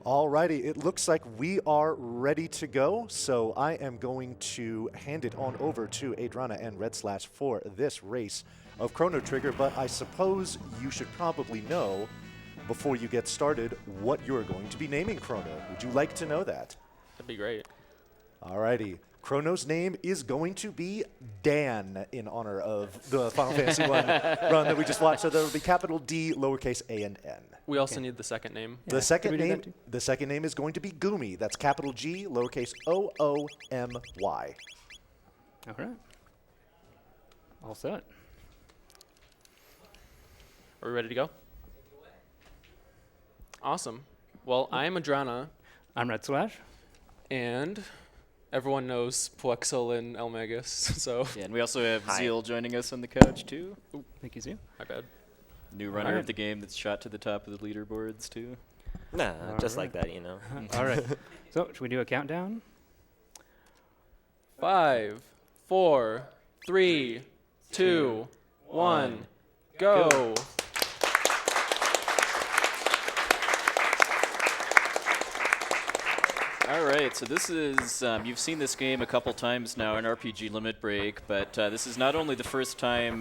Alrighty, it looks like we are ready to go, so I am going to hand it on over to Aedrana and Redslash for this race of Chrono Trigger, but I suppose you should probably know, before you get started, what you're going to be naming Chrono. Would you like to know that? That'd be great. Alrighty. Chrono's name is going to be Dan in honor of the Final Fantasy I run that we just watched. So that'll be capital D, lowercase a and n. We also need the second name. The second name is going to be Goomy. That's capital G, lowercase O-O-M-Y. All right. All set. Are we ready to go? Awesome. Well, I'm Aedrana. I'm Redslash. And everyone knows Puexel and Elmagus, so... Yeah, and we also have Zeal joining us on the couch, too. Ooh, thank you, Zeal. My bad. New runner of the game that's shot to the top of the leaderboards, too. Nah, just like that, you know. All right. So, should we do a countdown? 5, 4, 3, 2, 1, go! All right, so this is, you've seen this game a couple times now in RPG Limit Break, but this is not only the first time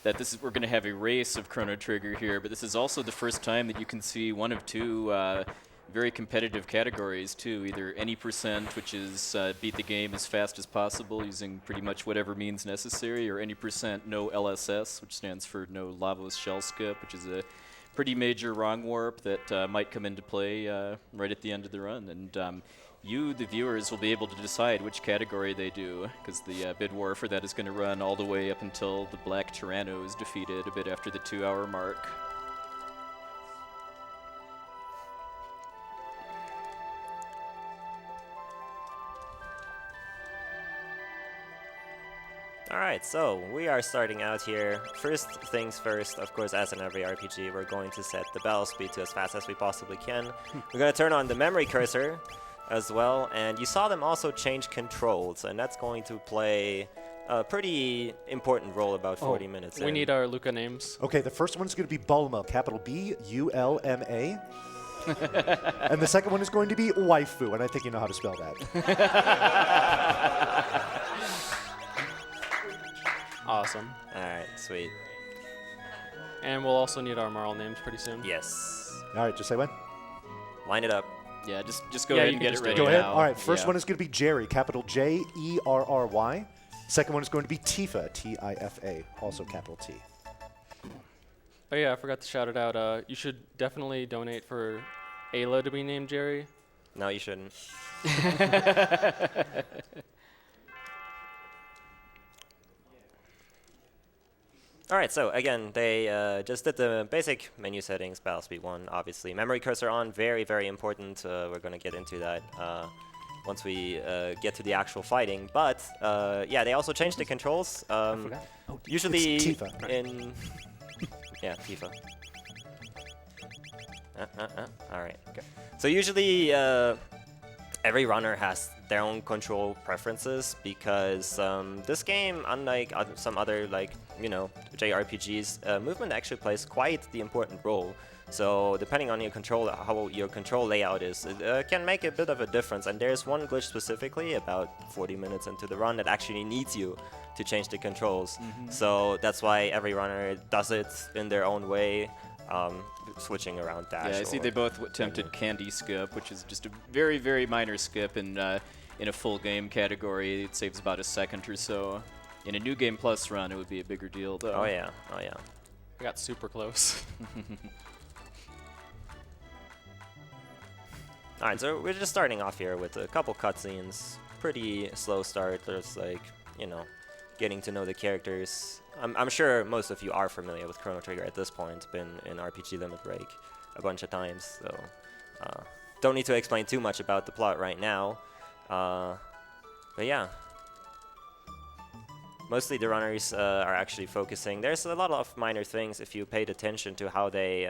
that we're going to have a race of Chrono Trigger here, but this is also the first time that you can see one of two very competitive categories, too. Either any %, which is beat the game as fast as possible using pretty much whatever means necessary, or any % no LSS, which stands for no Lavos Shell Skip, which is a pretty major wrong warp that might come into play right at the end of the run. And you, the viewers, will be able to decide which category they do, because the bid war for that is going to run all the way up until the Black Tyranno is defeated a bit after the 2-hour mark. Alright, so we are starting out here. First things first, of course, as in every RPG, we're going to set the battle speed to as fast as we possibly can. We're going to turn on the memory cursor as well, and you saw them also change controls, and that's going to play a pretty important role about 40 minutes in. We need our Luca names. Okay, the first one's going to be Bulma, capital B-U-L-M-A. And the second one is going to be Waifu, and I think you know how to spell that. Awesome. Alright, sweet. And we'll also need our Marl names pretty soon. Yes. All right, just say when. Line it up. Yeah, just go ahead and get it ready Go ahead. now. All right, first Yeah. one is going to be Jerry, capital J-E-R-R-Y. Second one is going to be Tifa, T-I-F-A, also capital T. Oh yeah, I forgot to shout it out. You should definitely donate for Ayla to be named Jerry. No, you shouldn't. Alright, so again, they just did the basic menu settings, battle speed 1, obviously. Memory cursor on, very, very important. We're going to get into that once we get to the actual fighting. But, yeah, they also changed the controls. I forgot. Usually it's Tifa, right? in... yeah, Tifa. Alright. Okay. So usually every runner has their own control preferences because this game, unlike some other, like, you know, JRPGs, movement actually plays quite the important role. So depending on your control, how your control layout is, it can make a bit of a difference. And there's one glitch specifically about 40 minutes into the run that actually needs you to change the controls. So that's why every runner does it in their own way. Switching around dash. Yeah, I see they both attempted Candy Skip, which is just a very, very minor skip in a full game category. It saves about a second or so. In a New Game Plus run, it would be a bigger deal, though. Oh yeah, oh yeah. I got super close. Alright, so we're just starting off here with a couple cutscenes. Pretty slow start. There's like, you know, getting to know the characters. I'm sure most of you are familiar with Chrono Trigger at this point. Been in RPG Limit Break a bunch of times, so don't need to explain too much about the plot right now. But yeah, mostly the runners are actually focusing. There's a lot of minor things if you paid attention to how they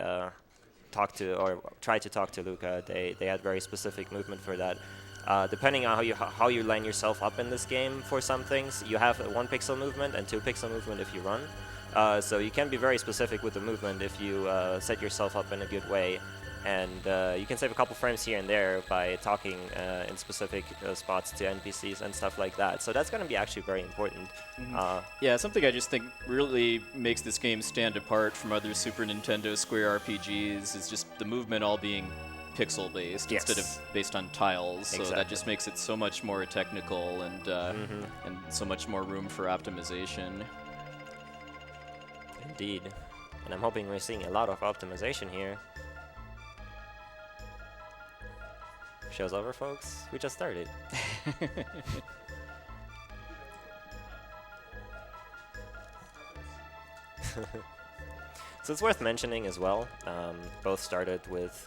talk to or try to talk to Luca. They had very specific movement for that. Depending on how you line yourself up in this game for some things, you have a 1 pixel movement and 2 pixel movement if you run. So you can be very specific with the movement if you set yourself up in a good way. and you can save a couple frames here and there by talking in specific spots to NPCs and stuff like that. So that's going to be actually very important. Yeah, something I just think really makes this game stand apart from other Super Nintendo Square RPGs is just the movement all being pixel-based instead of based on tiles. So that just makes it so much more technical and and so much more room for optimization. Indeed. And I'm hoping we're seeing a lot of optimization here. Show's over, folks. We just started. So it's worth mentioning as well, both started with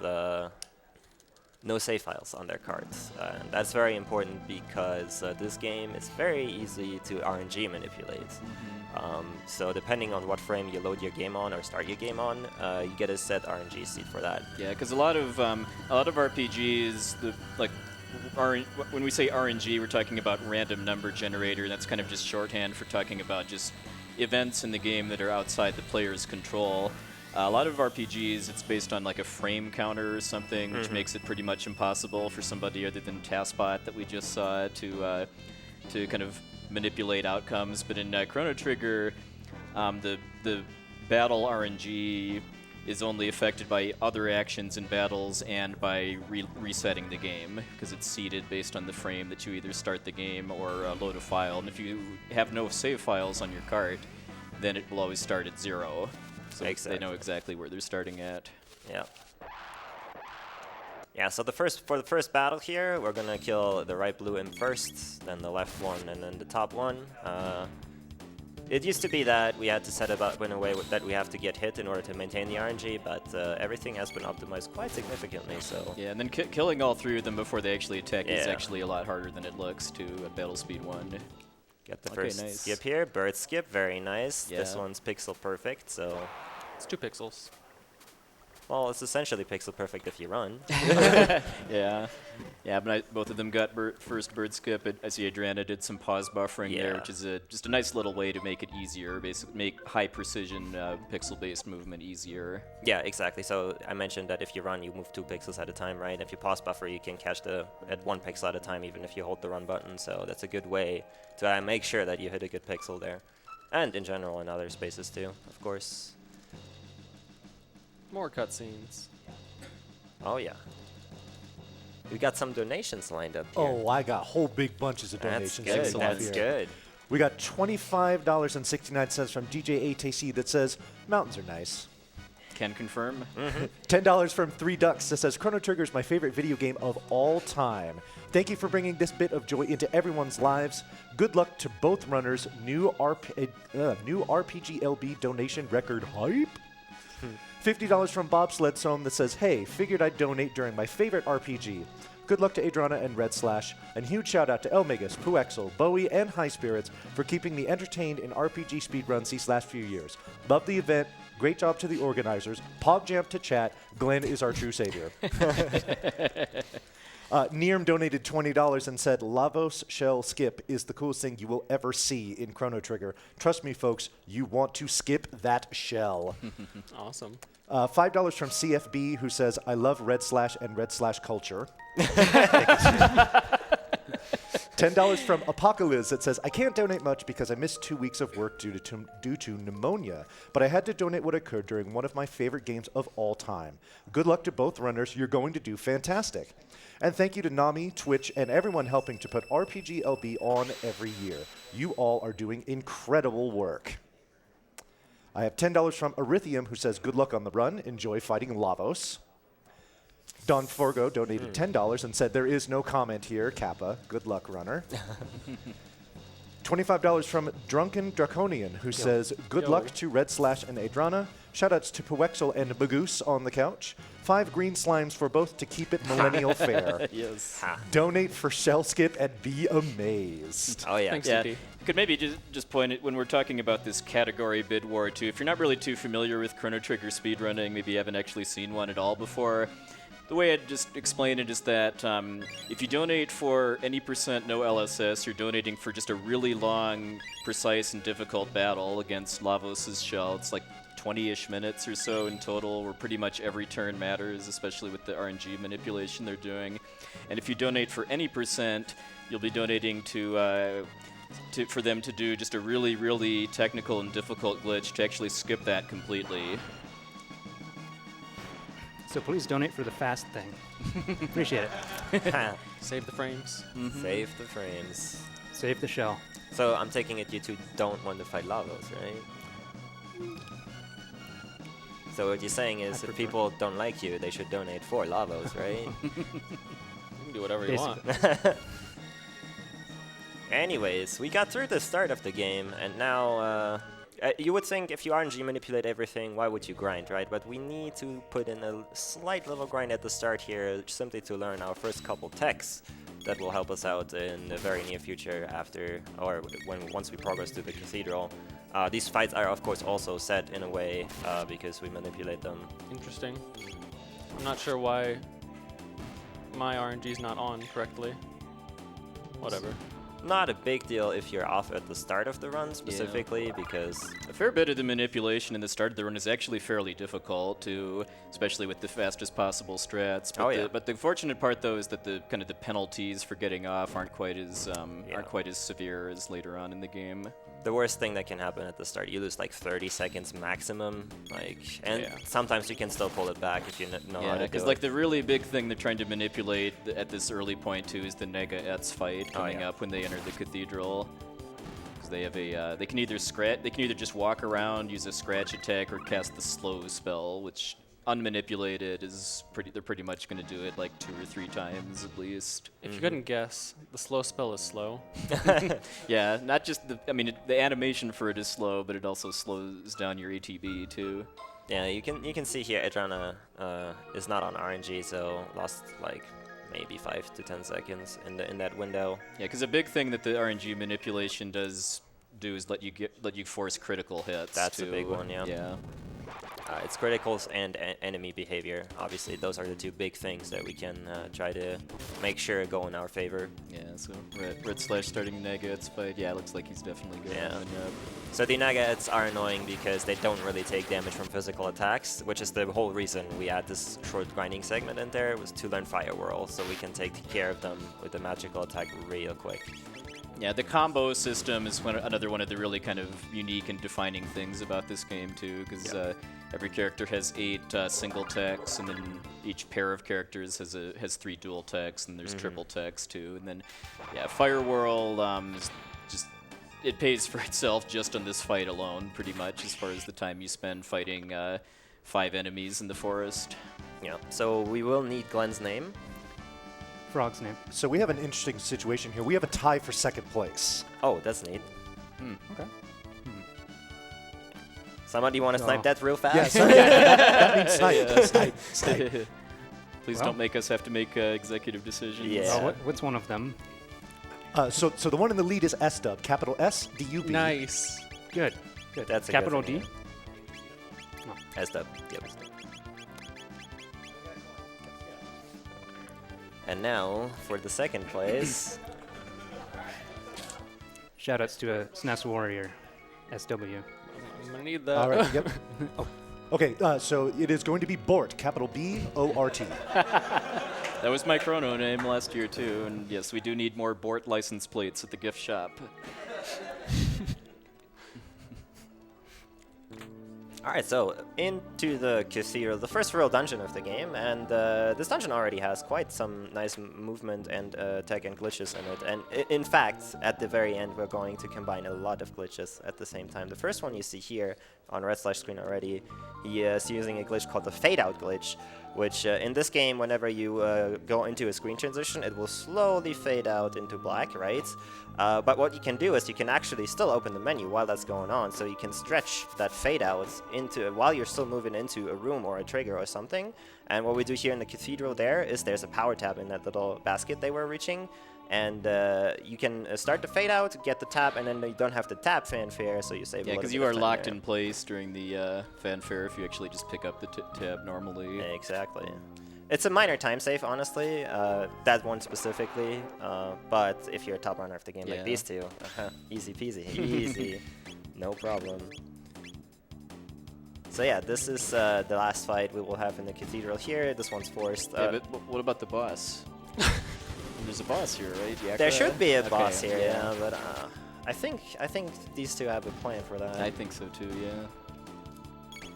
no save files on their cards. And that's very important because this game is very easy to RNG manipulate. So depending on what frame you load your game on or start your game on, you get a set RNG seed for that. Yeah, because a lot of RPGs, when we say RNG, we're talking about random number generator. That's kind of just shorthand for talking about just events in the game that are outside the player's control. A lot of RPGs, it's based on like a frame counter or something, which makes it pretty much impossible for somebody other than TaskBot that we just saw to kind of manipulate outcomes. But in Chrono Trigger, the battle RNG is only affected by other actions in battles and by resetting the game, because it's seeded based on the frame that you either start the game or load a file. And if you have no save files on your cart, then it will always start at 0. So they know exactly where they're starting at. Yeah. Yeah, so for the first battle here, we're gonna kill the right blue imp first, then the left one, and then the top one. It used to be that we had to set it up in a way that we have to get hit in order to maintain the RNG, but everything has been optimized quite significantly, so... Yeah, and then killing all 3 of them before they actually attack is actually a lot harder than it looks to Battle Speed 1. Get the first skip here, bird skip, very nice. Yeah. This one's pixel perfect, so... It's 2 pixels. Well, it's essentially pixel perfect if you run. Yeah. Yeah, but both of them got first bird skip. I see Aedrana did some pause buffering there, which is just a nice little way to make it easier, basically make high precision pixel-based movement easier. Yeah, exactly. So I mentioned that if you run, you move 2 pixels at a time, right? If you pause buffer, you can catch at 1 pixel at a time, even if you hold the run button. So that's a good way to make sure that you hit a good pixel there. And in general, in other spaces too, of course. More cutscenes. Oh, yeah. We got some donations lined up here. Oh, I got whole big bunches of donations. That's good. That's good. We got $25.69 from DJ ATC that says, mountains are nice. Can confirm. $10 from 3 Ducks that says, Chrono Trigger is my favorite video game of all time. Thank you for bringing this bit of joy into everyone's lives. Good luck to both runners. New RPG LB donation record hype. $50 from Bob Sledstone that says, hey, figured I'd donate during my favorite RPG. Good luck to Aedrana and Redslash, and huge shout out to Elmegus, Puexel, Bowie, and High Spirits for keeping me entertained in RPG speedruns these last few years. Love the event. Great job to the organizers. PogJamp to chat. Glenn is our true savior. Nearm donated $20 and said, Lavos Shell Skip is the coolest thing you will ever see in Chrono Trigger. Trust me, folks, you want to skip that shell. Awesome. $5 from CFB, who says, I love Redslash and Redslash culture. $10 from Apocalypse that says, I can't donate much because I missed 2 weeks of work due to pneumonia, but I had to donate what I could during one of my favorite games of all time. Good luck to both runners. You're going to do fantastic. And thank you to Nami, Twitch, and everyone helping to put RPG LB on every year. You all are doing incredible work. I have $10 from Erythium, who says, good luck on the run. Enjoy fighting Lavos. Don Forgo donated $10 and said, there is no comment here, Kappa. Good luck, runner. $25 from Drunken Draconian, who says, good luck to Redslash and Aedrana. Shoutouts to Puexel and Bagoose on the couch. 5 green slimes for both to keep it millennial fair. Yes. Donate for Shell Skip and be amazed. Oh, yeah. Thanks, Yeah. DT. Could maybe just point it when we're talking about this category bid war too. If you're not really too familiar with Chrono Trigger speedrunning, maybe you haven't actually seen one at all before, the way I'd just explain it is that if you donate for any % no LSS, you're donating for just a really long, precise, and difficult battle against Lavos' shell. It's like 20-ish minutes or so in total, where pretty much every turn matters, especially with the RNG manipulation they're doing. And if you donate for any percent, you'll be donating for them to do just a really, really technical and difficult glitch to actually skip that completely. So please donate for the fast thing. Appreciate it. Save the frames. Save the frames. Save the shell. So I'm taking it you two don't want to fight Lavos, right? So what you're saying is if people don't like you, they should donate for Lavos, right? You can do whatever you want. Anyways, we got through the start of the game, and now you would think if you RNG manipulate everything, why would you grind, right? But we need to put in a slight little grind at the start here, simply to learn our first couple techs that will help us out in the very near future after, or once we progress to the cathedral. These fights are of course also set in a way because we manipulate them. Interesting. I'm not sure why my RNG is not on correctly. Whatever. Not a big deal if you're off at the start of the run specifically, because A fair bit of the manipulation in the start of the run is actually fairly difficult too, especially with the fastest possible strats. But but the fortunate part though is that the kind of the penalties for getting off aren't quite as severe as later on in the game. the worst thing that can happen at the start, you lose like 30 seconds maximum, and sometimes you can still pull it back if you know how to do it. because like the really big thing they're trying to manipulate at this early point too is the Nega Etz fight coming up when they enter the cathedral. Because they have a, they can either just walk around, use a scratch attack, or cast the slow spell, which unmanipulated is they're pretty much going to do it like 2 or 3 times at least. If you couldn't guess, the slow spell is slow. Yeah, not just the animation for it is slow, but it also slows down your ATB too. Yeah, you can see here Aedrana is not on RNG, so lost like maybe 5 to 10 seconds in that window. Yeah, because a big thing that the RNG manipulation does do is let you force critical hits. That's too. a big one, yeah. Yeah. It's criticals and enemy behavior. Obviously, those are the 2 big things that we can try to make sure go in our favor. Yeah, so Redslash starting Nega fight. Yeah, looks like he's definitely good. Yeah. So the Nagaets are annoying because they don't really take damage from physical attacks, which is the whole reason we had this short grinding segment in there, was to learn Fire Whirl, so we can take care of them with the magical attack real quick. Yeah, the combo system is another one of the really kind of unique and defining things about this game too, because every character has 8 single techs, and then each pair of characters has 3 dual techs, and there's triple techs too. And then, yeah, Fire Whirl is just, it pays for itself just on this fight alone, pretty much, as far as the time you spend fighting 5 enemies in the forest. Yeah. So we will need Glenn's name. Frog's name. So we have an interesting situation here. We have a tie for second place. Oh, that's neat. Okay. Somebody want to snipe that real fast? Yes, that means snipe. Snipe. Please Well. don't make us have to make executive decisions. Yeah. What's one of them? So the one in the lead is S-Dub, capital S-D-U-B. Nice. Good. Good. That's a Capital good D? thing, S-Dub. Yep. And now, for the second place, Shoutouts to a SNES warrior, SW. I'm gonna need that. All right, yep. Okay, so it is going to be Bort, capital B-O-R-T. That was my Chrono name last year too, and yes, we do need more Bort license plates at the gift shop. Alright, so into the cathedral, the first real dungeon of the game, and this dungeon already has quite some nice movement and tech and glitches in it, and in fact, at the very end, we're going to combine a lot of glitches at the same time. The first one you see here on Redslash screen already, he is using a glitch called the Fade Out glitch, which in this game, whenever you go into a screen transition, it will slowly fade out into black, right? But what you can do is you can actually still open the menu while that's going on, so you can stretch that fade out into while you're still moving into a room or a trigger or something. And what we do here in the cathedral there's a power tab in that little basket they were reaching, and you can start the fade out, get the tap, and then you don't have to tap fanfare, so you save. Yeah, because you are locked in place during the fanfare if you actually just pick up the tab normally. Exactly. It's a minor time save, honestly, that one specifically, but if you're a top runner of the game like these two, easy peasy, easy, no problem. So yeah, this is the last fight we will have in the cathedral here. This one's forced. Yeah, but what about the boss? There's a boss here, right? There should be a Okay, boss here, yeah, but I think these two have a plan for that. I think so too, yeah.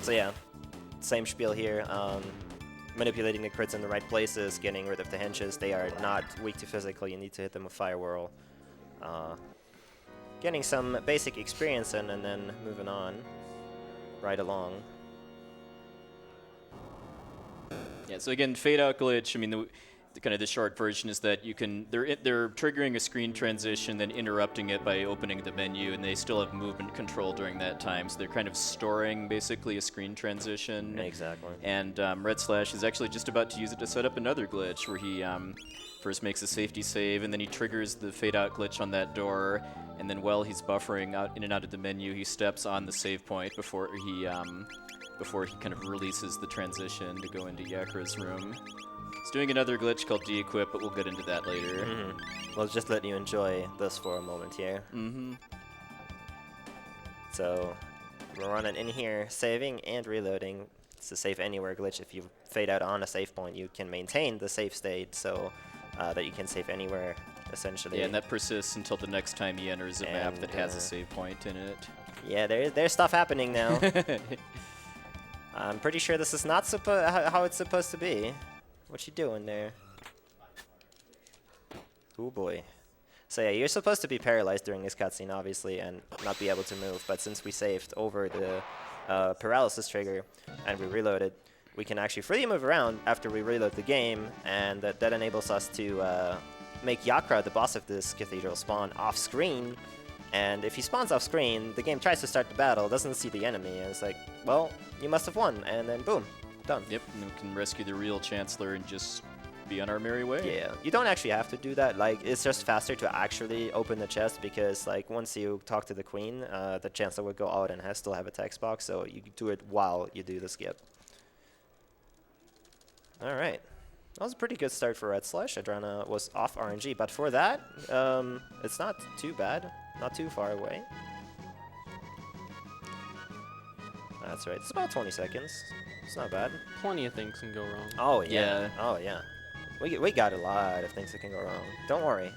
So yeah, same spiel here. Manipulating the crits in the right places, getting rid of the henches. They are not weak to physical. You need to hit them with Fire Whirl. Getting some basic experience in, and then moving on right along. Yeah, so again, fade out glitch, I mean, the kind of the short version is that they're triggering a screen transition, then interrupting it by opening the menu, and they still have movement control during that time, so they're kind of storing basically a screen transition. Exactly. And Redslash is actually just about to use it to set up another glitch where he first makes a safety save, and then he triggers the fade out glitch on that door, and then while he's buffering out in and out of the menu, he steps on the save point before he kind of releases the transition to go into Yakra's room. He's doing another glitch called de-equip, but we'll get into that later. We'll just let you enjoy this for a moment here. So we're running in here, saving and reloading. It's a save anywhere glitch. If you fade out on a save point, you can maintain the save state so that you can save anywhere, essentially. Yeah, and that persists until the next time he enters a map that has a save point in it. Yeah, there's stuff happening now. I'm pretty sure this is not how it's supposed to be. What you doing there? Oh boy. So yeah, you're supposed to be paralyzed during this cutscene, obviously, and not be able to move. But since we saved over the paralysis trigger and we reloaded, we can actually freely move around after we reload the game, and that enables us to make Yakra, the boss of this cathedral, spawn off-screen. And if he spawns off-screen, the game tries to start the battle, doesn't see the enemy, and it's like, well, you must have won, and then boom, done. Yep, and then we can rescue the real Chancellor and just be on our merry way. Yeah, you don't actually have to do that. Like, it's just faster to actually open the chest because, like, once you talk to the queen, the Chancellor would go out and still have a text box, so you do it while you do the skip. All right. That was a pretty good start for Redslash. Aedrana was off RNG, but for that, it's not too bad. Not too far away. That's right. It's about 20 seconds. It's not bad. Plenty of things can go wrong. Oh, yeah. Yeah. Oh, yeah. We got a lot of things that can go wrong. Don't worry.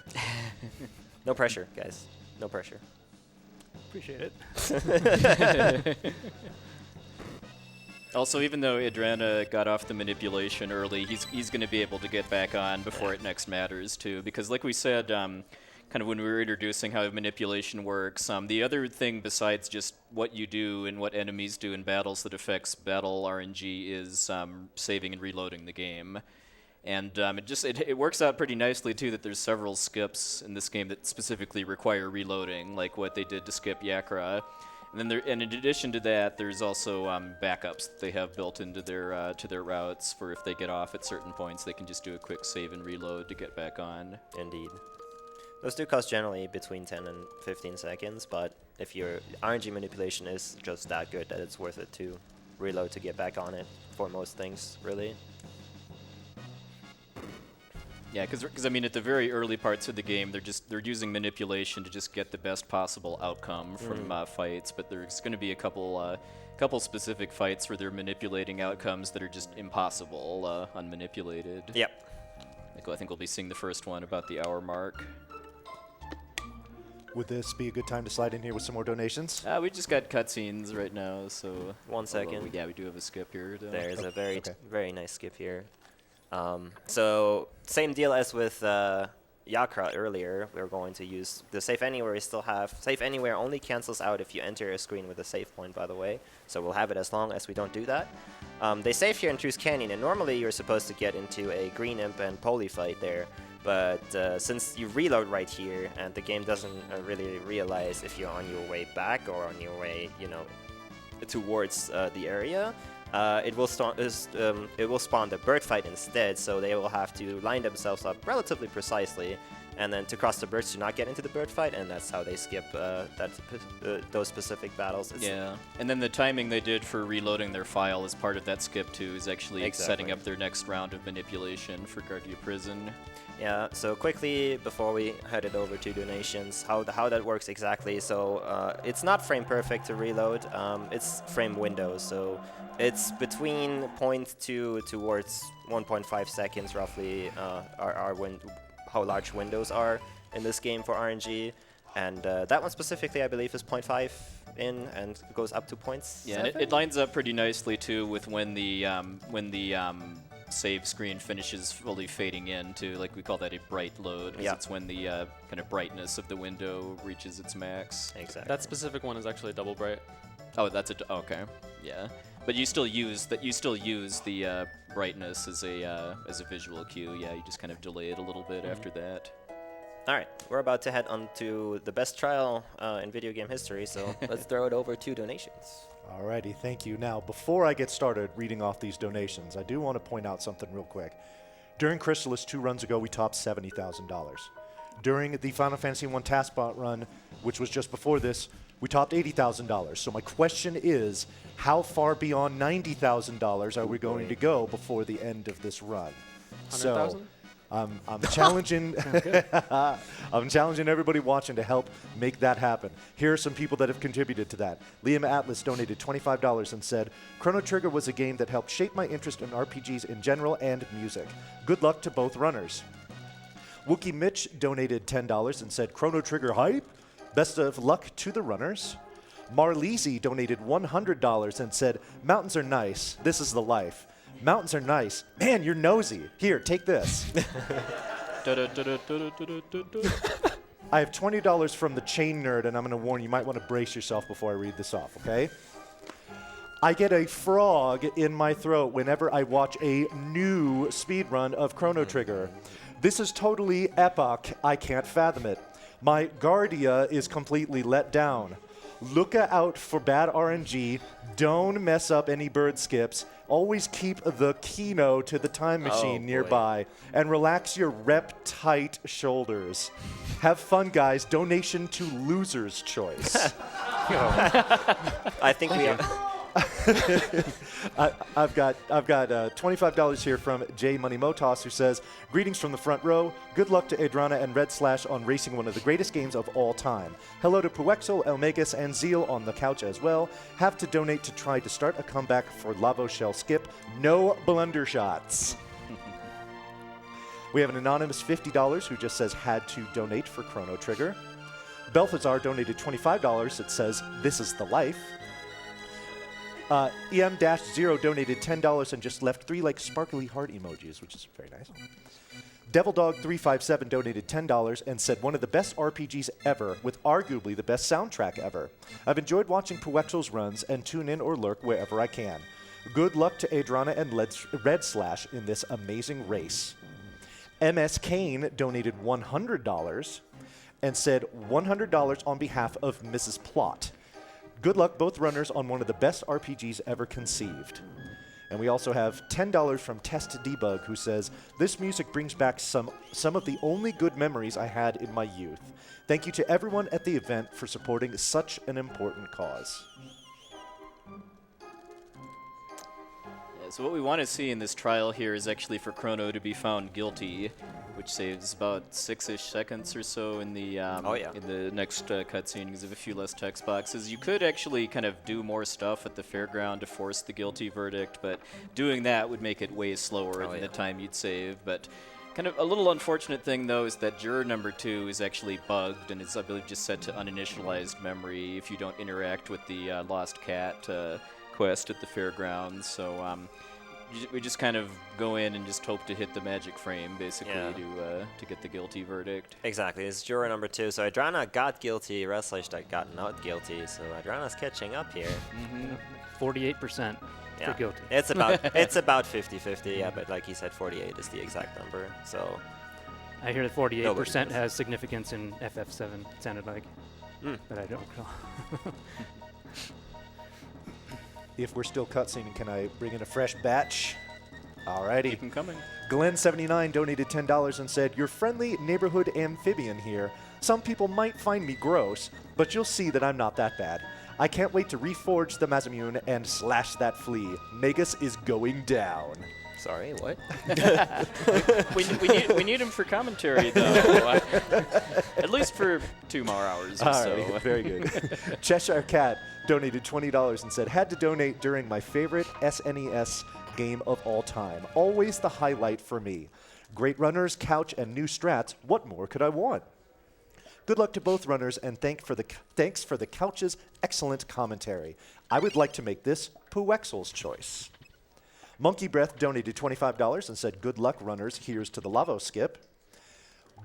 No pressure, guys. No pressure. Appreciate it. Also, even though Aedrana got off the manipulation early, he's going to be able to get back on before it next matters, too. Because like we said, kind of when we were introducing how manipulation works, the other thing besides just what you do and what enemies do in battles that affects battle RNG is saving and reloading the game. And it works out pretty nicely, too, that there's several skips in this game that specifically require reloading, like what they did to skip Yakra. And then in addition to that, there's also backups that they have built into their to their routes for if they get off at certain points, they can just do a quick save and reload to get back on. Indeed. Those do cost generally between 10 and 15 seconds, but if your RNG manipulation is just that good that it's worth it to reload to get back on it for most things, really. Yeah, because I mean, at the very early parts of the game, they're using manipulation to just get the best possible outcome from fights. But there's going to be a couple specific fights where they're manipulating outcomes that are just impossible unmanipulated. Yep. Like, I think we'll be seeing the first one about the hour mark. Would this be a good time to slide in here with some more donations? We just got cutscenes right now, so 1 second. Yeah, we do have a skip here. There's a very nice skip here. So same deal as with Yakra earlier. We're going to use the save anywhere. We still have save anywhere only cancels out if you enter a screen with a save point, by the way. So we'll have it as long as we don't do that. They save here in Truce Canyon, and normally you're supposed to get into a Green Imp and Poly fight there. But since you reload right here, and the game doesn't really realize if you're on your way back or on your way, towards the area, it will spawn the bird fight instead. So they will have to line themselves up relatively precisely and then to cross the bridge to not get into the bird fight, and that's how they skip those specific battles. Yeah, and then the timing they did for reloading their file as part of that skip too is actually setting up their next round of manipulation for Guardia Prison. Yeah, so quickly, before we headed over to donations, how that works exactly. So it's not frame perfect to reload, it's frame windows. So it's between 0.2 towards 1.5 seconds roughly how large windows are in this game for RNG. And that one specifically, I believe, is 0.5 in and goes up to 0.7. Yeah, and it lines up pretty nicely too with when the save screen finishes fully fading in to, like, we call that a bright load. Yeah. It's when the kind of brightness of the window reaches its max. Exactly. That specific one is actually double bright. Oh, that's okay. Yeah, but you still use that. You still use the brightness as a visual cue. Yeah, you just kind of delay it a little bit after that. All right, we're about to head on to the best trial in video game history, so let's throw it over to donations. Alrighty, thank you. Now, before I get started reading off these donations, I do want to point out something real quick. During Chrysalis 2 runs ago, we topped $70,000. During the Final Fantasy 1 TaskBot run, which was just before this, we topped $80,000. So my question is, how far beyond $90,000 are we going to go before the end of this run? 100,000? I'm challenging I'm challenging everybody watching to help make that happen. Here are some people that have contributed to that. Liam Atlas donated $25 and said, Chrono Trigger was a game that helped shape my interest in RPGs in general and music. Good luck to both runners. Wookie Mitch donated $10 and said, Chrono Trigger hype? Best of luck to the runners. Marlisi donated $100 and said, mountains are nice. This is the life. Mountains are nice. Man, you're nosy. Here, take this. I have $20 from the Chain Nerd, and I'm going to warn you, you might want to brace yourself before I read this off, okay? I get a frog in my throat whenever I watch a new speedrun of Chrono Trigger. This is totally epic. I can't fathom it. My Guardia is completely let down. Look out for bad RNG. Don't mess up any bird skips. Always keep the Kino to the time machine nearby. And relax your rep-tight shoulders. Have fun, guys. Donation to Loser's Choice. I think we are. I've got $25 here from J Money Motos, who says, greetings from the front row. Good luck to Aedrana and Redslash on racing one of the greatest games of all time. Hello to Puexel, Elmegas, and Zeal on the couch as well. Have to donate to try to start a comeback for Lavo Shell Skip. No blunder shots. We have an anonymous $50 who just says had to donate for Chrono Trigger. Belfazar donated $25. It says, this is the life. EM-0 donated $10 and just left 3 like sparkly heart emojis, which is very nice. DevilDog357 donated $10 and said one of the best RPGs ever, with arguably the best soundtrack ever. I've enjoyed watching Puexel's runs and tune in or lurk wherever I can. Good luck to Aedrana and Redslash in this amazing race. MS Kane donated $100 and said $100 on behalf of Mrs. Plot. Good luck, both runners, on one of the best RPGs ever conceived. And we also have $10 from Test Debug, who says, this music brings back some of the only good memories I had in my youth. Thank you to everyone at the event for supporting such an important cause. Yeah, so what we want to see in this trial here is actually for Chrono to be found guilty, which saves about 6-ish seconds or so in the in the next cutscene because of a few less text boxes. You could actually kind of do more stuff at the fairground to force the guilty verdict, but doing that would make it way slower than the time you'd save. But kind of a little unfortunate thing, though, is that juror number 2 is actually bugged and is, I believe, just set to uninitialized memory if you don't interact with the Lost Cat quest at the fairgrounds. So we just kind of go in and just hope to hit the magic frame, basically, to get the guilty verdict. Exactly. It's juror number 2. So Aedrana got guilty, Redslash got not guilty. So Aedrana's catching up here. 48% for guilty. It's about 50-50. Yeah, but like he said, 48 is the exact number. So I hear that 48% has significance in FF7. It sounded like, but I don't know. If we're still cutscening, can I bring in a fresh batch? Alrighty. Keep them coming. Glenn79 donated $10 and said, your friendly neighborhood amphibian here. Some people might find me gross, but you'll see that I'm not that bad. I can't wait to reforge the Masamune and slash that flea. Magus is going down. Sorry, what? we need him for commentary, though. At least for 2 more hours or so. Alright, very good. Cheshire Cat donated $20 and said, had to donate during my favorite SNES game of all time. Always the highlight for me. Great runners, couch, and new strats. What more could I want? Good luck to both runners, and thanks for the couch's excellent commentary. I would like to make this Puexel's choice. Monkey Breath donated $25 and said, good luck, runners. Here's to the Lavo Skip.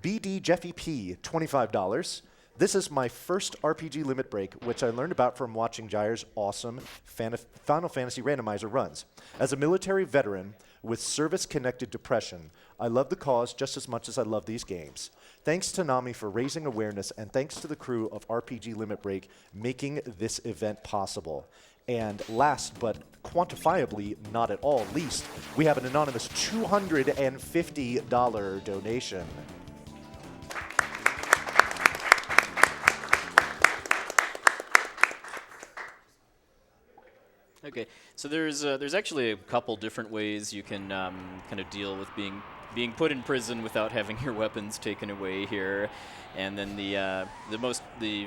BD Jeffy P, $25. This is my first RPG limit break, which I learned about from watching Jair's awesome Final Fantasy randomizer runs. As a military veteran with service-connected depression, I love the cause just as much as I love these games. Thanks to Nami for raising awareness, and thanks to the crew of RPG Limit Break making this event possible. And last but quantifiably not at all least, we have an anonymous $250 donation. Okay, so there's actually a couple different ways you can kind of deal with being put in prison without having your weapons taken away here, and then the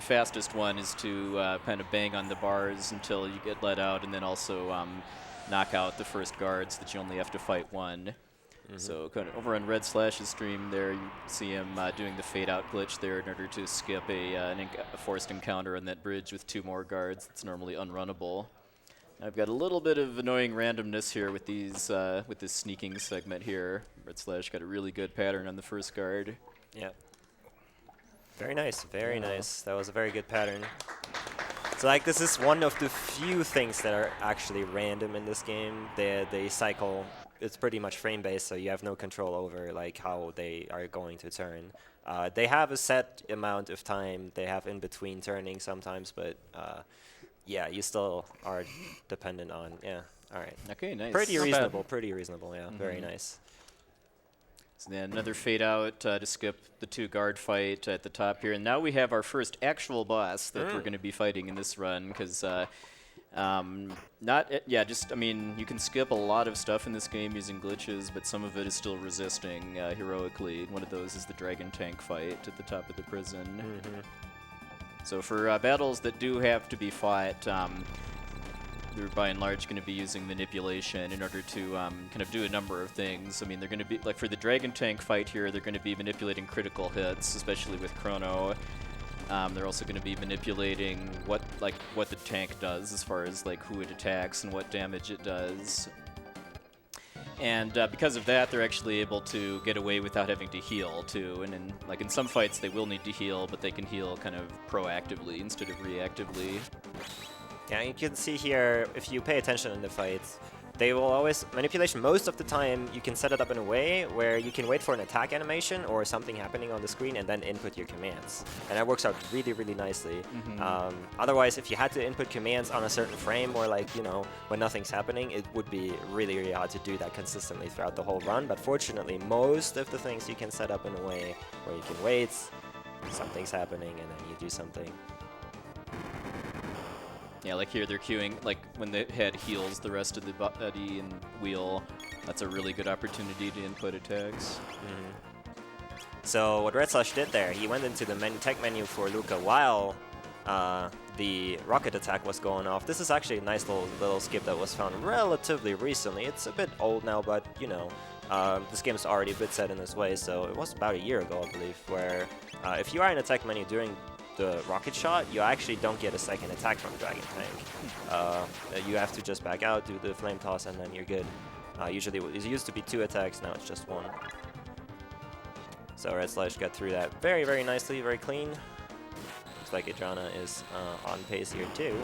fastest one is to kind of bang on the bars until you get let out, and then also knock out the first guards that you only have to fight one. So kind of over on Redslash's stream there, you see him doing the fade out glitch there in order to skip a forced encounter on that bridge with 2 more guards. It's normally unrunnable. I've got a little bit of annoying randomness here with these with this sneaking segment here. Redslash got a really good pattern on the first guard. Yeah. Very nice, very nice. That was a very good pattern. So like this is one of the few things that are actually random in this game. They cycle. It's pretty much frame based, so you have no control over like how they are going to turn. They have a set amount of time. They have in between turning sometimes, but yeah, you still are dependent on, all right. Okay, nice. Pretty reasonable, yeah, very nice. So then another fade out to skip the 2 guard fight at the top here. And now we have our first actual boss that we're going to be fighting in this run, because I mean, you can skip a lot of stuff in this game using glitches, but some of it is still resisting heroically. One of those is the dragon tank fight at the top of the prison. So for battles that do have to be fought, they're by and large going to be using manipulation in order to kind of do a number of things. I mean, they're going to be, like for the dragon tank fight here, they're going to be manipulating critical hits, especially with Chrono. They're also going to be manipulating what the tank does as far as like who it attacks and what damage it does. And because of that, they're actually able to get away without having to heal, too. And in some fights, they will need to heal, but they can heal kind of proactively instead of reactively. Yeah, you can see here, if you pay attention in the fights, they will always, manipulation most of the time, you can set it up in a way where you can wait for an attack animation or something happening on the screen and then input your commands. And that works out really, really nicely. Otherwise, if you had to input commands on a certain frame or like, you know, when nothing's happening, it would be really, really hard to do that consistently throughout the whole run. But fortunately, most of the things you can set up in a way where you can wait, something's happening, and then you do something. Yeah, like here they're queuing, like when the head heals the rest of the body and wheel, that's a really good opportunity to input attacks. So what Redslash did there, he went into the tech menu for Luca while the rocket attack was going off. This is actually a nice little skip that was found relatively recently. It's a bit old now, but you know, this game's already a bit set in this way, so it was about a year ago, I believe, where if you are in a tech menu during the rocket shot, you actually don't get a second attack from Dragon Tank. You have to just back out, do the flame toss, and then you're good. Usually it used to be 2 attacks, now it's just 1. So Redslash got through that very, very nicely, very clean. Looks like Aedrana is on pace here too.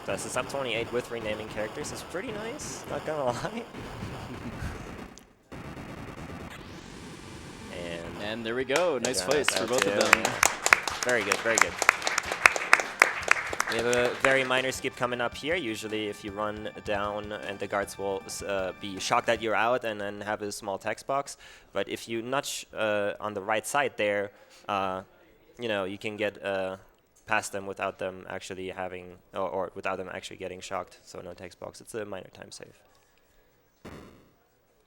That's the sub 28 with renaming characters. It's pretty nice, not gonna lie. And there we go. Nice fights for both of them. Very good, very good. We have a very minor skip coming up here. Usually if you run down and the guards will be shocked that you're out and then have a small text box. But if you nudge on the right side there, you know, you can get past them without them actually having, or without them actually getting shocked. So no text box. It's a minor time save.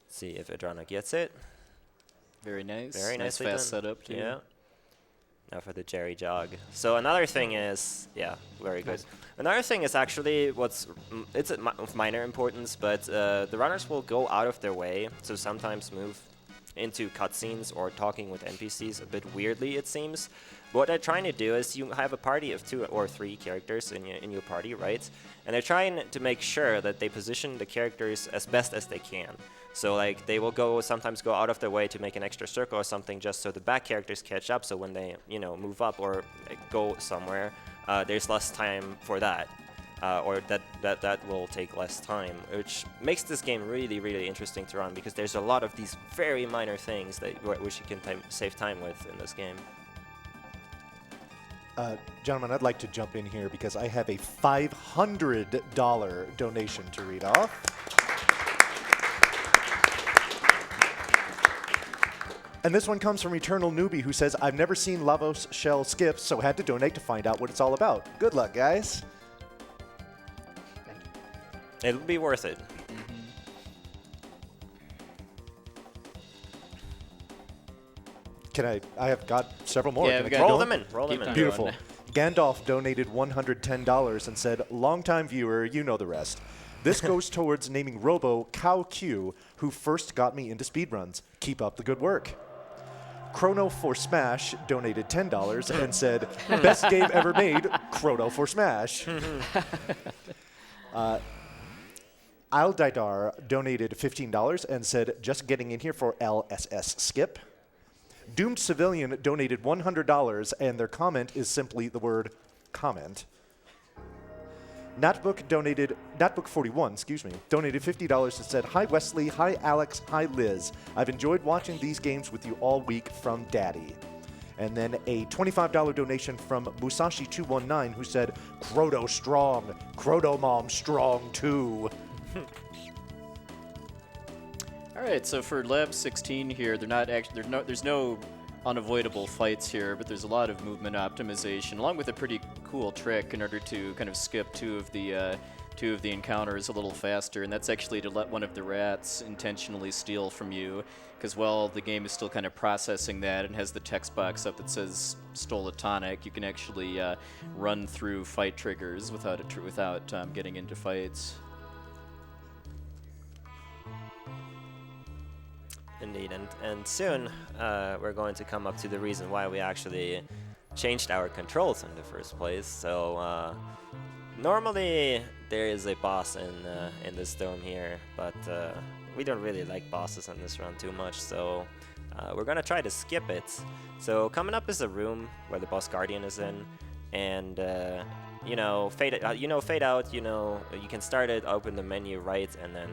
See if Aedrana gets it. Very nice. Very nice nicely fast done. setup too. Yeah. Now for the Jerry jog. So another thing is, yeah, very good. Another thing is actually it's of minor importance, but the runners will go out of their way to sometimes move into cutscenes or talking with NPCs a bit weirdly, it seems. What they're trying to do is you have a party of 2 or 3 characters in your party, right? And they're trying to make sure that they position the characters as best as they can. So like they will sometimes go out of their way to make an extra circle or something just so the back characters catch up. So when they move up or go somewhere, there's less time for that, or that will take less time, which makes this game really, really interesting to run because there's a lot of these very minor things that which you can save time with in this game. Gentlemen, I'd like to jump in here because I have a $500 donation to read off. And this one comes from Eternal Newbie, who says, I've never seen Lavos Shell skip, so had to donate to find out what it's all about. Good luck, guys. It'll be worth it. Can I have got several more. Yeah, Can I we keep got- Roll going? them in. Roll them Keep in. going. Beautiful. Gandalf donated $110 and said, longtime viewer, you know the rest. This goes towards naming Robo Cow Q, who first got me into speedruns. Keep up the good work. Chrono for Smash donated $10 and said, best game ever made, Chrono for Smash. Aldidar donated $15 and said, just getting in here for LSS skip. Doomed Civilian donated $100 and their comment is simply the word comment. Natbook41, donated $50 and said, hi Wesley, hi Alex, hi Liz. I've enjoyed watching these games with you all week from Daddy. And then a $25 donation from Musashi219 who said, Chrono strong, Chrono Mom strong too. All right, so for Lab 16 here, they're not actually there's no unavoidable fights here, but there's a lot of movement optimization, along with a pretty cool trick in order to kind of skip two of the encounters a little faster, and that's actually to let one of the rats intentionally steal from you, because while the game is still kind of processing that and has the text box up that says stole a tonic, you can actually run through fight triggers without getting into fights. Indeed, and soon we're going to come up to the reason why we actually changed our controls in the first place. So normally there is a boss in this dome here, but we don't really like bosses in this run too much, so we're gonna try to skip it. So coming up is a room where the boss guardian is in, and fade out. You can start it, open the menu right, and then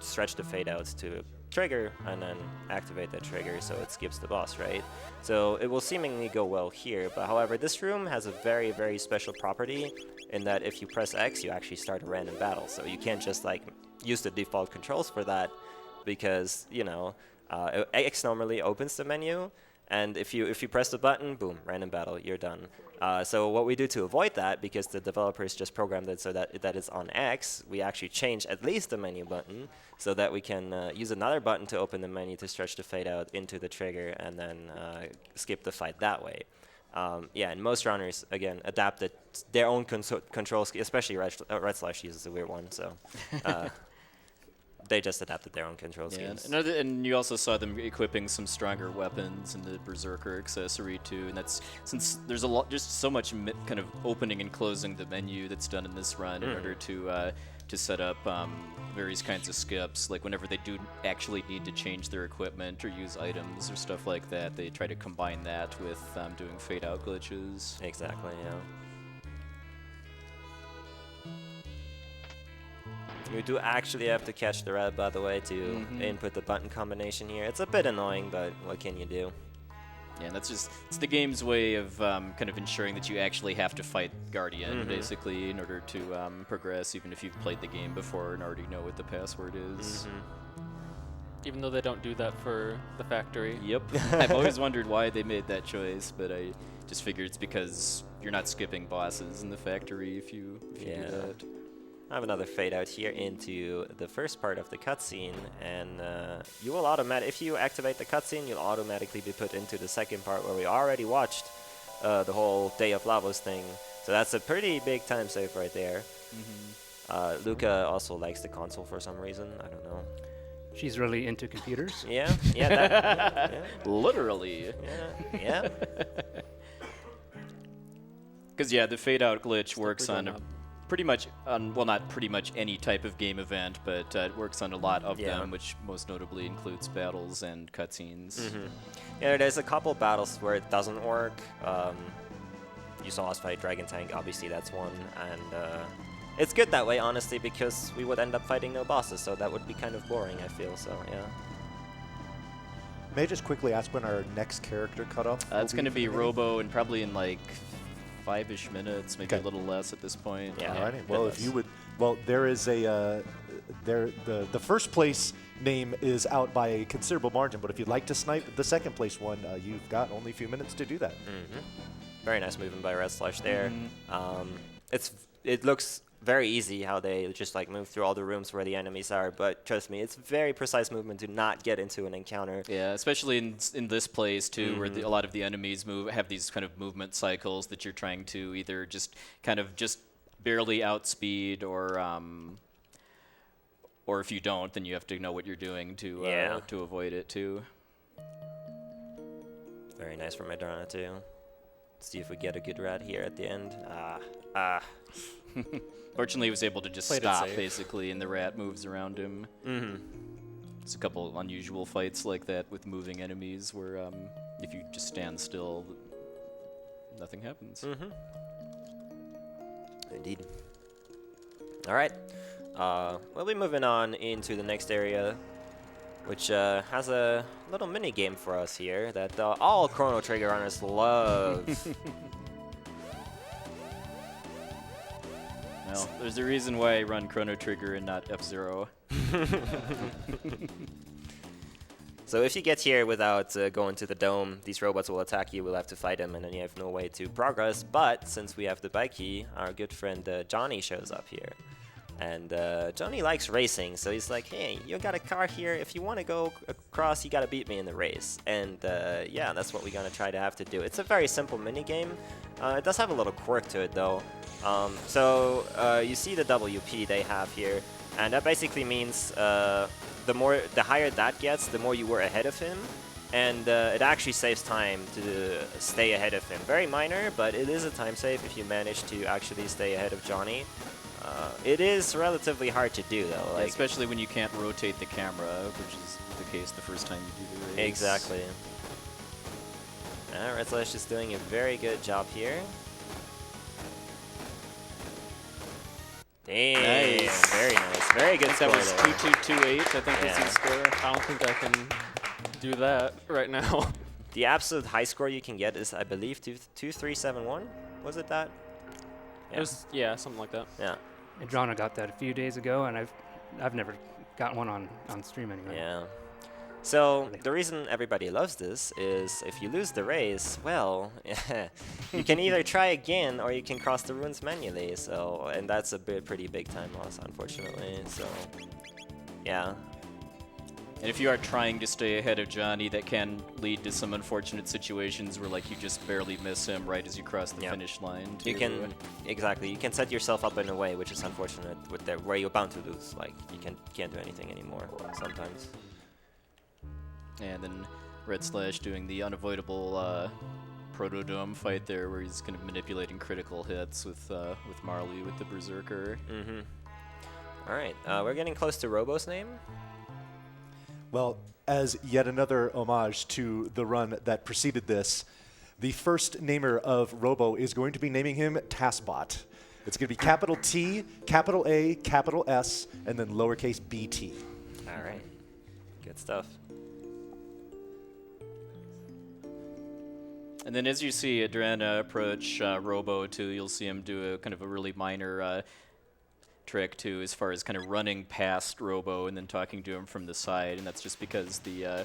stretch the fade outs to trigger and then activate that trigger so it skips the boss, right? So it will seemingly go well here, but however, this room has a very, very special property in that if you press X, you actually start a random battle. So you can't just like use the default controls for that because, X normally opens the menu, and if you press the button, boom, random battle, you're done. So what we do to avoid that, because the developers just programmed it so that it's on X, we actually change at least the menu button so that we can use another button to open the menu to stretch the fade out into the trigger and then skip the fight that way. And most runners, again, adapted their own controls, especially Redslash uses a weird one, so they just adapted their own control schemes. And you also saw them equipping some stronger weapons in the Berserker accessory too, and that's since there's just so much kind of opening and closing the menu that's done in this run in order to set up various kinds of skips. Like whenever they do actually need to change their equipment or use items or stuff like that, they try to combine that with doing fade out glitches. Exactly, yeah. You do actually have to catch the rat, by the way, to input the button combination here. It's a bit annoying, but what can you do? Yeah, and it's the game's way of kind of ensuring that you actually have to fight Guardian, basically, in order to progress, even if you've played the game before and already know what the password is. Even though they don't do that for the factory. Yep. I've always wondered why they made that choice, but I just figured it's because you're not skipping bosses in the factory if you do that. I have another fade out here into the first part of the cutscene, and you will if you activate the cutscene, you'll automatically be put into the second part where we already watched the whole Day of Lavos thing. So that's a pretty big time save right there. Luca also likes the console for some reason. I don't know. She's really into computers. Yeah, yeah. Literally. Yeah. Because the fade out glitch works on pretty much not pretty much any type of game event, but it works on a lot of them, which most notably includes battles and cutscenes. Yeah, there's a couple battles where it doesn't work. You saw us fight Dragon Tank, obviously that's one, and it's good that way, honestly, because we would end up fighting no bosses, so that would be kind of boring, I feel, so yeah. May I just quickly ask when our next character cutoff? It's going to be Robo, and probably in like 5-ish minutes, maybe a little less at this point. Yeah. Alrighty. Well, if you would, there is a the first place name is out by a considerable margin, but if you'd like to snipe the second place one, you've got only a few minutes to do that. Very nice movement by Redslash there. It looks very easy how they just like move through all the rooms where the enemies are, but trust me, it's very precise movement to not get into an encounter. Yeah, especially in this place too, where a lot of the enemies have these kind of movement cycles that you're trying to either just kind of just barely outspeed, or if you don't, then you have to know what you're doing to avoid it too. Very nice from Aedrana too. Let's see if we get a good rat here at the end. Fortunately, he was able to just stop, basically, and the rat moves around him. It's a couple unusual fights like that with moving enemies where if you just stand still, nothing happens. Indeed. All right. We'll be moving on into the next area, which has a little mini game for us here that all Chrono Trigger runners love. Well, there's a reason why I run Chrono Trigger and not F-Zero. So if you get here without going to the dome, these robots will attack you, we'll have to fight them, and then you have no way to progress. But since we have the bike key, our good friend Johnny shows up here. And Johnny likes racing, so he's like, hey, you got a car here. If you want to go across, you got to beat me in the race. And yeah, that's what we're going to try to have to do. It's a very simple minigame. It does have a little quirk to it, though. So you see the WP they have here, and that basically means the higher that gets, the more you were ahead of him. And it actually saves time to stay ahead of him. Very minor, but it is a time save if you manage to actually stay ahead of Johnny. It is relatively hard to do, though. Like, especially when you can't rotate the camera, which is the case the first time you do the race. Exactly. Redslash is doing a very good job here. Damn, nice. Very nice. Very good score. That was there. 2228, I think was his score. I don't think I can do that right now. The absolute high score you can get is, I believe, 2371. Was it that? Yeah. It was, something like that. Yeah. Aedrana got that a few days ago, and I've never gotten one on stream anyway. Yeah. So the reason everybody loves this is if you lose the race, well, you can either try again or you can cross the ruins manually. So, and that's a pretty big time loss, unfortunately. So, yeah. And if you are trying to stay ahead of Johnny, that can lead to some unfortunate situations where, like, you just barely miss him right as you cross the finish line. You can you can set yourself up in a way which is unfortunate with where you're bound to lose. Like, you can't do anything anymore sometimes. And then Redslash doing the unavoidable Protodome fight there, where he's kind of manipulating critical hits with Marley with the Berserker. All right, we're getting close to Robo's name. Well, as yet another homage to the run that preceded this, the first namer of Robo is going to be naming him Taskbot. It's going to be capital T, capital A, capital S, and then lowercase bt. All right, good stuff. And then as you see Aedrana approach Robo too, you'll see him do a kind of a really minor trick too, as far as kind of running past Robo and then talking to him from the side, and that's just because the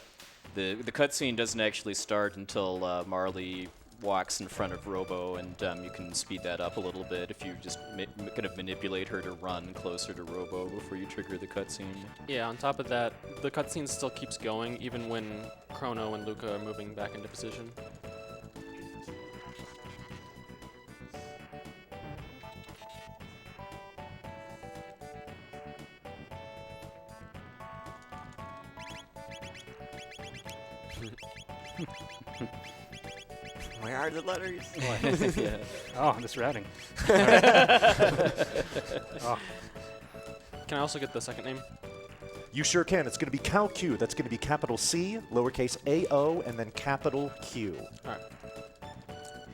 cutscene doesn't actually start until Marley walks in front of Robo, and you can speed that up a little bit if you just kind of manipulate her to run closer to Robo before you trigger the cutscene. Yeah, on top of that, the cutscene still keeps going even when Chrono and Luca are moving back into position. Where are the letters? Yeah. Oh, this routing. Oh, Can I also get the second name? You sure can. It's going to be Cal Q. That's going to be capital C, lowercase A-O, and then capital Q. All right.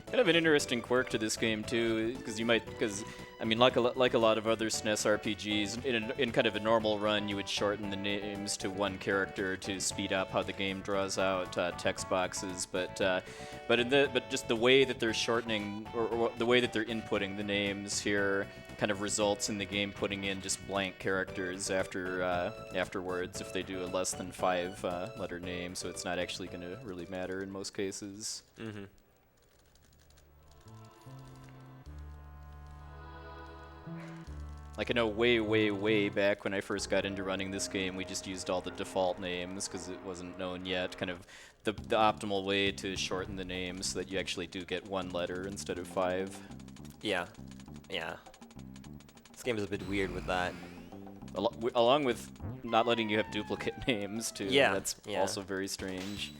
Kind of an interesting quirk to this game too, because I mean, like a lot of other SNES RPGs, in kind of a normal run, you would shorten the names to one character to speed up how the game draws out text boxes. But just the way that they're shortening or the way that they're inputting the names here kind of results in the game putting in just blank characters afterwards if they do a less than 5-letter name. So it's not actually going to really matter in most cases. Mm-hmm. Like I know way back when I first got into running this game, we just used all the default names because it wasn't known yet. Kind of the optimal way to shorten the names so that you actually do get 1 letter instead of 5. Yeah. Yeah. This game is a bit weird with that. Along with not letting you have duplicate names too. Yeah, That's yeah. also very strange.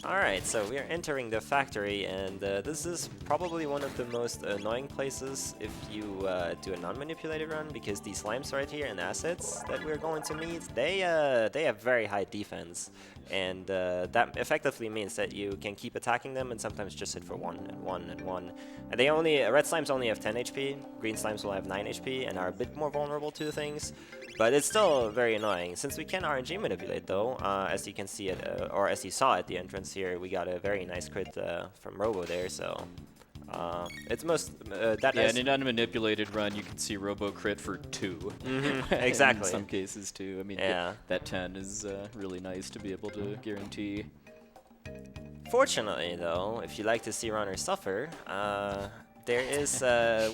Alright, so we are entering the factory, and this is probably one of the most annoying places if you do a non-manipulated run, because these slimes right here and assets that we're going to meet, they have very high defense, and that effectively means that you can keep attacking them and sometimes just hit for 1 and 1 and 1. And red slimes only have 10 HP, green slimes will have 9 HP and are a bit more vulnerable to things. But it's still very annoying. Since we can RNG manipulate though, as you can see or as you saw at the entrance here, we got a very nice crit from Robo there, so it's most that Yeah, is in an unmanipulated run, you can see Robo crit for 2. Mhm, exactly. In some cases too. I mean, Yeah. that 10 is really nice to be able to guarantee. Fortunately though, if you like to see runners suffer, there is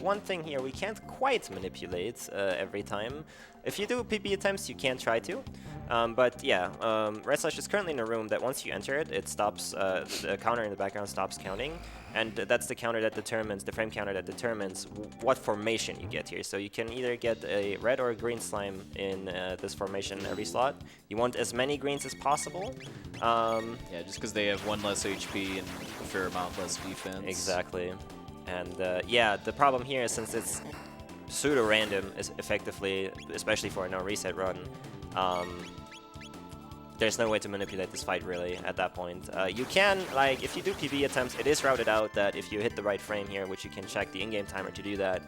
one thing here we can't quite manipulate every time. If you do PB attempts, you can try to. But yeah, Redslash is currently in a room that once you enter it, it stops, the counter in the background stops counting. And that's the counter that determines, the frame counter that determines what formation you get here. So you can either get a red or a green slime in this formation every slot. You want as many greens as possible. Yeah, just because they have 1 less HP and a fair amount less defense. Exactly. And yeah, the problem here is since it's pseudo-random, effectively, especially for a no-reset run, there's no way to manipulate this fight, really, at that point. You can, like, if you do PB attempts, it is routed out that if you hit the right frame here, which you can check the in-game timer to do that,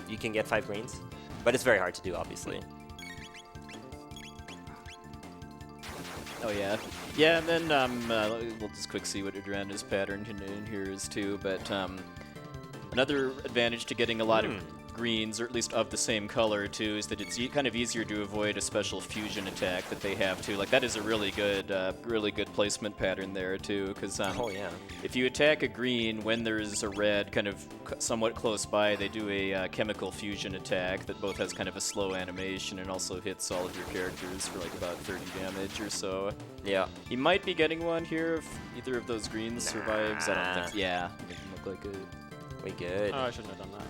you can get 5 greens. But it's very hard to do, obviously. Oh yeah. Yeah, and then we'll just quick see what Aedrana's pattern in here is too, but another advantage to getting a lot of greens, or at least of the same color too, is that it's kind of easier to avoid a special fusion attack that they have too. Like that is a really good placement pattern there too, because Oh yeah. if you attack a green when there's a red kind of somewhat close by, they do a chemical fusion attack that both has kind of a slow animation and also hits all of your characters for like about 30 damage or so. Yeah. You might be getting one here if either of those greens survives. I don't think. Yeah, it doesn't look like it. We good. Oh, I shouldn't have done that.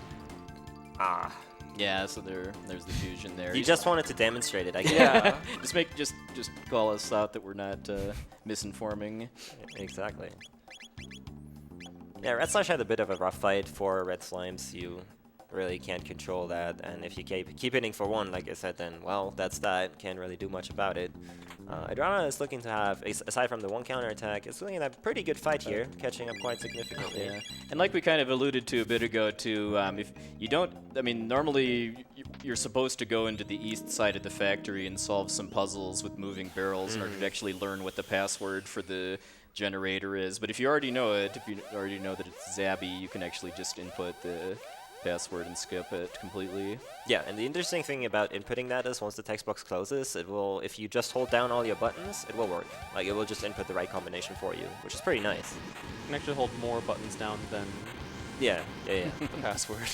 Ah. Yeah, so there's the fusion there. You just wanted to demonstrate it, I guess. Yeah. just call us out that we're not misinforming. Exactly. Yeah, Redslash had a bit of a rough fight for red slimes. You really can't control that, and if you keep hitting for 1, like I said, then, well, that's that. Can't really do much about it. Aedrana is looking to have, aside from the 1 counter attack, is looking at a pretty good fight here, catching up quite significantly. Yeah, and like we kind of alluded to a bit ago too, if you don't, I mean, normally you're supposed to go into the east side of the factory and solve some puzzles with moving barrels in order to actually learn what the password for the generator is. But if you already know it, if you already know that it's Zabby, you can actually just input the password and skip it completely. Yeah, and the interesting thing about inputting that is once the text box closes, it will, if you just hold down all your buttons, it will work. Like, it will just input the right combination for you, which is pretty nice. You can actually hold more buttons down than Yeah. the password.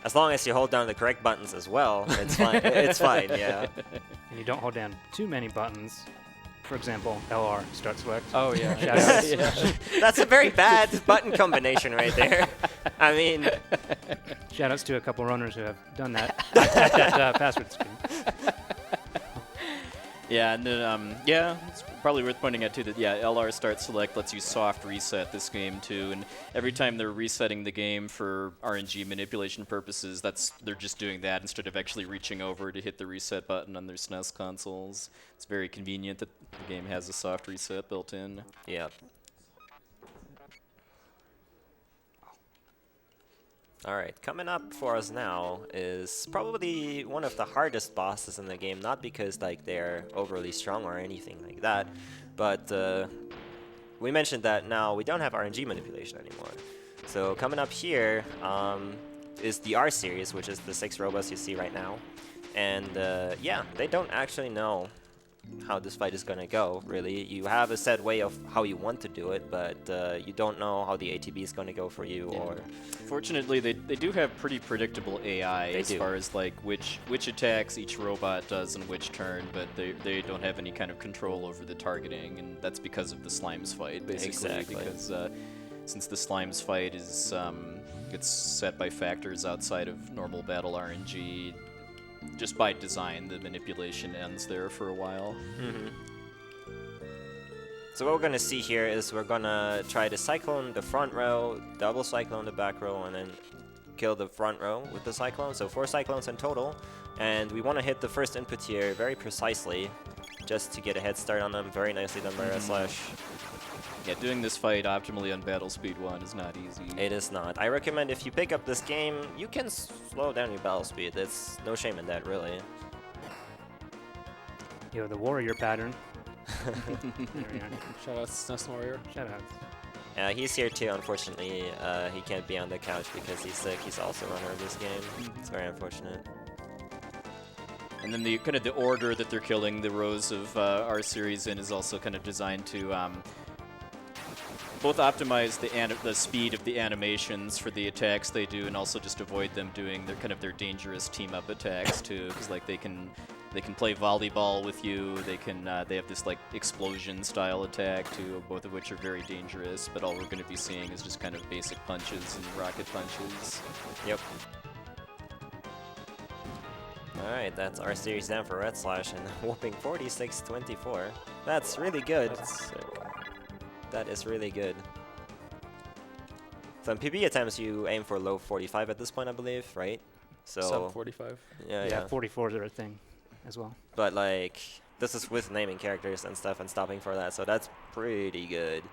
As long as you hold down the correct buttons as well, it's fine. It's fine, yeah. And you don't hold down too many buttons. For example, LR, start select. Oh, yeah. Shoutouts. That's a very bad button combination right there. I mean, Shoutouts to a couple runners who have done that at that password screen. Yeah, and then, yeah, it's probably worth pointing out, too, that, yeah, LR Start Select lets you soft reset this game, too, and every time they're resetting the game for RNG manipulation purposes, they're just doing that instead of actually reaching over to hit the reset button on their SNES consoles. It's very convenient that the game has a soft reset built in. yeah. Alright, coming up for us now is probably one of the hardest bosses in the game, not because like they're overly strong or anything like that, but we mentioned that now we don't have RNG manipulation anymore. So coming up here is the R series, which is the 6 robots you see right now. And yeah, they don't actually know how this fight is going to go, really. You have a set way of how you want to do it, but you don't know how the ATB is going to go for you. Yeah. Or Fortunately, they do have pretty predictable AI as far as like which attacks each robot does in which turn, but they don't have any kind of control over the targeting, and that's because of the Slimes fight, basically. Exactly. Because since the Slimes fight is it's set by factors outside of normal battle RNG, just by design, the manipulation ends there for a while. Mm-hmm. So what we're going to see here is we're going to try to Cyclone the front row, double Cyclone the back row, and then kill the front row with the Cyclone. So 4 Cyclones in total. And we want to hit the first input here very precisely, just to get a head start on them. Very nicely done by Redslash. Yeah, doing this fight optimally on Battle Speed 1 is not easy. It is not. I recommend if you pick up this game, you can slow down your battle speed. There's no shame in that, really. Yo, the warrior pattern. Shout out to SNES Warrior. Shoutouts. He's here too, unfortunately. He can't be on the couch because he's sick. He's also a runner of this game. It's very unfortunate. And then the kind of the order that they're killing the rows of our series in is also kind of designed to both optimize the speed of the animations for the attacks they do, and also just avoid them doing their dangerous team-up attacks too, because like they can play volleyball with you. They have this like explosion-style attack too, both of which are very dangerous. But all we're going to be seeing is just kind of basic punches and rocket punches. Yep. Alright, that's our series down for Redslash and whooping 46-24. That's really good. That's sick. That is really good. So in PB attempts, you aim for low 45 at this point, I believe, right? So Sub 45. Yeah. 44s are a thing as well. But like, this is with naming characters and stuff and stopping for that, so that's pretty good.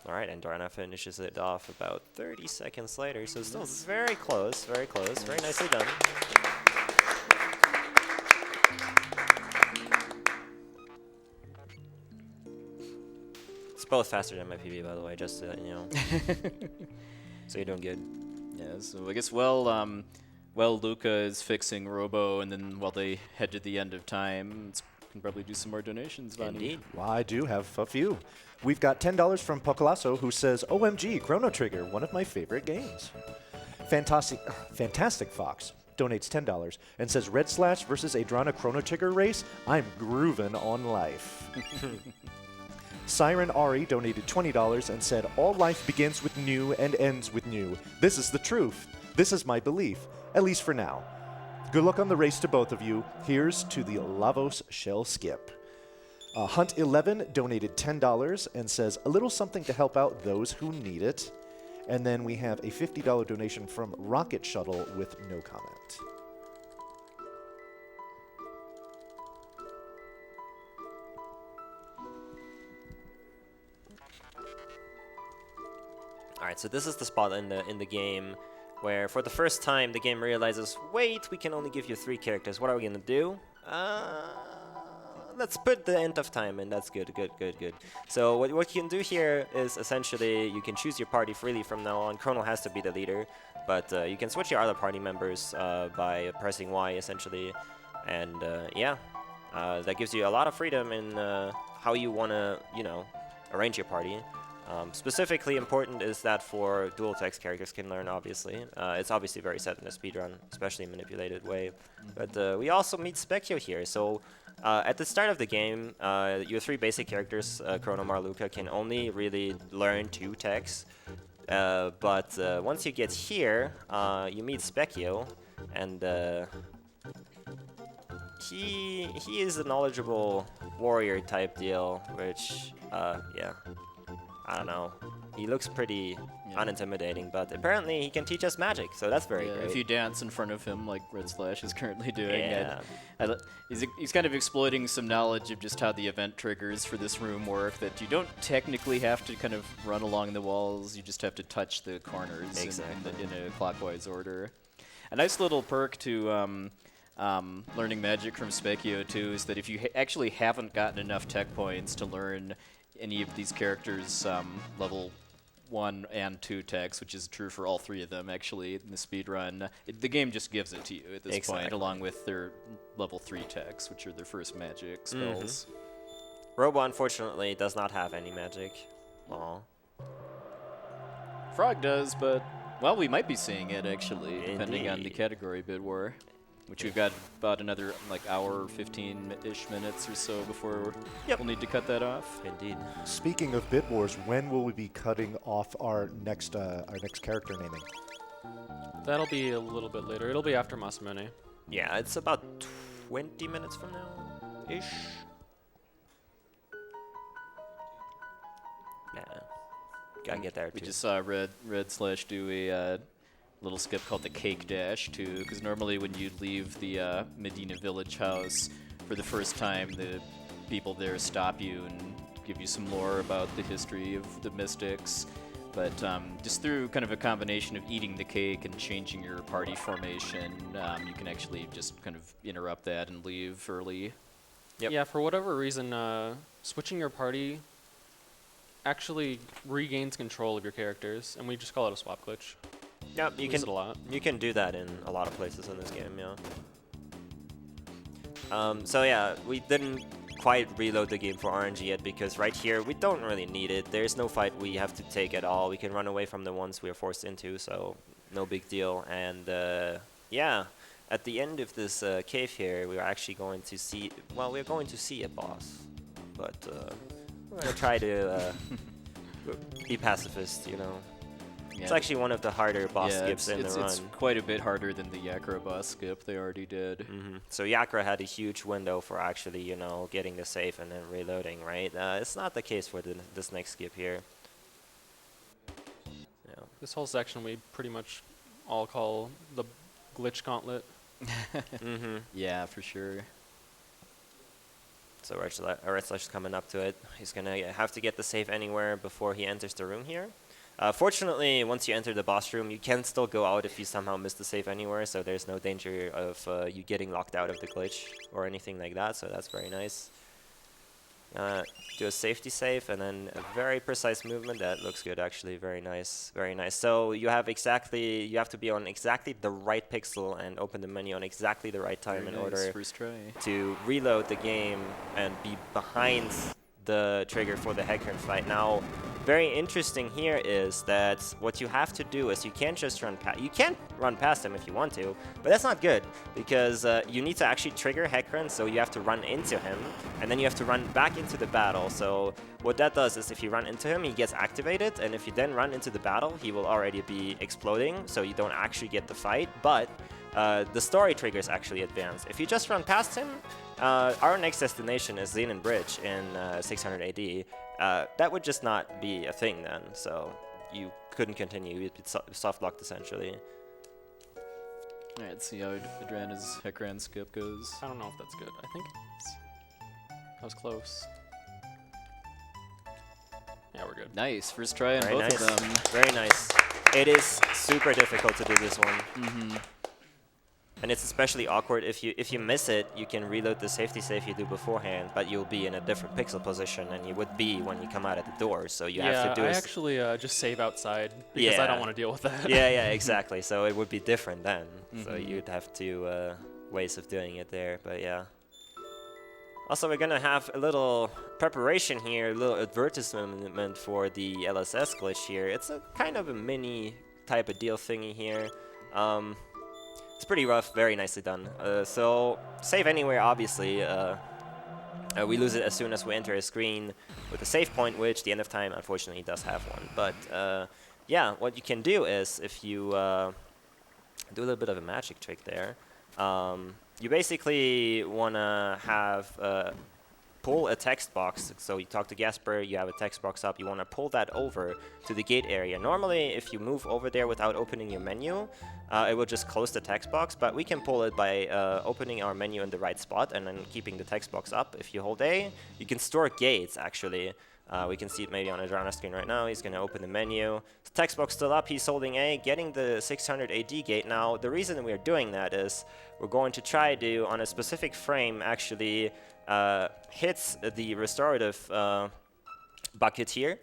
Alright, and Aedrana finishes it off about 30 seconds later, so still very close, very close. Very nicely done. It's both faster than my PB, by the way, just so that you know. So you're doing good. Yeah, so I guess while Luca is fixing Robo, and then while they head to the end of time, can probably do some more donations, Vani. Indeed. Well, I do have a few. We've got $10 from Pocolasso, who says, OMG, Chrono Trigger, one of my favorite games. Fantastic Fox donates $10 and says, Redslash versus Aedrana Chrono Trigger race, I'm groovin' on life. Siren Ari donated $20 and said, all life begins with new and ends with new. This is the truth. This is my belief, at least for now. Good luck on the race to both of you. Here's to the Lavos Shell Skip. Hunt11 donated $10 and says, a little something to help out those who need it. And then we have a $50 donation from Rocket Shuttle with no comment. Alright, so this is the spot in the game where for the first time the game realizes, wait, we can only give you 3 characters. What are we gonna do? Let's put the end of time in. That's good. So what you can do here is essentially you can choose your party freely from now on. Chrono has to be the leader, but you can switch your other party members by pressing Y essentially, and yeah, that gives you a lot of freedom in how you want to, arrange your party. Specifically important is that for dual text characters can learn, obviously. It's obviously very set in a speedrun, especially manipulated way. But we also meet Specchio here. So at the start of the game, your 3 basic characters, Chrono, Marluka, can only really learn 2 texts. But once you get here, you meet Specchio, and he is a knowledgeable warrior type deal, which, yeah. I don't know. He looks pretty unintimidating, but apparently he can teach us magic, so that's very great. If you dance in front of him like Redslash is currently doing, Yeah. he's kind of exploiting some knowledge of just how the event triggers for this room work, that you don't technically have to kind of run along the walls, you just have to touch the corners in a clockwise order. A nice little perk to learning magic from Specchio too is that if you actually haven't gotten enough tech points to learn any of these characters' level 1 and 2 techs, which is true for all 3 of them actually in the speedrun, the game just gives it to you at this point, along with their level 3 techs, which are their first magic spells. Robo, unfortunately, does not have any magic. Aw. Frog does, but, well, we might be seeing it actually, depending on the category bid war. Which we've got about another hour, 15-ish minutes or so before we'll need to cut that off. Indeed. Speaking of Bid Wars, when will we be cutting off our next character naming? That'll be a little bit later. It'll be after Masamune. Yeah, it's about 20 minutes from now-ish. Nah. Gotta get there, too. We just saw Redslash do a little skip called the Cake Dash, too, because normally when you leave the Medina Village house for the first time, the people there stop you and give you some lore about the history of the Mystics. But just through kind of a combination of eating the cake and changing your party formation, you can actually just kind of interrupt that and leave early. Yep. Yeah, for whatever reason, switching your party actually regains control of your characters, and we just call it a swap glitch. Yep, you can do that in a lot of places in this game, yeah. So yeah, we didn't quite reload the game for RNG yet because right here we don't really need it. There's no fight we have to take at all. We can run away from the ones we are forced into, so no big deal. And yeah, at the end of this cave here, we're actually going to see, well, we're going to see a boss, but we're gonna try to be pacifist, you know. Yeah. It's actually one of the harder boss skips in the run. It's quite a bit harder than the Yakra boss skip they already did. So Yakra had a huge window for actually, you know, getting the save and then reloading, right? It's not the case for this next skip here. Yeah. This whole section we pretty much all call the glitch gauntlet. Yeah, for sure. So Redslash is coming up to it. He's going to have to get the save anywhere before he enters the room here. Fortunately, once you enter the boss room, you can still go out if you somehow miss the save anywhere, so there's no danger of you getting locked out of the glitch or anything like that, so that's very nice. Do a safety save and then a very precise movement. That looks good, actually. Very nice, very nice. So you have to be on exactly the right pixel and open the menu on exactly the right time in order to reload the game and be behind the trigger for the Hecarim fight. Now, very interesting here is that what you have to do is you can't just run past. You can run past him if you want to, but that's not good because you need to actually trigger Hecarim, so you have to run into him, and then you have to run back into the battle. So what that does is if you run into him, he gets activated, and if you then run into the battle, he will already be exploding, so you don't actually get the fight, but the story triggers actually advance. If you just run past him, our next destination is Xenon Bridge in 600 AD. That would just not be a thing then, so you couldn't continue. You'd be soft locked essentially. Alright, let's see how Aedrana's Hecarim skip goes. I don't know if that's good. I think that was close. Yeah, we're good. Nice, first try on Very both nice. of them. Very nice. It is super difficult to do this one. Mm-hmm. And it's especially awkward if you miss it, you can reload the safety save you do beforehand, but you'll be in a different pixel position than you would be when you come out at the door. So you have to do I actually just save outside because I Yeah. don't want to deal with that. yeah, exactly. So it would be different then. So Mhm. you'd have two ways of doing it there, but yeah. Also, we're gonna have a little preparation here, a little advertisement for the LSS glitch here. It's a kind of a mini type of deal thingy here. It's pretty rough, very nicely done. So, save anywhere, obviously. We lose it as soon as we enter a screen with a save point, which the end of time, unfortunately, does have one. But, yeah, what you can do is, if you do a little bit of a magic trick there, you basically want to have pull a text box. So you talk to Gasper, you have a text box up, you want to pull that over to the gate area. Normally, if you move over there without opening your menu, it will just close the text box, but we can pull it by opening our menu in the right spot and then keeping the text box up. If you hold A, you can store gates, actually. We can see it maybe on Aedrana's screen right now. He's going to open the menu. The text box still up. He's holding A, getting the 600 AD gate. Now, the reason we're doing that is we're going to try to, on a specific frame, actually hit the restorative bucket here.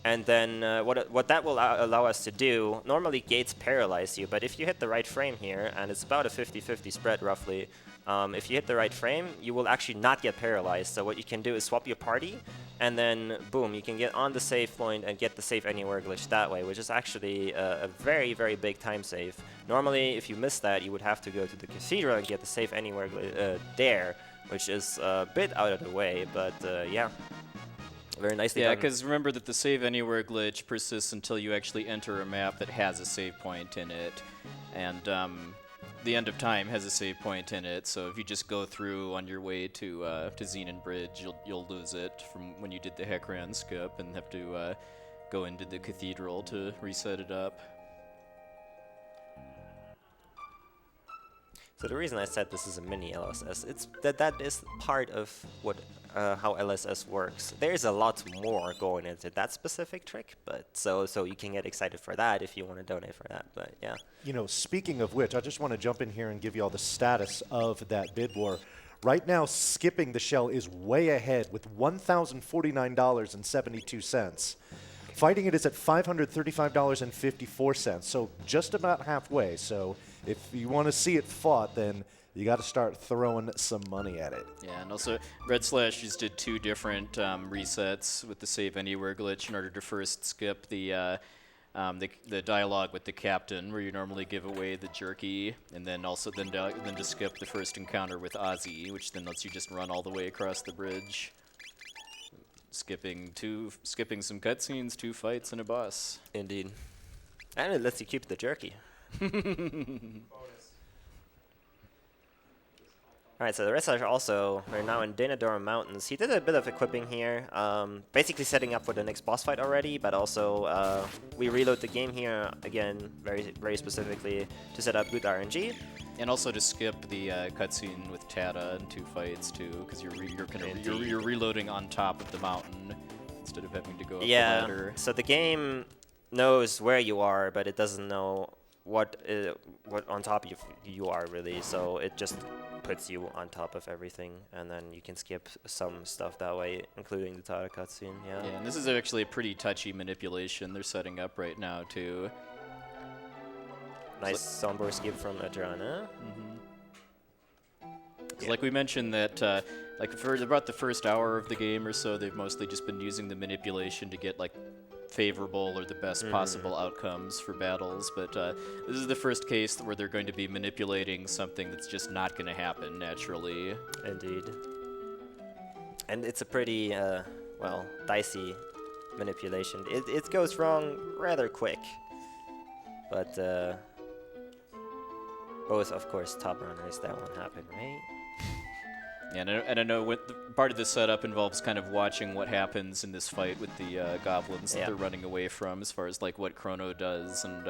And then what that will allow us to do, normally gates paralyze you, but if you hit the right frame here, and it's about a 50-50 spread roughly, if you hit the right frame, you will actually not get paralyzed. So what you can do is swap your party, and then boom, you can get on the save point and get the save anywhere glitch that way, which is actually a very, very big time save. Normally, if you miss that, you would have to go to the cathedral and get the save anywhere there, which is a bit out of the way, but yeah. Very nicely Yeah, done. because remember that the save anywhere glitch persists until you actually enter a map that has a save point in it, and the end of time has a save point in it. So if you just go through on your way to Xenon Bridge, you'll lose it from when you did the Heckran skip and have to go into the cathedral to reset it up. So the reason I said this is a mini LSS, it's that is part of what how LSS works. There's a lot more going into that specific trick, but so you can get excited for that if you want to donate for that. But yeah. You know, speaking of which, I just want to jump in here and give you all the status of that bid war. Right now, skipping the shell is way ahead with $1,049.72. Fighting it is at $535.54, so just about halfway. So if you want to see it fought, then you got to start throwing some money at it. Yeah, and also Redslash just did two different resets with the save anywhere glitch in order to first skip the dialogue with the captain, where you normally give away the jerky, and then also then to skip the first encounter with Ozzy, which then lets you just run all the way across the bridge, skipping some cutscenes, 2 fights, and a boss. Indeed. And it lets you keep the jerky. Alright, so the Redslash also, we're now in Denadora Mountains. He did a bit of equipping here, basically setting up for the next boss fight already, but also we reload the game here, again, very, very specifically to set up good RNG. And also to skip the cutscene with Tata in 2 fights too, because you're reloading on top of the mountain instead of having to go up the ladder. So the game knows where you are, but it doesn't know what on top of you are really. So it just puts you on top of everything, and then you can skip some stuff that way, including the Tata cutscene. Yeah. Yeah, and this is actually a pretty touchy manipulation they're setting up right now too. Nice somber skip from Aedrana. Yeah. Like we mentioned that, like for about the first hour of the game or so, they've mostly just been using the manipulation to get like favorable or the best possible outcomes for battles. But this is the first case where they're going to be manipulating something that's just not going to happen naturally. Indeed. And it's a pretty, well, dicey manipulation. It goes wrong rather quick. But both, of course, top runners, that won't happen, right? Yeah, and I know part of the setup involves kind of watching what happens in this fight with the goblins that they're running away from, as far as like what Chrono does and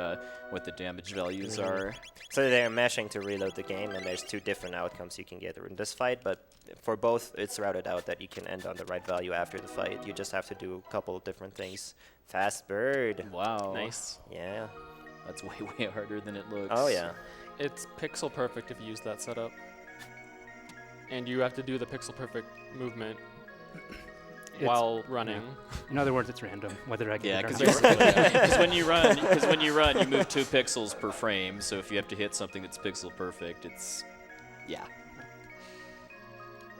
what the damage values are. So they're mashing to reload the game, and there's 2 different outcomes you can get in this fight, but for both, it's routed out that you can end on the right value after the fight. You just have to do a couple of different things. Fast bird. Wow. Nice. Yeah. That's way, way harder than it looks. Oh yeah. It's pixel perfect if you use that setup. And you have to do the pixel perfect movement while running. In other words, it's random whether I get Yeah, it or because not. when you run, you move 2 pixels per frame. So if you have to hit something that's pixel perfect, it's yeah.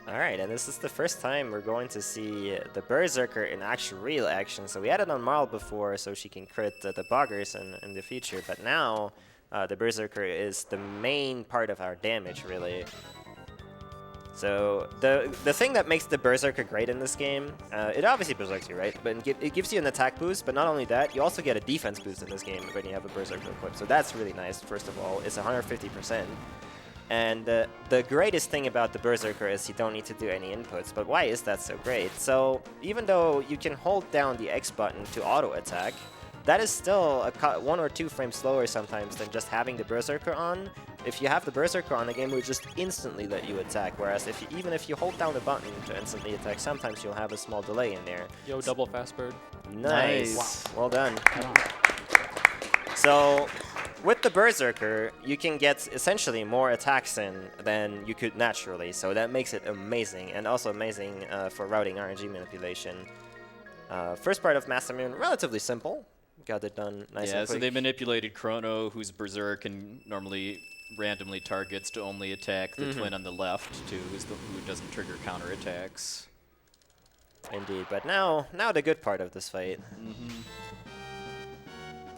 All right, and this is the first time we're going to see the Berserker in actual real action. So we had it on Marl before, so she can crit the boggers in the future. But now the Berserker is the main part of our damage, really. So the thing that makes the Berserker great in this game, it obviously berserks you, right? But it gives you an attack boost, but not only that, you also get a defense boost in this game when you have a Berserker equipped. So that's really nice, first of all. It's 150%. And the greatest thing about the Berserker is you don't need to do any inputs. But why is that so great? So even though you can hold down the X button to auto-attack, that is still 1 or 2 frames slower sometimes than just having the Berserker on. If you have the Berserker on, the game will just instantly let you attack, whereas even if you hold down the button to instantly attack, sometimes you'll have a small delay in there. Yo, double fast bird. Nice. Wow. Well done. So with the Berserker, you can get essentially more attacks in than you could naturally, so that makes it amazing, and also amazing for routing RNG manipulation. First part of Masamune, relatively simple. Got it done nice and Yeah, quick. so they manipulated Chrono, who's Berserk and normally randomly targets to only attack the twin on the left, who doesn't trigger counterattacks. Indeed, but now the good part of this fight.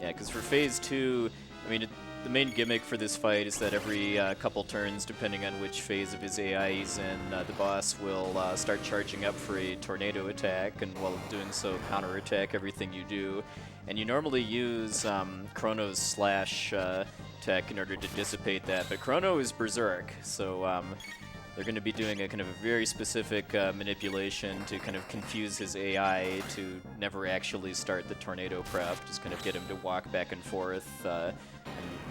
Yeah, because for phase 2, I mean, the main gimmick for this fight is that every couple turns, depending on which phase of his AI he's in, the boss will start charging up for a tornado attack, and while doing so, counterattack everything you do. And you normally use Chrono's slash tech in order to dissipate that, but Chrono is Berserk, so they're going to be doing a kind of a very specific manipulation to kind of confuse his AI to never actually start the tornado prep, just kind of get him to walk back and forth and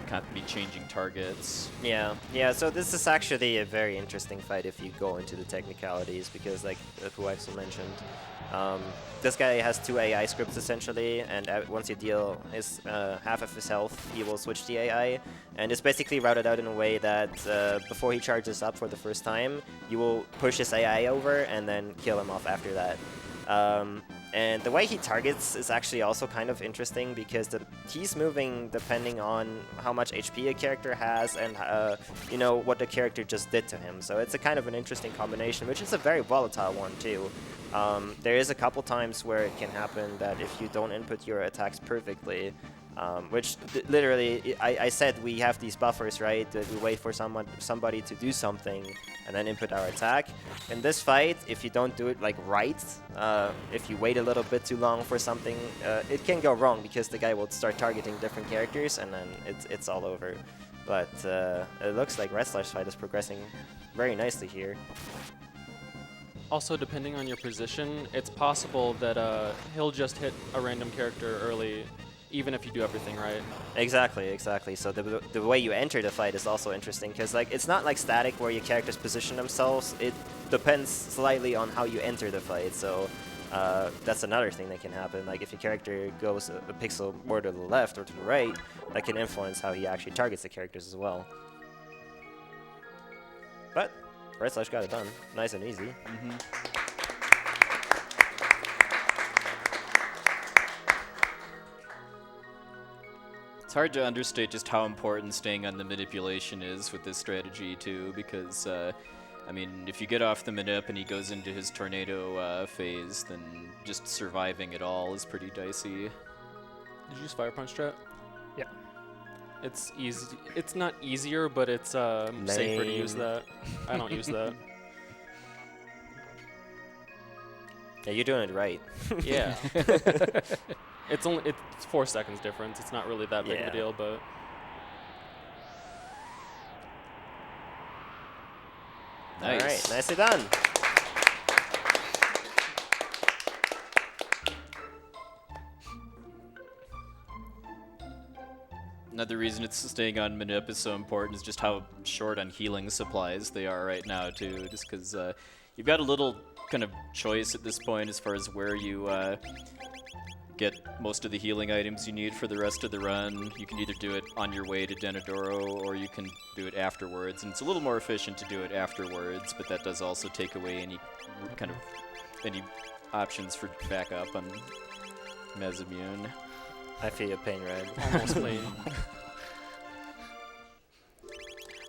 can't be changing targets. Yeah, so this is actually a very interesting fight if you go into the technicalities, because like who I also mentioned, this guy has 2 AI scripts essentially, and once you deal his half of his health, he will switch the AI, and it's basically routed out in a way that before he charges up for the first time, you will push his AI over and then kill him off after that. And the way he targets is actually also kind of interesting, because he's moving depending on how much HP a character has and you know, what the character just did to him. So it's a kind of an interesting combination, which is a very volatile one too. There is a couple times where it can happen that if you don't input your attacks perfectly, which literally, I said we have these buffers, right? That we wait for somebody to do something and then input our attack. In this fight, if you don't do it like right, if you wait a little bit too long for something, it can go wrong, because the guy will start targeting different characters, and then it's all over. But it looks like Redslash fight is progressing very nicely here. Also, depending on your position, it's possible that he'll just hit a random character early, even if you do everything right. Exactly. So the way you enter the fight is also interesting, because like it's not like static where your characters position themselves. It depends slightly on how you enter the fight. So that's another thing that can happen. Like if your character goes a pixel more to the left or to the right, that can influence how he actually targets the characters as well. But Redslash got it done, nice and easy. It's hard to understate just how important staying on the manipulation is with this strategy too, because I mean, if you get off the manip and he goes into his tornado phase, then just surviving it all is pretty dicey. Did you use Fire Punch Strat? Yeah. It's easy. It's not easier, but it's safer to use that. I don't use that. Yeah, you're doing it right. Yeah. It's 4 seconds difference. It's not really that big of a deal, but Nice. All right, nicely done. Another reason it's staying on manip is so important is just how short on healing supplies they are right now too, just because you've got a little kind of choice at this point as far as where you get most of the healing items you need for the rest of the run. You can either do it on your way to Denadoro, or you can do it afterwards. And it's a little more efficient to do it afterwards, but that does also take away any options for backup on Masamune. I feel your pain, Red. Almost clean.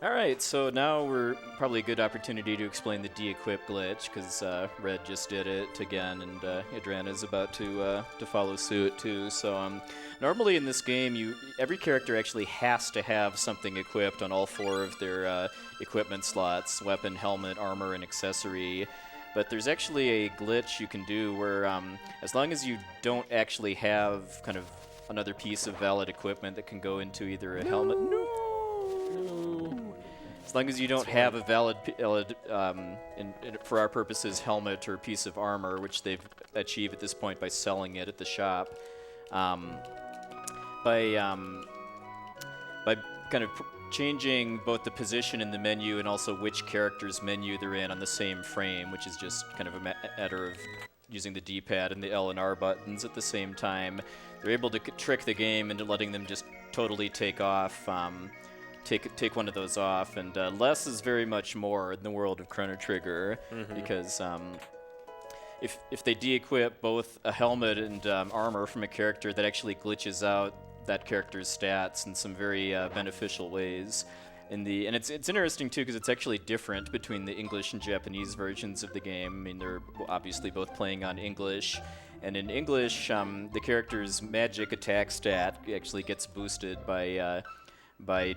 All right, so now we're probably a good opportunity to explain the de-equip glitch, because Red just did it again, and Aedrana is about to follow suit too. So normally in this game, every character actually has to have something equipped on all 4 of their equipment slots: weapon, helmet, armor, and accessory. But there's actually a glitch you can do where, as long as you don't actually have kind of another piece of valid equipment that can go into either a helmet. As long as you don't have a valid, for our purposes, helmet or piece of armor, which they've achieved at this point by selling it at the shop, by kind of changing both the position in the menu and also which character's menu they're in on the same frame, which is just kind of a matter of using the D-pad and the L and R buttons at the same time, they're able to trick the game into letting them just totally take off. Take one of those off, and less is very much more in the world of Chrono Trigger, because if they de-equip both a helmet and armor from a character, that actually glitches out that character's stats in some very beneficial ways. And it's interesting too, because it's actually different between the English and Japanese versions of the game. I mean, they're obviously both playing on English. And in English, the character's magic attack stat actually gets boosted by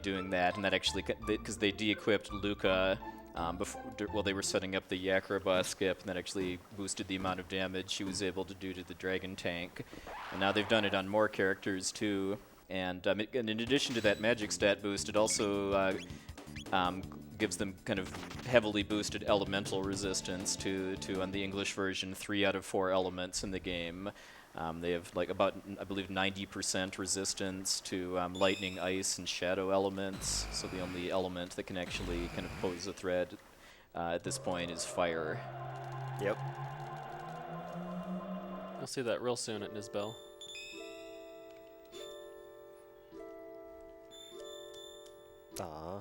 doing that, and that actually, because they de-equipped Luca while they were setting up the Yakra boss skip, and that actually boosted the amount of damage she was able to do to the dragon tank. And now they've done it on more characters too, and in addition to that magic stat boost, it also gives them kind of heavily boosted elemental resistance to on the English version, 3 out of 4 elements in the game. They have like about, I believe, 90% resistance to lightning, ice, and shadow elements. So the only element that can actually kind of pose a threat at this point is fire. Yep. You'll see that real soon at Nisbel. Aw.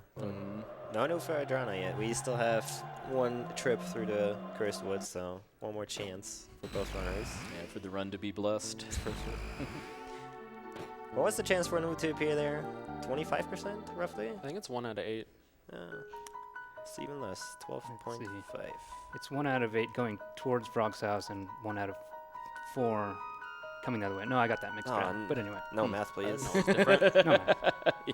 No for Aedrana yet. We still have 1 trip through the Cursed Woods, so 1 more chance for both runners. Yeah, for the run to be blessed. What was the chance for Anu to appear there? 25%, roughly? I think it's 1 out of 8. It's even less, 12.5. It's 1 out of 8 going towards Frog's house and 1 out of 4 coming the other way. No, I got that mixed up. But anyway. No math, please. It's different. No math. Yeah.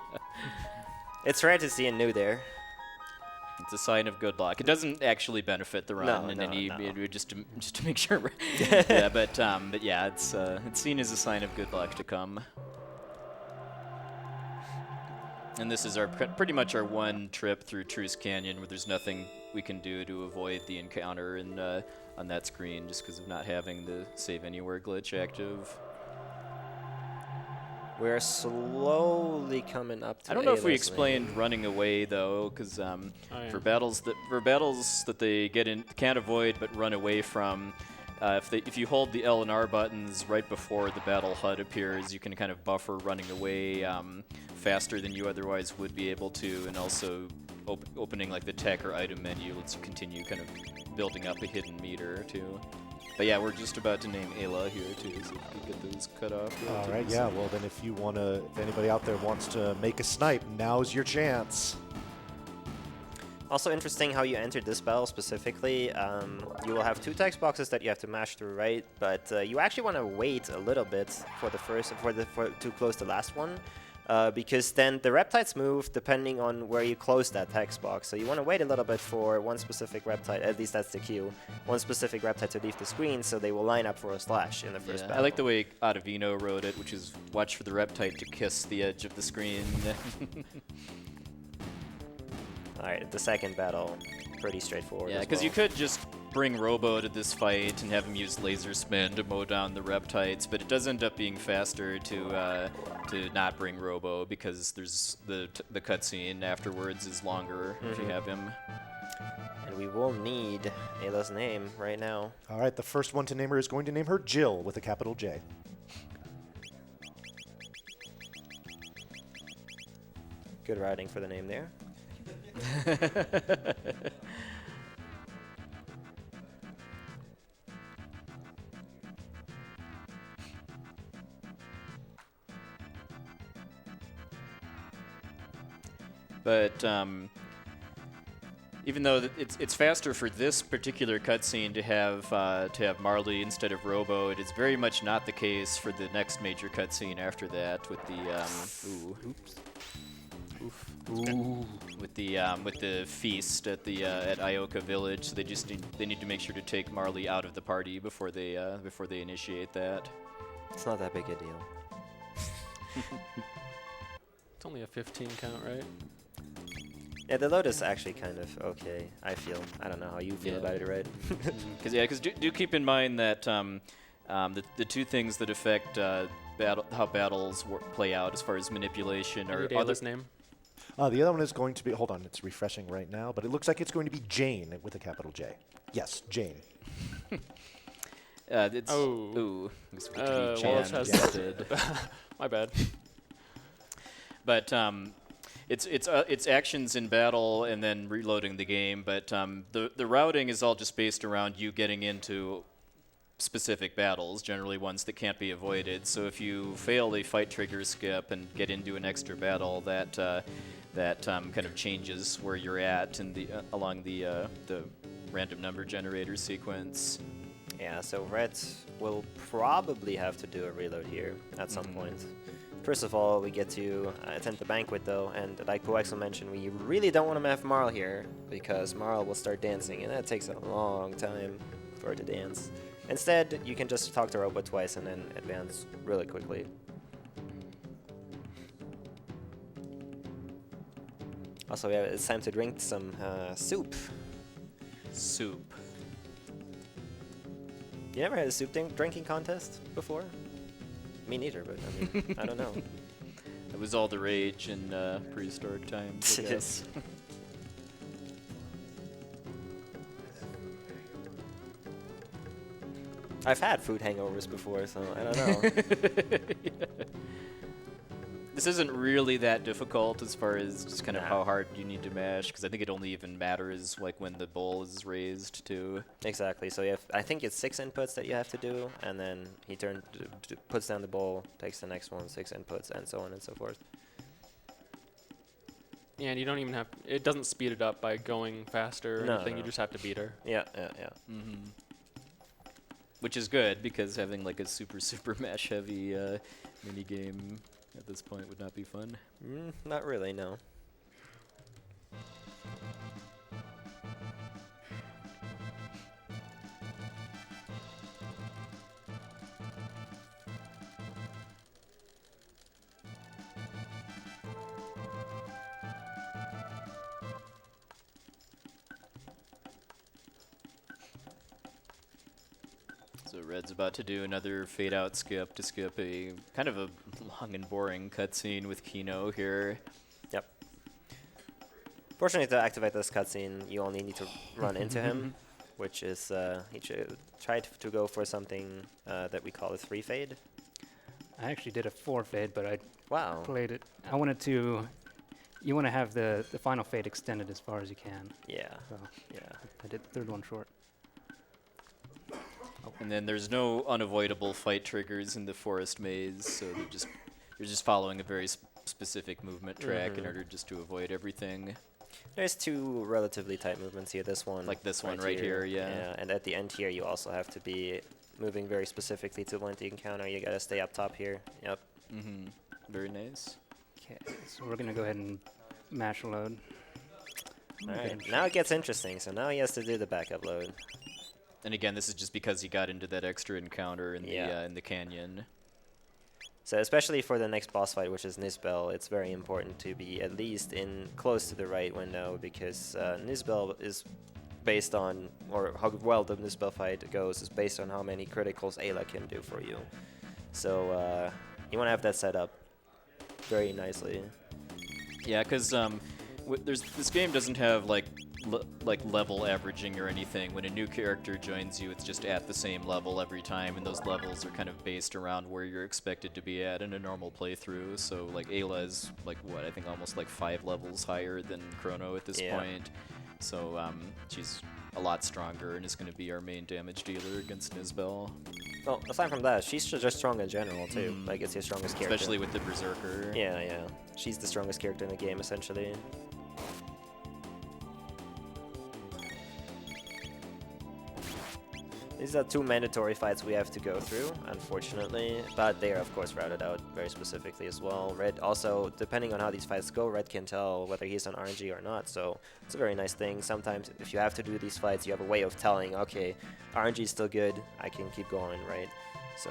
It's rare to see a Anu there. It's a sign of good luck. It doesn't actually benefit the run in any just to make sure. Yeah, but yeah, it's seen as a sign of good luck to come. And this is our pretty much our 1 trip through Truce Canyon, where there's nothing we can do to avoid the encounter on that screen, just because of not having the Save Anywhere glitch active. We're slowly coming up to I don't know if we Ayla's explained name. running away though, because yeah. for battles that they can't avoid but run away from, if you hold the L and R buttons right before the battle HUD appears, you can kind of buffer running away faster than you otherwise would be able to, and also opening like the tech or item menu lets you continue kind of building up a hidden meter too. But yeah, we're just about to name Ayla here too, so we can get those cut off. All right, yeah. Well, then if anybody out there wants to make a snipe, now's your chance. Also interesting how you entered this battle specifically. You will have 2 text boxes that you have to mash through, right? But you actually want to wait a little bit for to close the last one. Because then the reptiles move depending on where you close that text box. So you want to wait a little bit for 1 specific reptile, at least that's the cue, 1 specific reptile to leave the screen, so they will line up for a slash in the first battle. I like the way Ottavino wrote it, which is watch for the reptile to kiss the edge of the screen. Alright, the second battle, pretty straightforward. Yeah, because you could just bring Robo to this fight and have him use laser spin to mow down the reptiles, but it does end up being faster to not bring Robo, because there's the cutscene afterwards is longer if you have him. And we will need Ayla's name right now. All right, the first one to name her is going to name her Jill with a capital J. Good writing for the name there. But even though it's faster for this particular cutscene to have Marley instead of Robo, it is very much not the case for the next major cutscene after that with the feast at the at Ioka Village. So they need to make sure to take Marley out of the party before they initiate that. It's not that big a deal. It's only a 15 count, right? Yeah, the load is actually kind of okay, I feel. I don't know how you feel about it, right? Because do keep in mind that the two things that affect how battles play out as far as manipulation are Ayla's name. The other one is going to be, hold on, it's refreshing right now, but it looks like it's going to be Jane with a capital J. Yes, Jane. It's Wallace has instead. My bad. But it's actions in battle and then reloading the game. But the routing is all just based around you getting into specific battles, generally ones that can't be avoided. So if you fail a fight trigger skip and get into an extra battle, that kind of changes where you're at in the along the random number generator sequence. Yeah, so Red will probably have to do a reload here at some point. First of all, we get to attend the banquet though, and like Poexel mentioned, we really don't want to have Marl here because Marl will start dancing, and that takes a long time for her to dance. Instead, you can just talk to Robo twice and then advance really quickly. Also, it's time to drink some soup. Soup. You never had a soup drinking contest before? Me neither, but I mean, I don't know. It was all the rage in prehistoric times, I guess. I've had food hangovers before, so I don't know. This isn't really that difficult as far as just kind of how hard you need to mash, because I think it only even matters like when the bowl is raised too. Exactly. So you have, I think it's 6 inputs that you have to do, and then he puts down the bowl, takes the next one, 6 inputs, and so on and so forth. Yeah, and you don't even have. It doesn't speed it up by going faster or anything. No. You just have to beat her. Yeah. Which is good, because having like a super mash heavy mini game at this point would not be fun. Not really, no. So Red's about to do another fade out skip to skip a kind of a long and boring cutscene with Kino here. Yep. Fortunately, to activate this cutscene, you only need to run into him, which is he tried to go for something that we call a 3 fade. I actually did a 4 fade, but I Wow. played it. I wanted to. You want to have the final fade extended as far as you can. Yeah. So Yeah. I did the third one short. And then there's no unavoidable fight triggers in the forest maze, so you're just following a very specific movement track in order just to avoid everything. There's 2 relatively tight movements here. This one, Like this one right here, yeah. And at the end here, you also have to be moving very specifically to avoid the encounter. You gotta stay up top here. Yep. Very nice. Okay, so we're gonna go ahead and mash load. All right. Now it gets interesting. So now he has to do the backup load. And again, this is just because he got into that extra encounter in Yeah. the canyon. So especially for the next boss fight, which is Nisbel, it's very important to be at least in close to the right window, because Nisbel is based on, or how well the Nisbel fight goes is based on how many criticals Ayla can do for you. So you want to have that set up very nicely. Yeah, because this game doesn't have like like level averaging or anything. When a new character joins you, it's just at the same level every time, and those levels are kind of based around where you're expected to be at in a normal playthrough. So like Ayla is like what, I think almost like 5 levels higher than Chrono at this point. So she's a lot stronger and is going to be our main damage dealer against Nizbel. Well, aside from that, she's just strong in general too. Like, it's your strongest character. Especially with the Berserker. Yeah, yeah. She's the strongest character in the game, essentially. These are 2 mandatory fights we have to go through, unfortunately, but they are of course routed out very specifically as well. Red also, depending on how these fights go, Red can tell whether he's on RNG or not, so it's a very nice thing. Sometimes if you have to do these fights, you have a way of telling, okay, RNG is still good, I can keep going, right? So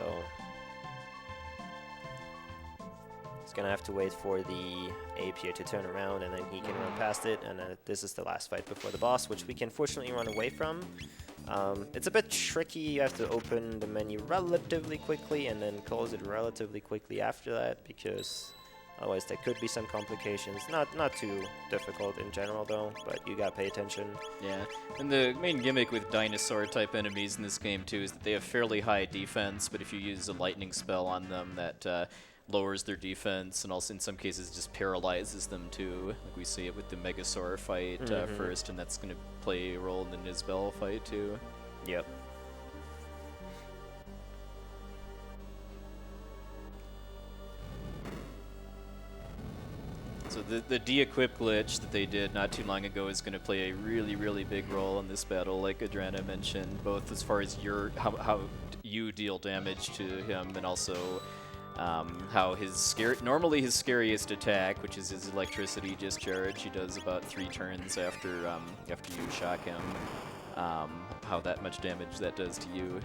he's gonna have to wait for the ape here to turn around, and then he can run past it, and this is the last fight before the boss, which we can fortunately run away from. It's a bit tricky. You have to open the menu relatively quickly and then close it relatively quickly after that, because otherwise there could be some complications. Not too difficult in general though, but you gotta pay attention. Yeah, and the main gimmick with dinosaur type enemies in this game too is that they have fairly high defense, but if you use a lightning spell on them, that lowers their defense, and also in some cases just paralyzes them too. Like we see it with the Megasaur fight first, and that's going to play a role in the Nizbel fight too. Yep. So the de-equip glitch that they did not too long ago is going to play a really, really big role in this battle, like Aedrana mentioned, both as far as how you deal damage to him, and also how normally his scariest attack, which is his electricity discharge, he does about 3 turns after you shock him. How that much damage that does to you.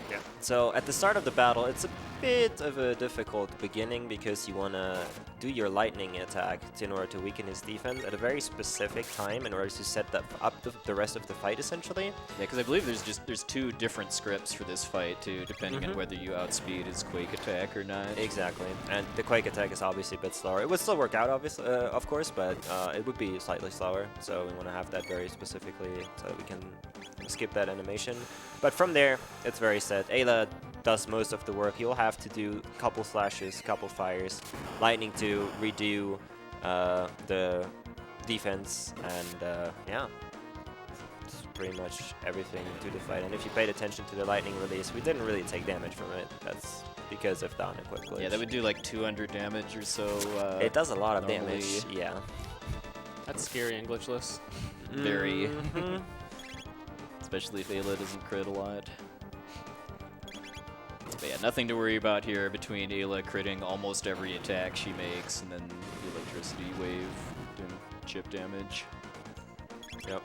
Yeah. So at the start of the battle, it's a bit of a difficult beginning because you want to do your lightning attack in order to weaken his defense at a very specific time in order to set that up the rest of the fight, essentially. Yeah, because I believe there's 2 different scripts for this fight too, depending on whether you outspeed his Quake attack or not. Exactly, and the Quake attack is obviously a bit slower. It would still work out, obviously, of course, but it would be slightly slower. So we want to have that very specifically so that we can skip that animation. But from there, it's very set. Ayla does most of the work. You'll have to do a couple slashes, couple fires, lightning to redo the defense, and yeah, it's pretty much everything to the fight. And if you paid attention to the lightning release, we didn't really take damage from it. That's because of the unequipped glitch. Yeah, that would do like 200 damage or so. It does a lot of normally. damage, yeah. That's scary and glitchless. Very. Especially if Ayla doesn't crit a lot. But yeah, nothing to worry about here between Ayla critting almost every attack she makes, and then the electricity wave doing chip damage. Yep.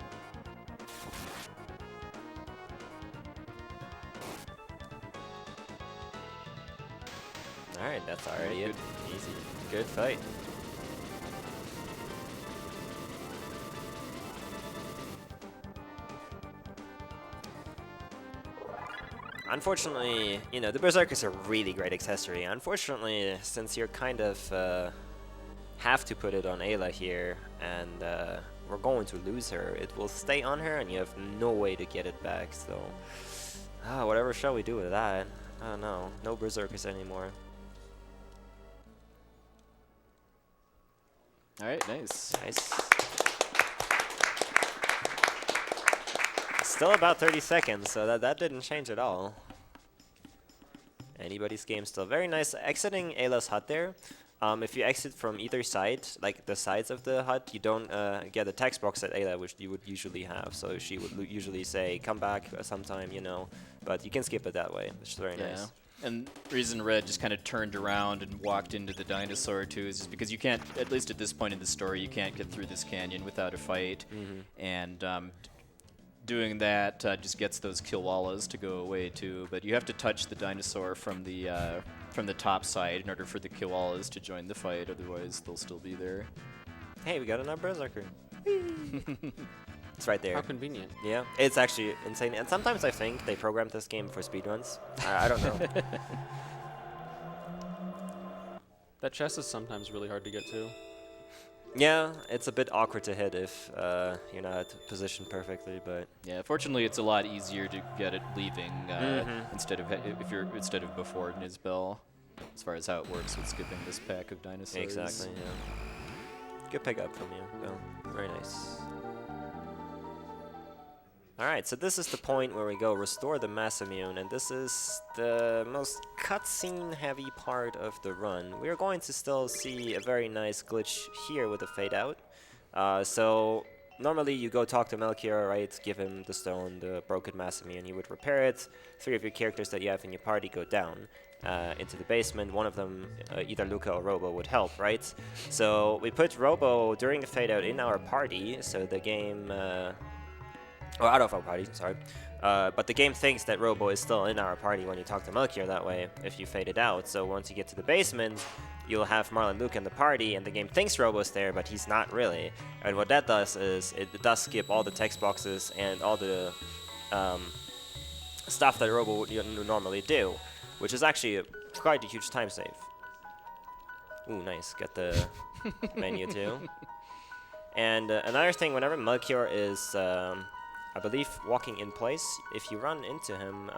Alright, that's already it. Easy. Good fight. Unfortunately, you know, the Berserker is a really great accessory. Unfortunately, since you're kind of have to put it on Ayla here, and we're going to lose her, it will stay on her, and you have no way to get it back. So, whatever shall we do with that? I don't know. No Berserkers anymore. All right, nice. Nice. Still about 30 seconds, so that didn't change at all. Anybody's game still very nice. Exiting Ayla's hut there. If you exit from either side, like the sides of the hut, you don't get the text box at Ayla, which you would usually have. So she would usually say, come back sometime, you know. But you can skip it that way, which is very nice. And the reason Red just kind of turned around and walked into the dinosaur too is just because you can't, at least at this point in the story, you can't get through this canyon without a fight. And doing that just gets those Killwallas to go away too, but you have to touch the dinosaur from the top side in order for the Killwallas to join the fight, otherwise they'll still be there. Hey, we got another Berserker. It's right there. How convenient. Yeah, it's actually insane. And sometimes I think they programmed this game for speedruns. I don't know. That chest is sometimes really hard to get to. Yeah, it's a bit awkward to hit if you're not positioned perfectly, but Yeah, fortunately, it's a lot easier to get it leaving instead of before Nizbel, as far as how it works with skipping this pack of dinosaurs. exactly. Yeah. Good pick up from you. Oh, very nice. All right, so this is the point where we go restore the Masamune, and this is the most cutscene heavy part of the run. We are going to still see a very nice glitch here with the fade out. So normally you go talk to Melchior, right? Give him the stone, the broken Masamune, and he would repair it. 3 of your characters that you have in your party go down into the basement. One of them, either Luca or Robo, would help, right? So we put Robo during the fade out in our party, so the game. Or out of our party, sorry. But the game thinks that Robo is still in our party when you talk to Melchior that way, if you fade it out. So once you get to the basement, you'll have Marlon Luke in the party, and the game thinks Robo's there, but he's not really. And what that does is it does skip all the text boxes and all the stuff that Robo would normally do, which is actually quite a huge time save. Ooh, nice. Get the menu too. And another thing, whenever Melchior is... I believe walking in place, if you run into him,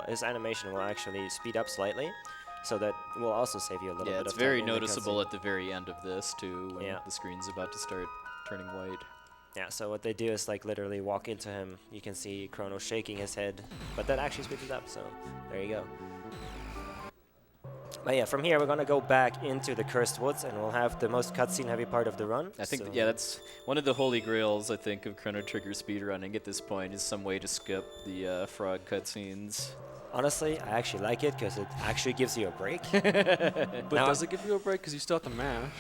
his animation will actually speed up slightly, so that will also save you a little bit of time. Yeah, it's very noticeable at the very end of this too, when Yeah. the screen's about to start turning white. Yeah, so what they do is like literally walk into him. You can see Chrono shaking his head, but that actually speeds it up, so there you go. But yeah, from here we're gonna go back into the Cursed Woods, and we'll have the most cutscene heavy part of the run. I think, so yeah, that's one of the holy grails, I think, of Chrono Trigger speedrunning at this point, is some way to skip the frog cutscenes. honestly, I actually like it because it actually gives you a break. But Now- does it give you a break because you still have to mash?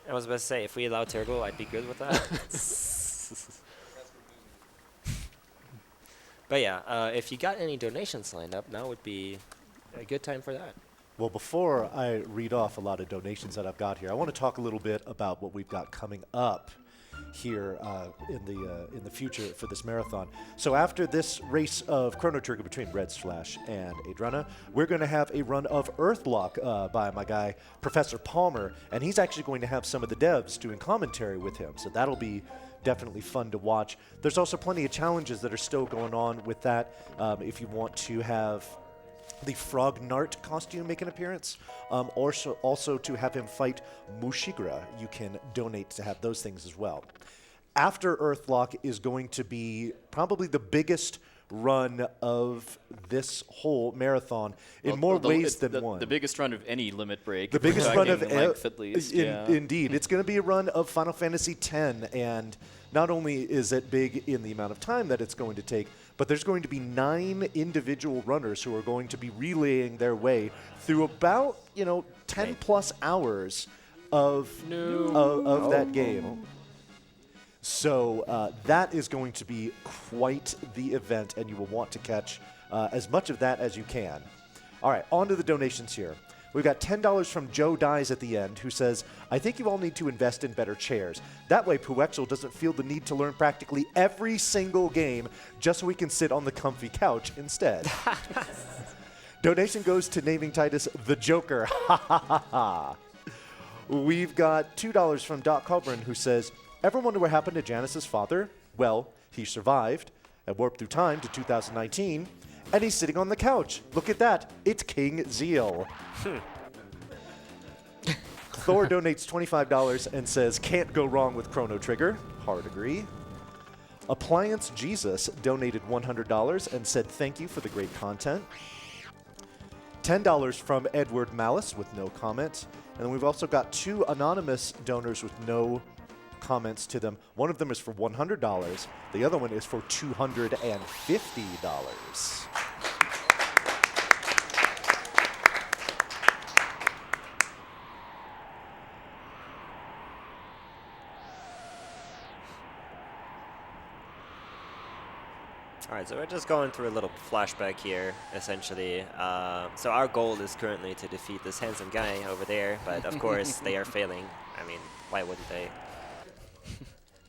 I was about to say, if we allow Turbo, I'd be good with that. But yeah, if you got any donations lined up, now would be a good time for that. Well, before I read off a lot of donations that I've got here, I want to talk a little bit about what we've got coming up here in the future for this marathon. So after this race of Chrono Trigger between Redslash and Aedrana, we're going to have a run of Earthblock by my guy, Professor Palmer, and he's actually going to have some of the devs doing commentary with him. So that'll be definitely fun to watch. There's also plenty of challenges that are still going on with that. If you want to have the Frog Nart costume make an appearance, also to have him fight Mushigra, you can donate to have those things as well. After Earthlock is going to be probably the biggest run of this whole marathon in more ways than one. The biggest run of any limit break. The biggest run of length, at least. Indeed. It's going to be a run of Final Fantasy X, and not only is it big in the amount of time that it's going to take, but there's going to be 9 individual runners who are going to be relaying their way through about 10 plus hours of that game. So that is going to be quite the event, and you will want to catch as much of that as you can. All right, on to the donations here. We've got $10 from Joe Dies at the end, who says, I think you all need to invest in better chairs. That way Puexel doesn't feel the need to learn practically every single game just so we can sit on the comfy couch instead. Donation goes to naming Titus the Joker. Ha ha ha ha. We've got $2 from Doc Colburn, who says, ever wonder what happened to Janice's father? Well, he survived and warped through time to 2019, and he's sitting on the couch. Look at that. It's King Zeal. Thor donates $25 and says, can't go wrong with Chrono Trigger. Hard agree. Appliance Jesus donated $100 and said thank you for the great content. $10 from Edward Malice with no comment. And then we've also got 2 anonymous donors with no comments to them. One of them is for $100. The other one is for $250. All right, so we're just going through a little flashback here, essentially. So our goal is currently to defeat this handsome guy over there, but of course they are failing. I mean, why wouldn't they?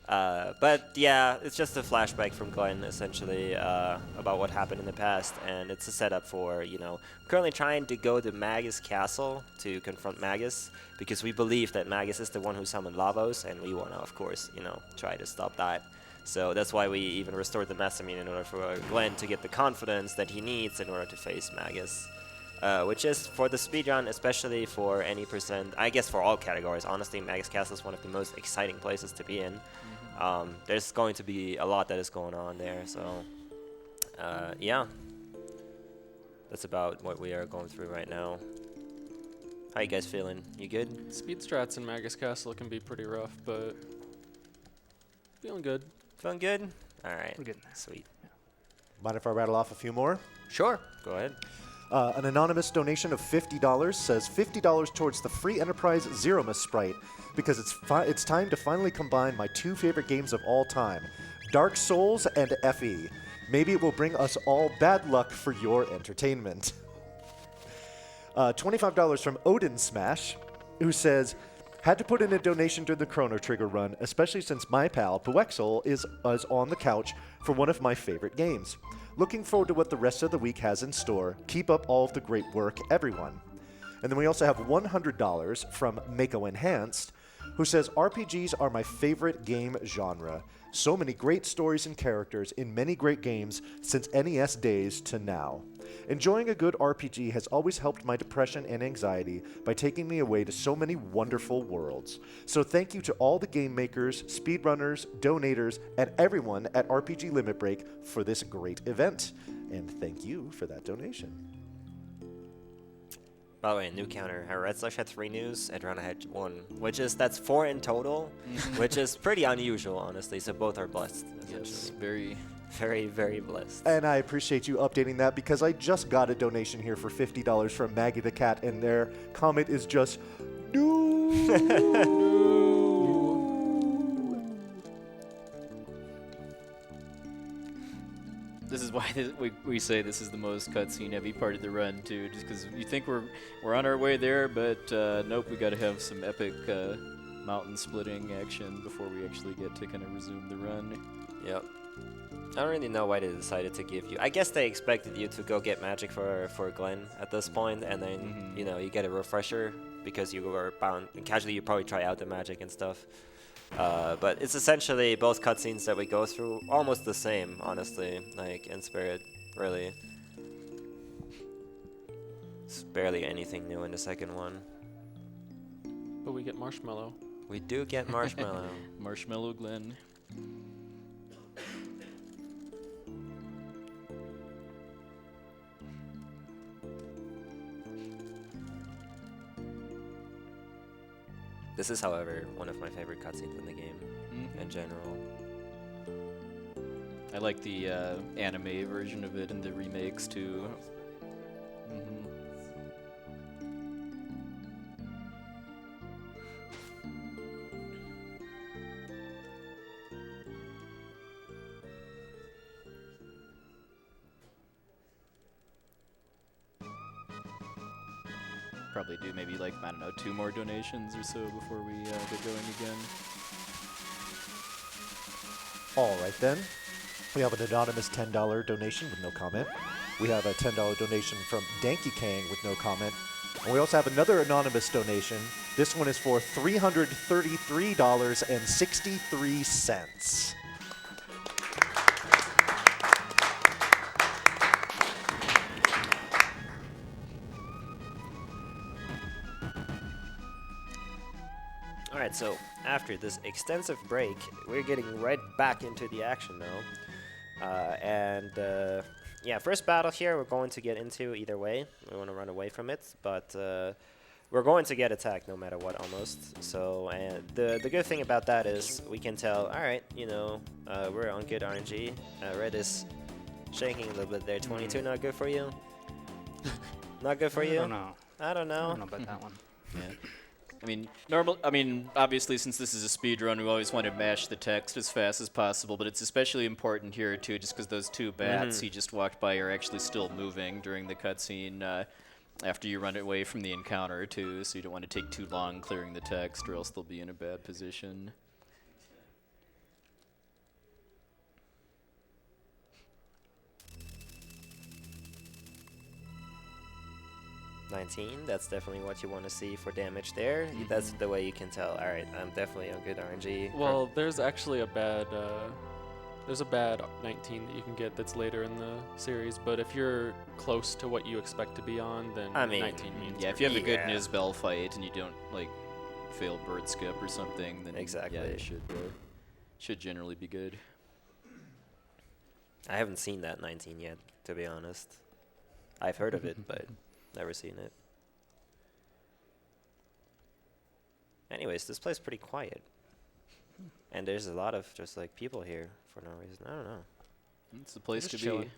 But yeah, it's just a flashback from Glenn, essentially, about what happened in the past, and it's a setup for, currently trying to go to Magus Castle to confront Magus, because we believe that Magus is the one who summoned Lavos, and we want to, of course, try to stop that. So that's why we even restored the Masamune in order for Glenn to get the confidence that he needs in order to face Magus. Which is, for the speedrun, especially for any percent, I guess for all categories, honestly, Magus Castle is one of the most exciting places to be in. There's going to be a lot that is going on there, so yeah. That's about what we are going through right now. How you guys feeling? You good? Speed strats in Magus Castle can be pretty rough, but feeling good. Feeling good? Alright. We're good. Sweet. Mind if I rattle off a few more? Sure. Go ahead. An anonymous donation of $50 says $50 towards the free Enterprise Zeroma sprite because it's time to finally combine my two favorite games of all time, Dark Souls and FE. Maybe it will bring us all bad luck for your entertainment. $25 from Odin Smash, who says, had to put in a donation during the Chrono Trigger run, especially since my pal, Puexel, is on the couch for one of my favorite games. Looking forward to what the rest of the week has in store. Keep up all of the great work, everyone. And then we also have $100 from Mako Enhanced, who says, RPGs are my favorite game genre. So many great stories and characters in many great games since NES days to now. Enjoying a good RPG has always helped my depression and anxiety by taking me away to so many wonderful worlds. So thank you to all the game makers, speedrunners, donators, and everyone at RPG Limit Break for this great event. And thank you for that donation. By the way, new counter. Redslash had 3 news, Aedrana had 1, that's 4 in total, which is pretty unusual, honestly. So both are blessed. Yes, very, very, very blessed. And I appreciate you updating that because I just got a donation here for $50 from Maggie the Cat, and their comment is just, no. This is why we say this is the most cutscene heavy part of the run too, just because you think we're on our way there, but nope, we got to have some epic mountain splitting action before we actually get to kind of resume the run. Yep. I don't really know why they decided to give you. I guess they expected you to go get magic for Glenn at this point, and then you get a refresher because you were bound. And casually, you probably try out the magic and stuff. But it's essentially both cutscenes that we go through almost the same, honestly, like in spirit, really. It's barely anything new in the second one. But we get Marshmallow. We do get Marshmallow. Marshmallow Glenn. This is, however, one of my favorite cutscenes in the game, in general. I like the anime version of it and the remakes too. Probably do maybe like, I don't know, 2 more donations or so before we get going again. All right, then. We have an anonymous $10 donation with no comment. We have a $10 donation from Danky Kang with no comment. And we also have another anonymous donation. This one is for $333.63. Alright, so after this extensive break, we're getting right back into the action now. Yeah, first battle here we're going to get into either way. We want to run away from it, but we're going to get attacked no matter what, almost. So the good thing about that is we can tell, alright, we're on good RNG. Red is shaking a little bit there. 22, not good for you? Not good for you? I don't know I don't know. about that one. Yeah. Obviously, since this is a speed run, we always want to mash the text as fast as possible, but it's especially important here, too, just because those 2 bats he just walked by are actually still moving during the cutscene after you run away from the encounter, too, so you don't want to take too long clearing the text, or else they'll be in a bad position. 19. That's definitely what you want to see for damage there. That's the way you can tell. All right, I'm definitely on good RNG. Well, there's actually a bad 19 that you can get that's later in the series, but if you're close to what you expect to be on, then I mean, 19 means Yeah, if you have a good Yeah. Nizbel fight and you don't like fail bird skip or something, then Exactly. yeah, it should generally be good. I haven't seen that 19 yet, to be honest. I've heard of it, but never seen it. Anyways, this place is pretty quiet. And there's a lot of just like people here for no reason. I don't know. It's the place to Just be. chilling.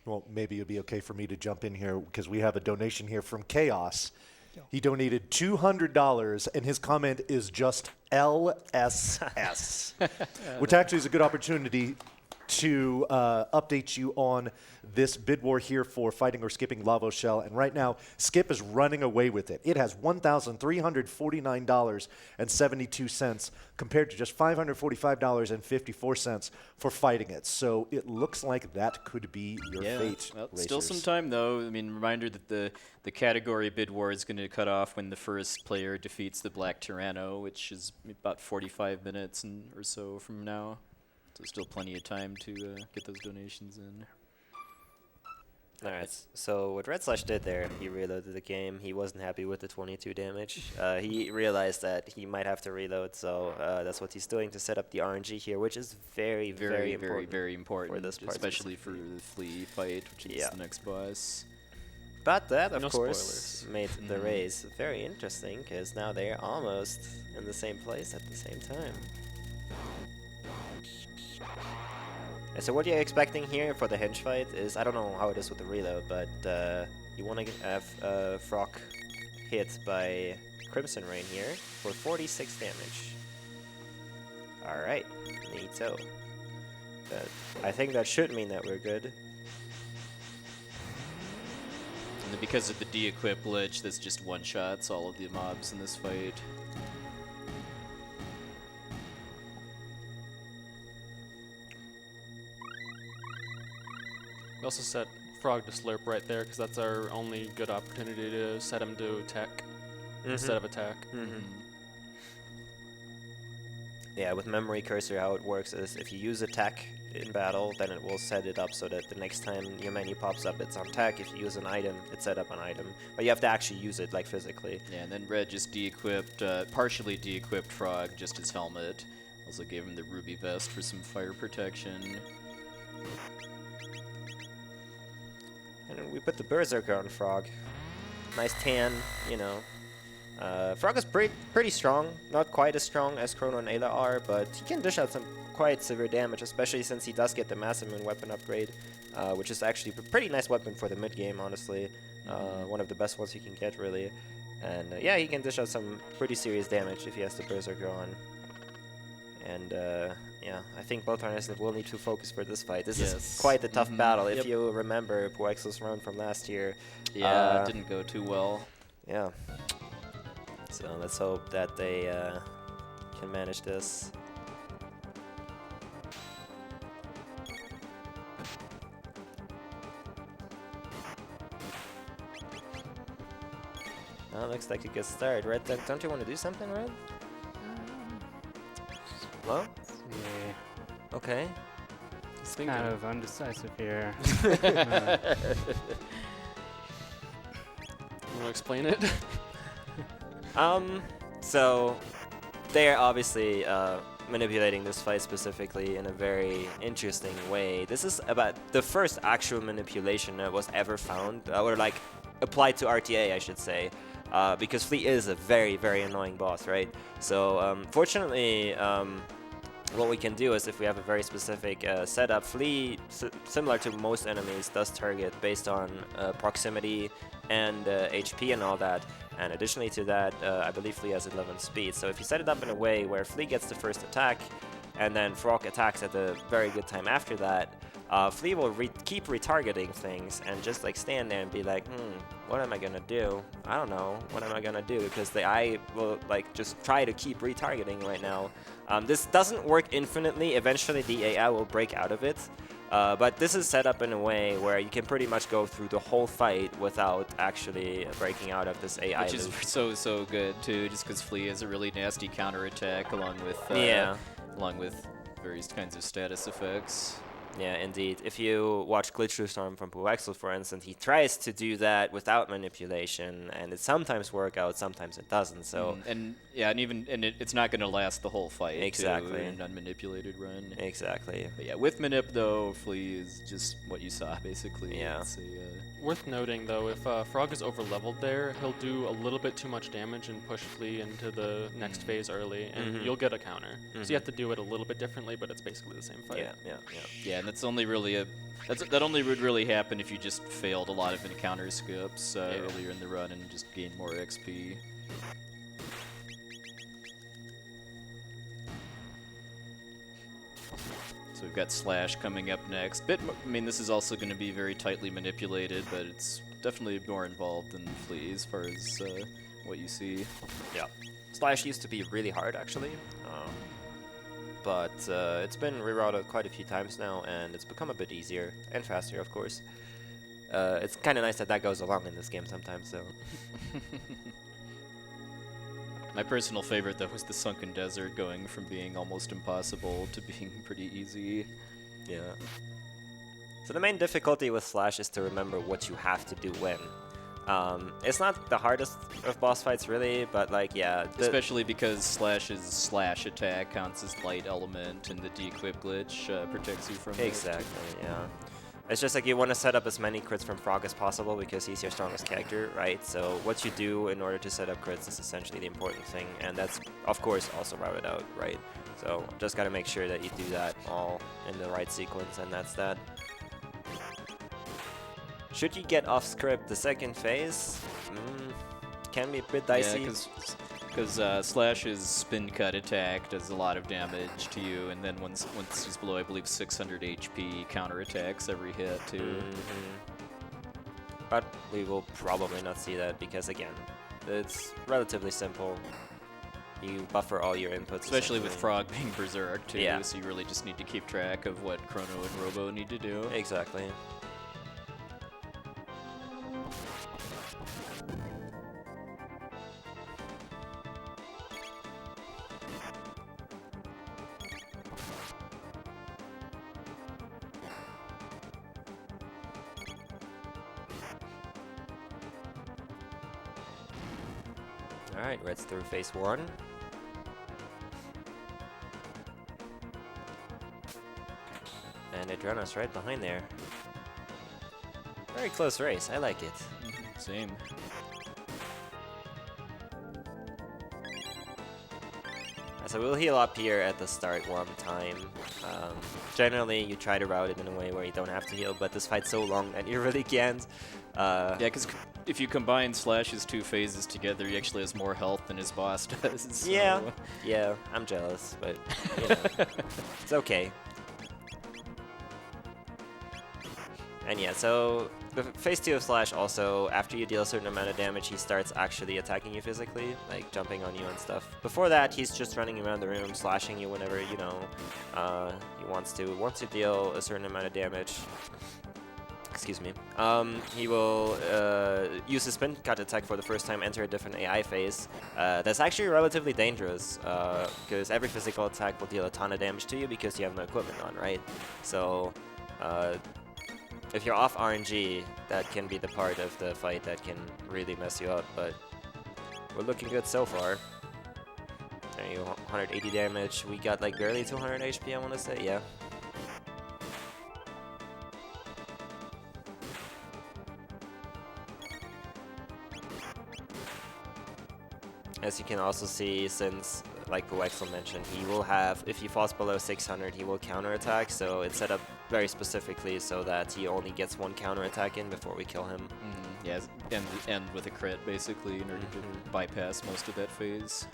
Well, maybe it'd be okay for me to jump in here because we have a donation here from Chaos. He donated $200, and his comment is just LSS, which actually is a good opportunity to update you on this bid war here for fighting or skipping Lavo Shell. And right now, Skip is running away with it. It has $1,349.72 compared to just $545.54 for fighting it. So it looks like that could be your fate, Well, still some racers. time though. I mean, reminder that the category bid war is going to cut off when the first player defeats the Black Tyranno, which is about 45 minutes or so from now. So still plenty of time to get those donations in. All right. So what Redslash did there, he reloaded the game. He wasn't happy with the 22 damage. He realized that he might have to reload, so that's what he's doing to set up the RNG here, which is very, very important. very important for this part especially for the Flea fight, which is Yeah. the next boss. But that, of No course, spoilers. made the race very interesting, because now they're almost in the same place at the same time. And so what you're expecting here for the hinge fight is, I don't know how it is with the reload, but you want to have Frog hit by Crimson Rain here for 46 damage. Alright, neato. I think that should mean that we're good. And then because of the de-equip glitch, this just one-shots all of the mobs in this fight. We also set Frog to Slurp right there because that's our only good opportunity to set him to tech instead of attack. Yeah, with Memory Cursor, how it works is if you use attack in battle, then it will set it up so that the next time your menu pops up, it's on tech. If you use an item, it's set up on item. But you have to actually use it, like, physically. Yeah, and then Red just de-equipped, partially de-equipped Frog, just his helmet. Also gave him the ruby vest for some fire protection. And then we put the Berserker on Frog. Nice tan, you know. Frog is pretty strong. Not quite as strong as Chrono and Ayla are, but he can dish out some quite severe damage, especially since he does get the Masamune weapon upgrade, which is actually a pretty nice weapon for the mid-game, honestly. One of the best ones you can get, really. And yeah, he can dish out some pretty serious damage if he has the Berserker on. And yeah, I think both Arnes will need to focus for this fight. This is quite the tough battle. If you remember Poexel's run from last year. Yeah, it didn't go too well. Yeah. So let's hope that they can manage this. Well, looks like a good start. Red, don't you want to do something, Red? Well, Yeah, okay. it's Thinking. kind of undecisive here. You want to explain it? So they're obviously manipulating this fight specifically in a very interesting way. This is about the first actual manipulation that was ever found, or like applied to RTA, I should say, because Flea is a very, very annoying boss, right? So fortunately, what we can do is if we have a very specific setup, Flea, similar to most enemies, does target based on proximity and HP and all that. And additionally to that, I believe Flea has 11 speed. So if you set it up in a way where Flea gets the first attack, and then Frog attacks at a very good time after that, Flea will keep retargeting things and just like stand there and be like, what am I gonna do? I don't know. What am I gonna do? Because the AI will like just try to keep retargeting right now. This doesn't work infinitely. Eventually the AI will break out of it. But this is set up in a way where you can pretty much go through the whole fight without actually breaking out of this AI Which is loop. so good too, just because Flea has a really nasty counterattack along with various kinds of status effects. Yeah, indeed. If you watch Glitch Storm from Puexel, for instance, he tries to do that without manipulation, and it sometimes works out, sometimes it doesn't. So it's not going to last the whole fight. Exactly. Too, in an unmanipulated run. Exactly. But yeah, with manip though, Flea is just what you saw basically. Yeah. It's Worth noting, though, if Frog is over-leveled there, he'll do a little bit too much damage and push Flea into the next phase early, and you'll get a counter. So you have to do it a little bit differently, but it's basically the same fight. Yeah. and that's only really that only would really happen if you just failed a lot of encounter skips earlier in the run and just gained more XP. So we've got Slash coming up next. This is also going to be very tightly manipulated, but it's definitely more involved than Flea as far as what you see. Yeah. Slash used to be really hard, actually. But it's been rerouted quite a few times now, and it's become a bit easier and faster, of course. It's kind of nice that goes along in this game sometimes, so... My personal favorite, though, was the Sunken Desert, going from being almost impossible to being pretty easy. Yeah. So the main difficulty with Slash is to remember what you have to do when. It's not the hardest of boss fights, really, but, like, yeah. Especially because Slash's slash attack counts as light element, and the de-equip glitch protects you from it. Exactly, yeah. It's just like you want to set up as many crits from Frog as possible because he's your strongest character, right? So what you do in order to set up crits is essentially the important thing, and that's, of course, also routed out, right? So just got to make sure that you do that all in the right sequence, and that's that. Should you get off script the second phase? Can be a bit dicey. Yeah, because Slash's spin cut attack does a lot of damage to you, and then once he's below, I believe, 600 HP, counterattacks every hit, too. But we will probably not see that because, again, it's relatively simple. You buffer all your inputs. Especially with Frog being Berserk, too, Yeah. so you really just need to keep track of what Chrono and Robo need to do. Exactly. Alright, Red's through phase 1. And Aedrana's right behind there. Very close race, I like it. Same. So we'll heal up here at the start one time. Generally, you try to route it in a way where you don't have to heal, but this fight's so long that you really can't. Yeah, because if you combine Slash's two phases together, he actually has more health than his boss does. So. Yeah, I'm jealous, but you know, it's okay. And yeah, so the phase 2 of Slash also, after you deal a certain amount of damage, he starts actually attacking you physically, like jumping on you and stuff. Before that, he's just running around the room, slashing you whenever, you know, he wants to. Once you deal a certain amount of damage, excuse me, he will use his spin cut attack for the first time, enter a different AI phase. That's actually relatively dangerous, because every physical attack will deal a ton of damage to you because you have no equipment on, right? So, if you're off RNG, that can be the part of the fight that can really mess you up, but we're looking good so far. There you go, 180 damage. We got like barely 200 HP, I want to say, yeah. As you can also see, since, like Puexel mentioned, he will have, if he falls below 600, he will counterattack, so it's set up very specifically so that he only gets one counterattack in before we kill him. Yeah, and end with a crit, basically, in order to bypass most of that phase.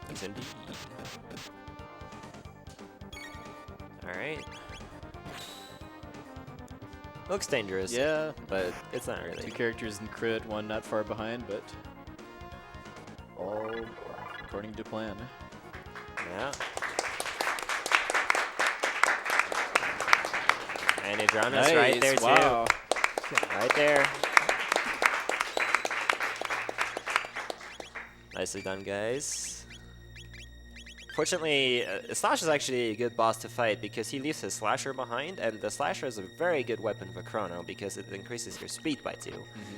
Yes, indeed. Alright. Looks dangerous. Yeah. But it's not really. 2 characters in crit, 1 not far behind, but all according to plan. Yeah. And Aedrana's right there wow. too. Right there. Nicely done, guys. Fortunately, Slash is actually a good boss to fight because he leaves his slasher behind, and the slasher is a very good weapon for Chrono because it increases your speed by 2.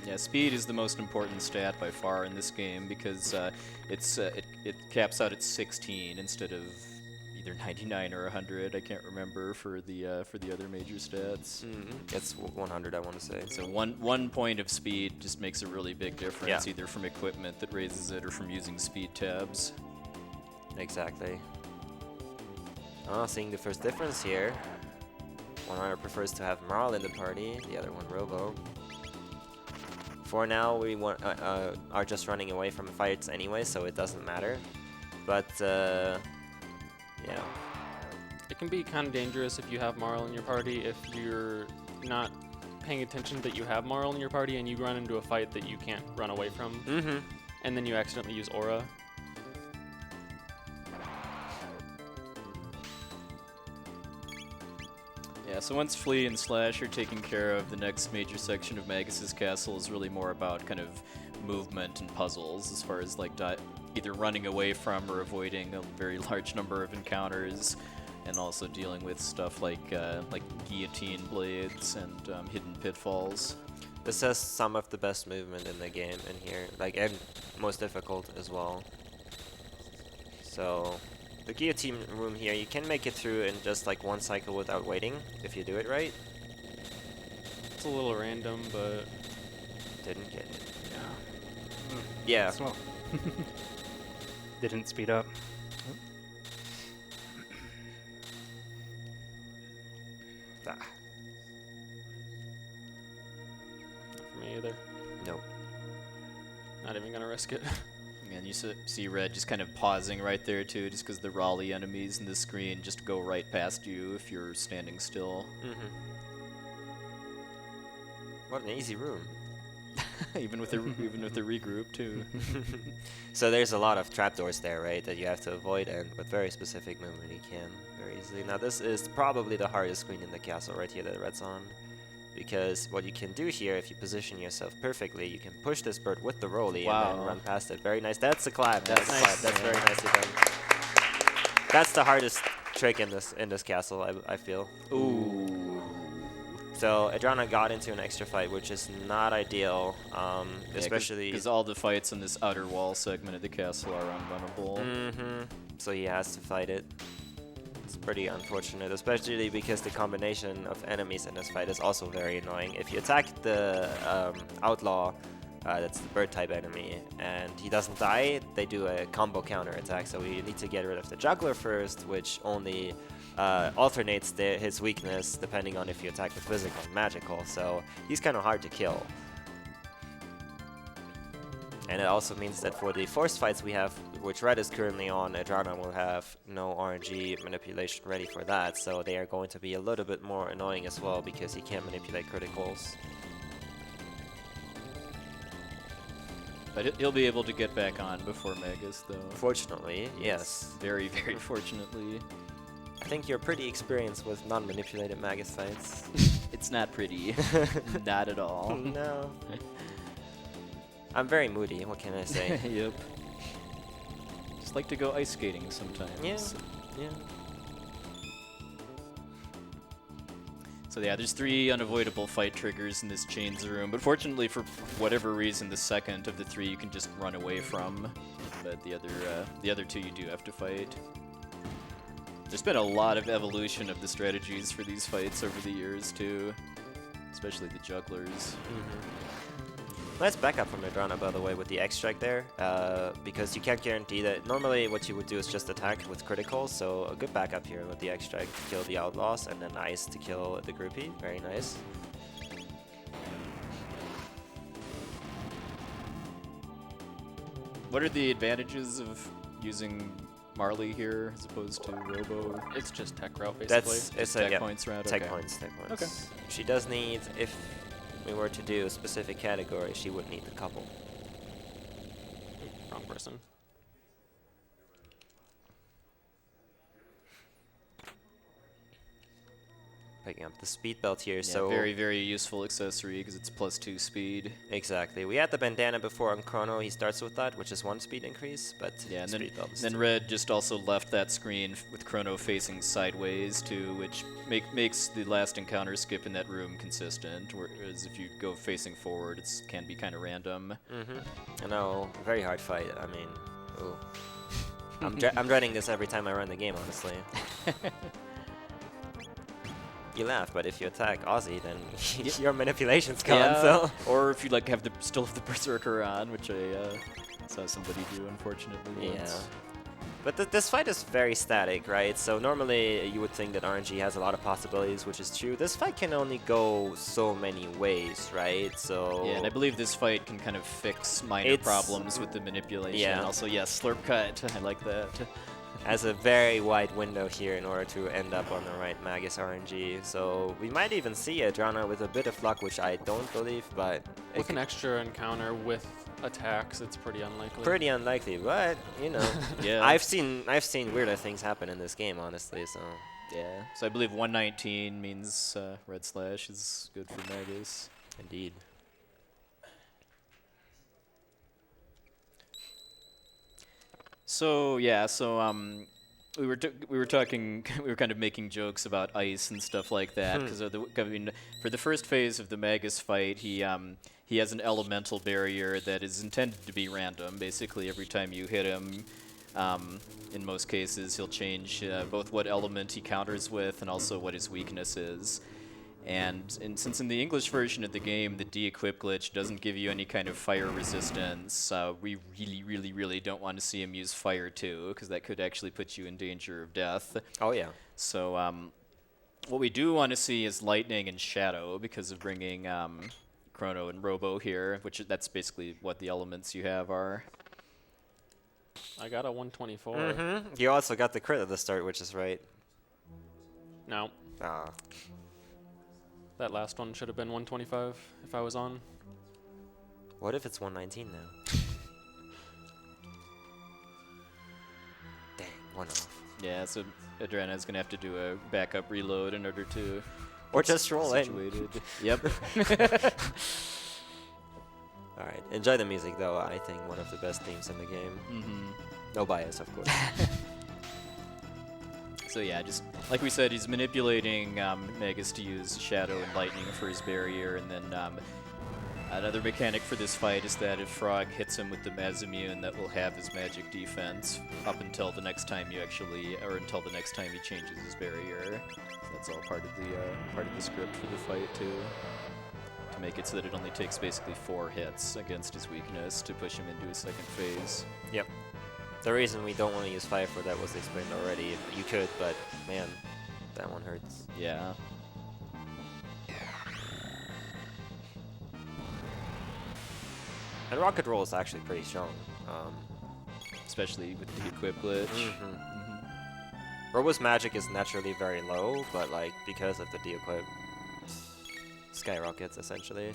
Yeah, speed is the most important stat by far in this game because it caps out at 16 instead of either 99 or 100. I can't remember for the other major stats. It's 100, I want to say. So one point of speed just makes a really big difference, Yeah. either from equipment that raises it or from using speed tabs. Exactly. Oh, seeing the first difference here. One runner prefers to have Marl in the party, the other one Robo. For now, we are just running away from fights anyway, so it doesn't matter. But, yeah. It can be kind of dangerous if you have Marl in your party, if you're not paying attention that you have Marl in your party and you run into a fight that you can't run away from, and then you accidentally use Aura. Yeah, so once Flea and Slash are taken care of, the next major section of Magus's castle is really more about kind of movement and puzzles, as far as like either running away from or avoiding a very large number of encounters, and also dealing with stuff like guillotine blades and hidden pitfalls. This has some of the best movement in the game in here, and most difficult as well. So, the Guillotine Room here, you can make it through in just like 1 cycle without waiting, if you do it right. It's a little random, but Didn't get it. Yeah. Yeah. Slow. Didn't speed up. Ah, not for me either. nope. Not even gonna risk it. And you see Red just kind of pausing right there too, just because the Raleigh enemies in the screen just go right past you if you're standing still. What an easy room. even with the regroup too. So there's a lot of trapdoors there, right, that you have to avoid, and with very specific movement you can very easily. Now this is probably the hardest screen in the castle right here that Red's on, because what you can do here, if you position yourself perfectly, you can push this bird with the rolly and then run past it. Very nice. That's a climb. That's a climb. That's very nicely done. That's the hardest trick in this castle, I feel. Ooh. So Aedrana got into an extra fight, which is not ideal, especially because all the fights in this outer wall segment of the castle are unrunnable. So he has to fight it. It's pretty unfortunate, especially because the combination of enemies in this fight is also very annoying. If you attack the outlaw, that's the bird type enemy, and he doesn't die, they do a combo counter attack. So we need to get rid of the juggler first, which only alternates his weakness depending on if you attack with physical and magical. So he's kind of hard to kill. And it also means that for the forced fights we have, which Red is currently on, Aedrana will have no RNG manipulation ready for that, so they are going to be a little bit more annoying as well because he can't manipulate criticals. But he'll be able to get back on before Magus, though. Fortunately, yes. Very, very fortunately. I think you're pretty experienced with non-manipulated Magus fights. It's not pretty. Not at all. No. I'm very moody, what can I say? Yep. Just like to go ice skating sometimes. Yeah. So yeah, there's 3 unavoidable fight triggers in this chains room, but fortunately for whatever reason, the second of the 3 you can just run away from, but the other 2 you do have to fight. There's been a lot of evolution of the strategies for these fights over the years too, especially the jugglers. Nice backup from Aedrana, by the way, with the X-Strike there, because you can't guarantee that. Normally what you would do is just attack with critical, so a good backup here with the X-Strike to kill the outlaws, and then Ice to kill the groupie. Very nice. What are the advantages of using Marley here as opposed to Robo? It's just tech route, basically. It's tech a points route? Tech Okay. points. Okay. She does need, if we were to do a specific category, she would need a couple. Wrong person. Picking up the speed belt here, Yeah, so very, very useful accessory because it's +2 speed. exactly. We had the bandana before on Chrono. He starts with that, which is 1 speed increase, but Yeah, and speed belt is then 2. Red just also left that screen with Chrono facing sideways too, which makes the last encounter skip in that room consistent. Whereas if you go facing forward, it can be kind of random. I know, very hard fight. I mean, ooh. I'm dreading this every time I run the game, honestly. You laugh, but if you attack Aussie, then your manipulation's gone. So. Or if you like still have the Berserker on, which I saw somebody do, unfortunately. Yeah. once. But this fight is very static, right? So normally you would think that RNG has a lot of possibilities, which is true. This fight can only go so many ways, right? So Yeah, and I believe this fight can kind of fix minor problems with the manipulation. Yeah. Also, yes, slurp cut. I like that. has a very wide window here in order to end up on the right Magus RNG. So we might even see Aedrana with a bit of luck, which I don't believe, but With an extra encounter with attacks, it's pretty unlikely. pretty unlikely. But you know, Yeah. I've seen weirder things happen in this game, honestly. So Yeah. So I believe 119 means Redslash is good for Magus. indeed. So yeah, we were talking, we were kind of making jokes about ice and stuff like that because I mean, for the first phase of the Magus fight, he has an elemental barrier that is intended to be random. Basically, every time you hit him, in most cases, he'll change both what element he counters with and also what his weakness is. And since in the English version of the game, the de-equip glitch doesn't give you any kind of fire resistance, we really don't want to see him use fire too, because that could actually put you in danger of death. Oh yeah. So what we do want to see is lightning and shadow, because of bringing Chrono and Robo here, which that's basically what the elements you have are. I got a 124. You also got the crit at the start, which is right. No, Ah. that last one should have been 125 if I was on. What if it's 119 now? Dang, one off. Yeah, so Aedrana is going to have to do a backup reload in order to Or get just roll in. situated. Yep. Alright, enjoy the music though. I think one of the best themes in the game. No bias, of course. So yeah, just like we said, he's manipulating Magus to use Shadow and Lightning for his barrier, and then another mechanic for this fight is that if Frog hits him with the Masamune, that will have his magic defense up until the next time you actually, or until the next time he changes his barrier. So that's all part of the script for the fight too, to make it so that it only takes basically 4 hits against his weakness to push him into his second phase. Yep. The reason we don't want to use fire for that was explained already. You could, but man, that one hurts. Yeah. And Rocket Roll is actually pretty strong. Especially with the equip glitch. Robo's magic is naturally very low, but like because of the de-equip, skyrockets essentially.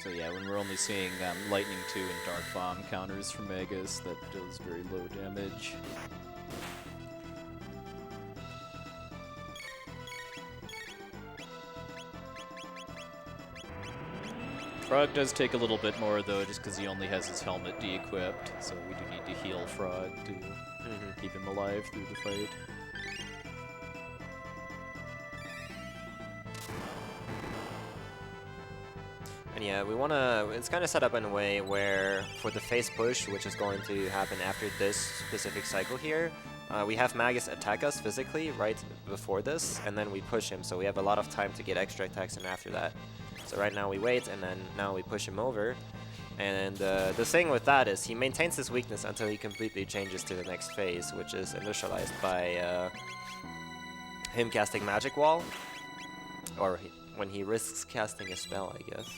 So yeah, when we're only seeing Lightning 2 and Dark Bomb counters from Magus, that does very low damage. Frog does take a little bit more though, just because he only has his helmet de-equipped, so we do need to heal Frog to keep him alive through the fight. And yeah, we want to, it's kind of set up in a way where for the phase push, which is going to happen after this specific cycle here, we have Magus attack us physically right before this, and then we push him, so we have a lot of time to get extra attacks in after that. So right now we wait, and then now we push him over. And the thing with that is he maintains his weakness until he completely changes to the next phase, which is initialized by him casting Magic Wall. or when he risks casting a spell, I guess.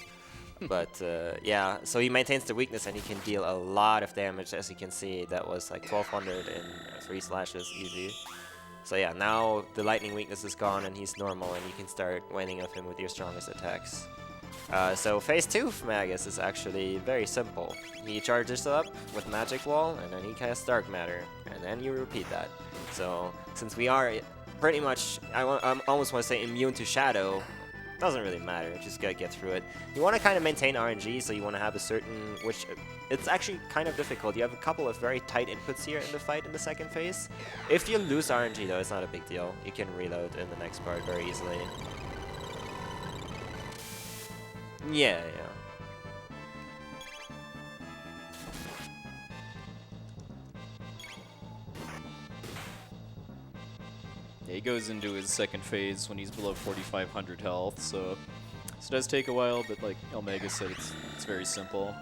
But yeah, so he maintains the weakness and he can deal a lot of damage. As you can see, that was like 1200 in 3 slashes easy. So yeah, now the lightning weakness is gone and he's normal, and you can start winning of him with your strongest attacks. So phase 2 of Magus is actually very simple. He charges up with Magic Wall, and then he casts Dark Matter, and then you repeat that. So since we are pretty much, I almost want to say immune to Shadow, doesn't really matter, just gotta get through it. You want to kind of maintain RNG, so you want to have a certain, which it's actually kind of difficult. You have a couple of very tight inputs here in the fight in the second phase. If you lose RNG though, it's not a big deal. You can reload in the next part very easily. Yeah. He goes into his second phase when he's below 4,500 health, so it does take a while, but like Omega said, it's very simple.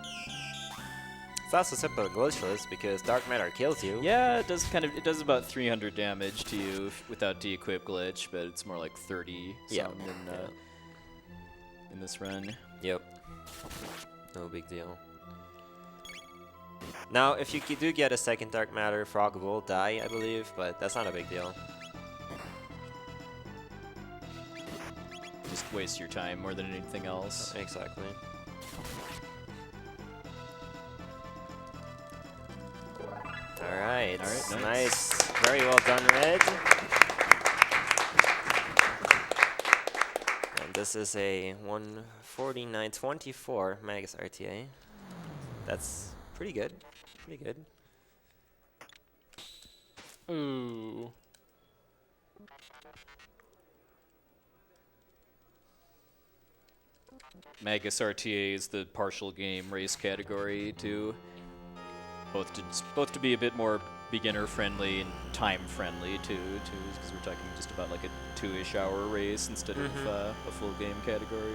It's not so simple and glitchless because Dark Matter kills you. Yeah, it does about 300 damage to you without de-equip glitch, but it's more like 30 in this run. Yep. No big deal. Now, if you do get a second Dark Matter, Frog will die, I believe, but that's not a big deal. Just waste your time more than anything else. Exactly. Alright, nice. Very well done, Red. And this is a 149.24 Magus RTA. That's pretty good. Pretty good. Ooh. Magus RTA is the partial game race category too. Both to be a bit more beginner friendly and time friendly too, because we're talking just about like a 2-ish hour race instead of a full game category.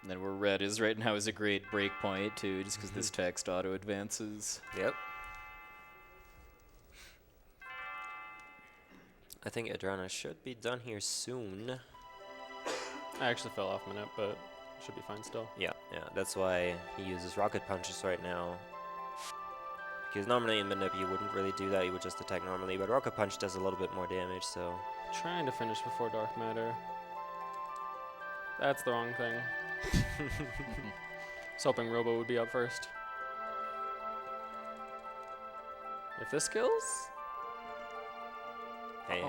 And then where red is right now is a great break point too, just because this text auto advances. Yep. I think Aedrana should be done here soon. I actually fell off Minute, but should be fine still. Yeah, that's why he uses Rocket Punches right now. Because normally in Manip you wouldn't really do that, you would just attack normally, but Rocket Punch does a little bit more damage, so... Trying to finish before Dark Matter. That's the wrong thing. Was hoping Robo would be up first. If this kills? Hey.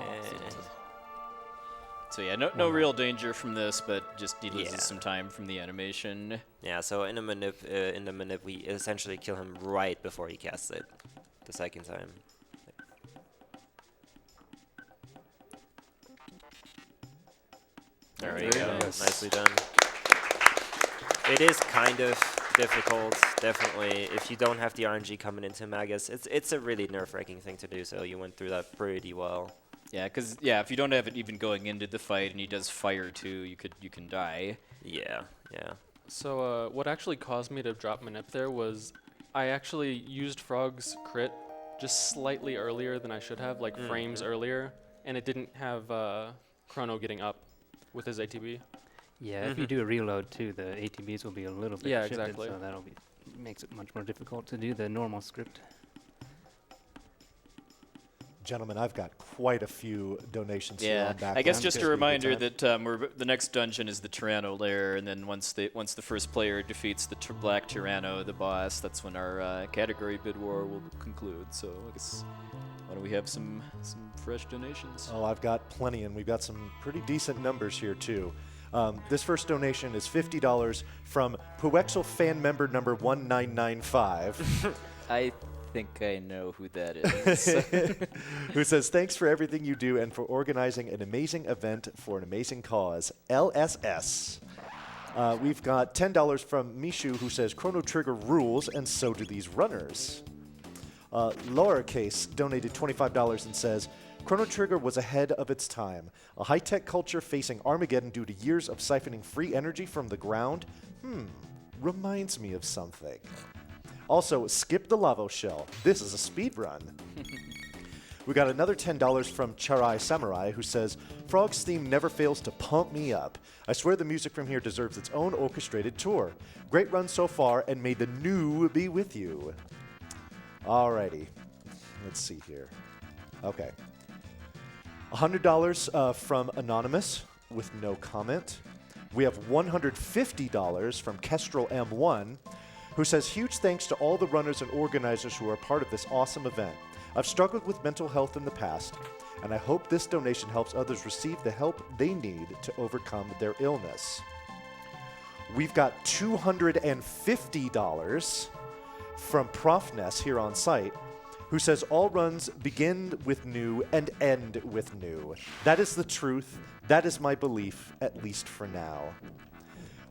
So yeah, no real danger from this, but just he loses some time from the animation. Yeah, so in the manip, we essentially kill him right before he casts it, the second time. There we go. Nicely done. It is kind of difficult, definitely. If you don't have the RNG coming into Magus, it's a really nerve-wracking thing to do, so you went through that pretty well. Yeah, because if you don't have it even going into the fight and he does fire too, you can die. Yeah. So what actually caused me to drop Manip there was I actually used Frog's crit just slightly earlier than I should have, like frames earlier, and it didn't have Chrono getting up with his ATB. Yeah, if you do a reload too, the ATBs will be a little bit shifted, exactly. so that'll makes it much more difficult to do the normal script. Gentlemen, I've got quite a few donations here on back. I guess just a reminder that the next dungeon is the Tyranno lair, and then once the first player defeats the Black Tyranno, the boss, that's when our category bid war will conclude. So I guess why don't we have some fresh donations? Oh, I've got plenty, and we've got some pretty decent numbers here too. This first donation is $50 from Puexel fan member number 1995. I think I know who that is. Who says, thanks for everything you do and for organizing an amazing event for an amazing cause. LSS. We've got $10 from Mishu, who says, Chrono Trigger rules, and so do these runners. Lowercase donated $25 and says, Chrono Trigger was ahead of its time. A high-tech culture facing Armageddon due to years of siphoning free energy from the ground? Reminds me of something. Also, skip the lava shell. This is a speed run. We got another $10 from Charai Samurai, who says, Frog's theme never fails to pump me up. I swear the music from here deserves its own orchestrated tour. Great run so far, and may the new be with you. Alrighty. Let's see here. Okay. $100 from Anonymous, with no comment. We have $150 from Kestrel M1, who says, huge thanks to all the runners and organizers who are part of this awesome event. I've struggled with mental health in the past, and I hope this donation helps others receive the help they need to overcome their illness. We've got $250 from Profness here on site, who says all runs begin with new and end with new. That is the truth. That is my belief, at least for now.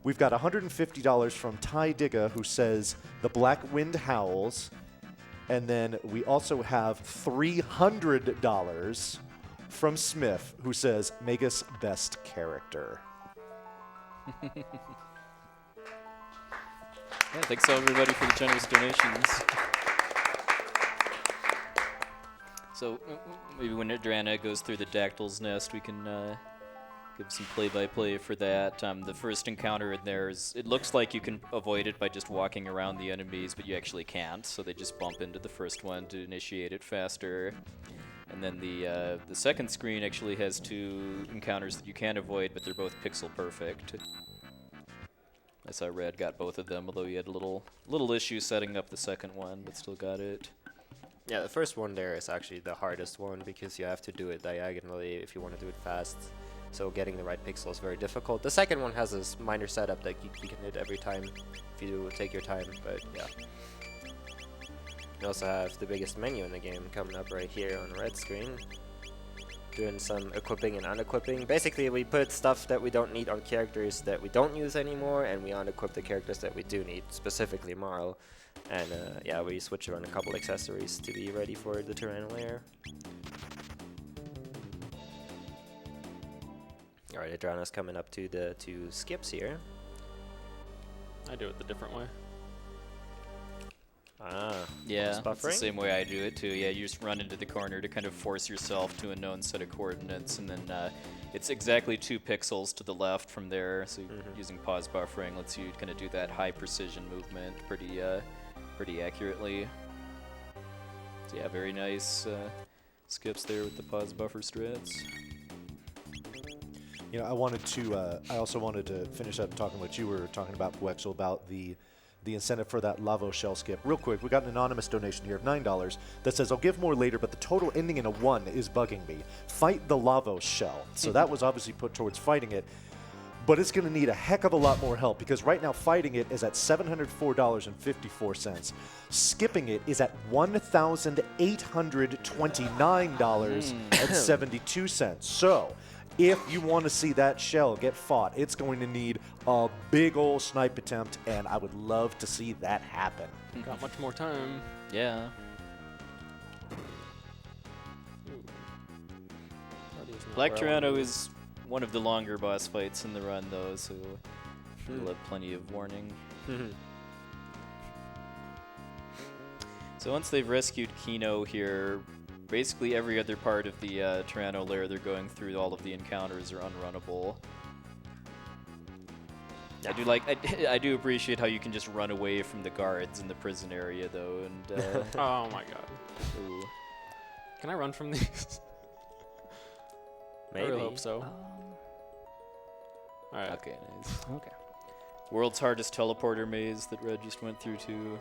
We've got $150 from Ty Digga, who says the black wind howls. And then we also have $300 from Smith, who says Mega's best character. Yeah, thanks everybody for the generous donations. So maybe when Aedrana goes through the Dactyl's Nest, we can give some play-by-play for that. The first encounter in there it looks like you can avoid it by just walking around the enemies, but you actually can't, so they just bump into the first one to initiate it faster. And then the second screen actually has 2 encounters that you can avoid, but they're both pixel perfect. I saw Red got both of them, although he had a little issue setting up the second one, but still got it. Yeah, the first one there is actually the hardest one because you have to do it diagonally if you want to do it fast. So getting the right pixel is very difficult. The second one has this minor setup that you can hit every time if you take your time, but yeah. You also have the biggest menu in the game coming up right here on the red screen. Doing some equipping and unequipping. Basically, we put stuff that we don't need on characters that we don't use anymore, and we unequip the characters that we do need, specifically Marl. And yeah, we switch around a couple accessories to be ready for the Tyranno layer. Alright, Aedrana's coming up to the 2 skips here. I do it the different way. Yeah, that's the same way I do it too. Yeah, you just run into the corner to kind of force yourself to a known set of coordinates, and then it's exactly 2 pixels to the left from there. So using pause buffering lets you kind of do that high precision movement pretty accurately. So yeah, very nice skips there with the pause buffer strats. You know, I also wanted to finish up talking what you were talking about, Puexel, about the incentive for that Lavo shell skip. Real quick, we got an anonymous donation here of $9 that says, I'll give more later, but the total ending in a 1 is bugging me. Fight the Lavo shell. So that was obviously put towards fighting it, but it's going to need a heck of a lot more help because right now fighting it is at $704.54. Skipping it is at $1,829.72. So if you want to see that shell get fought, it's going to need a big old snipe attempt, and I would love to see that happen. Got much more time. Yeah. Black Tyranno is one of the longer boss fights in the run, though, so we'll have plenty of warning. So once they've rescued Kino here, basically every other part of the Tyranno lair they're going through, all of the encounters are unrunnable. I do appreciate how you can just run away from the guards in the prison area, though. And Oh my god. ooh. Can I run from these? Maybe. I really hope so. Alright. Okay, nice. Okay. World's hardest teleporter maze that Red just went through too.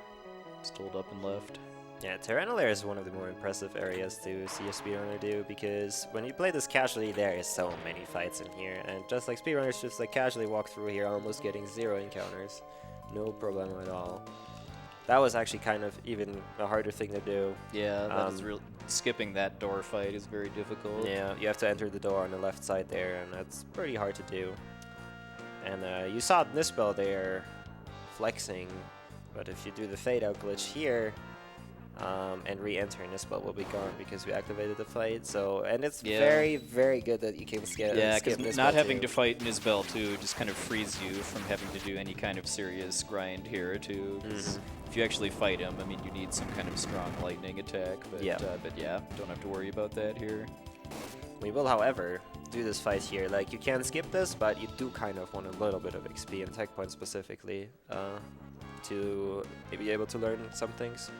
Just hold up and left. Yeah, Tyranno lair is one of the more impressive areas to see a speedrunner do because when you play this casually, there is so many fights in here, and just like speedrunners just like casually walk through here, almost getting 0 encounters. No problem at all. That was actually kind of even a harder thing to do. Yeah, that is real. Skipping that door fight is very difficult. Yeah, you have to enter the door on the left side there, and that's pretty hard to do. And you saw Nispel there flexing, but if you do the fade out glitch here, and re-entering the spell will be gone because we activated the fight. So, and it's very, very good that you can skip because not having to fight Nisbel too just kind of frees you from having to do any kind of serious grind here too. If you actually fight him, I mean, you need some kind of strong lightning attack. But yeah, don't have to worry about that here. We will, however, do this fight here. Like, you can skip this, but you do kind of want a little bit of XP and tech points specifically to be able to learn some things.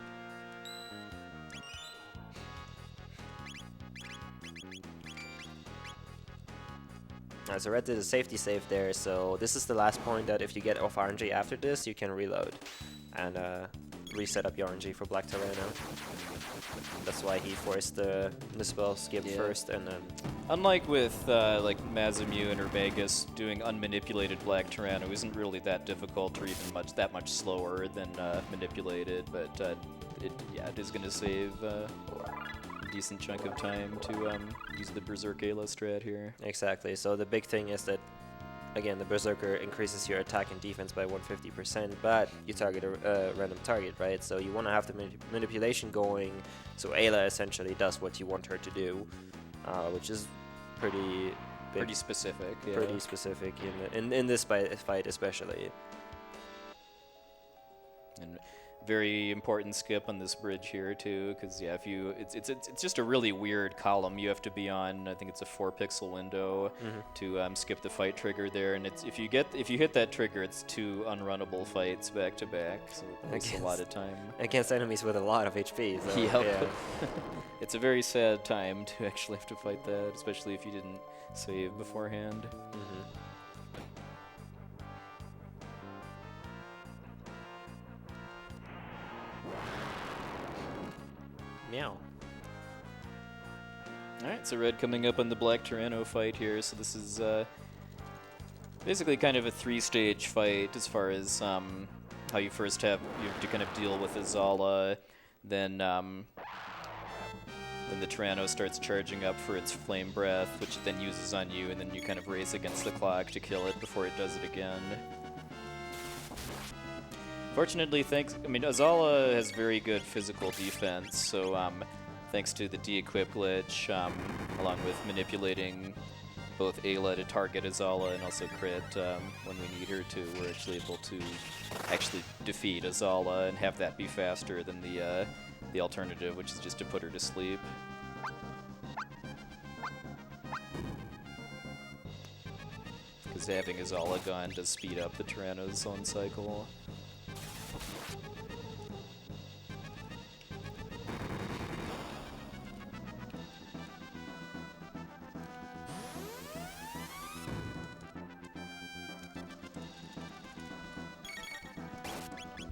So Red did a safety save there, so this is the last point that if you get off RNG after this, you can reload and reset up your RNG for Black Tyranno. That's why he forced the spell skip first, and then... Unlike with like Masamune or Vegas, doing unmanipulated Black Tyranno isn't really that difficult or even that much slower than manipulated, but it is going to save a decent chunk of time to use the Berserk Ayla strat here. Exactly, so the big thing is that, again, the Berserker increases your attack and defense by 150%, but you target a random target, right? So you want to have the manipulation going, so Ayla essentially does what you want her to do, which is pretty big, pretty specific. Yeah. Pretty specific in this fight especially. And very important skip on this bridge here too, because if you, it's just a really weird column. You have to be on, I think it's a 4-pixel window to skip the fight trigger there, and if you hit that trigger, it's 2 unrunnable fights back to back, so it takes a lot of time against enemies with a lot of HP. So, yeah. It's a very sad time to actually have to fight that, especially if you didn't save beforehand. Meow. Alright, so Red coming up on the Black Tyranno fight here, so this is basically kind of a 3-stage fight as far as how you first have to kind of deal with Azala, then the Tyranno starts charging up for its Flame Breath, which it then uses on you, and then you kind of race against the clock to kill it before it does it again. Fortunately, Azala has very good physical defense, so thanks to the de-equip glitch, along with manipulating both Ayla to target Azala and also crit when we need her to, we're actually able to actually defeat Azala and have that be faster than the alternative, which is just to put her to sleep. Because having Azala gone does speed up the Tyranno's own cycle.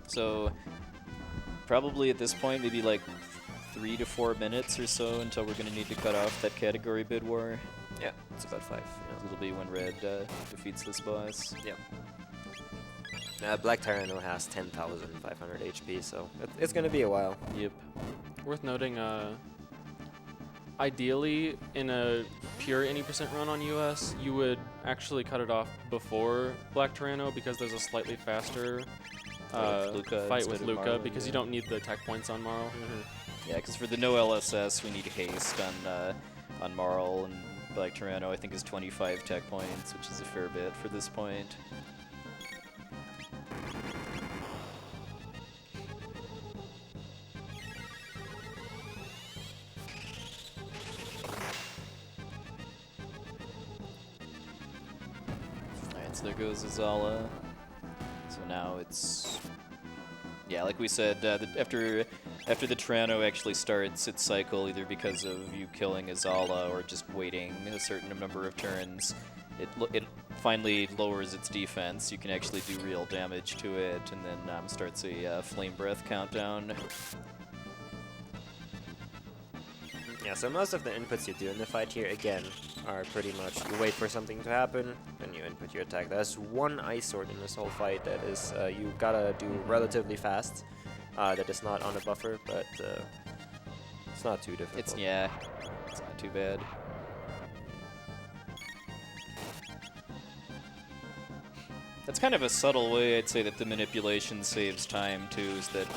So probably at this point, maybe like 3 to 4 minutes or so until we're going to need to cut off that category bid war. Yeah, it's about 5. Yeah. It'll be when Red defeats this boss. Yeah. Black Tyranno has 10,500 HP, so it's going to be a while. Yep. Worth noting, ideally, in a pure 80% run on US, you would actually cut it off before Black Tyranno because there's a slightly faster fight with Luca because you don't need the tech points on Marl. Yeah, because for the no LSS, we need haste on Marl, and Black Tyranno I think is 25 tech points, which is a fair bit for this point. Alright, so there goes Azala. So now it's, yeah, like we said, after the Tyranno actually starts its cycle, either because of you killing Azala or just waiting a certain number of turns, it finally lowers its defense. You can actually do real damage to it, and then starts a Flame Breath countdown. Yeah, so most of the inputs you do in the fight here, again, are pretty much you wait for something to happen, then you input your attack. There's one Ice Sword in this whole fight that is you gotta do relatively fast. That is not on a buffer, but it's not too difficult. It's not too bad. That's kind of a subtle way, I'd say, that the manipulation saves time too, is that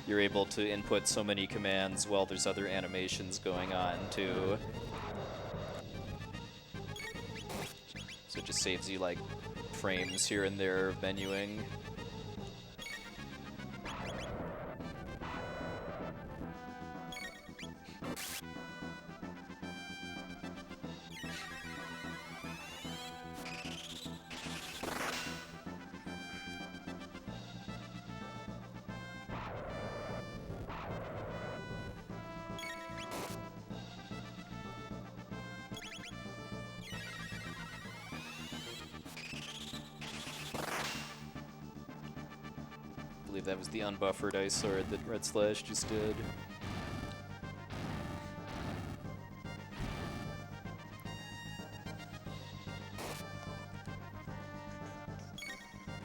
you're able to input so many commands while there's other animations going on too. So it just saves you like frames here and there of menuing. I believe that was the unbuffered ice sword that Redslash just did.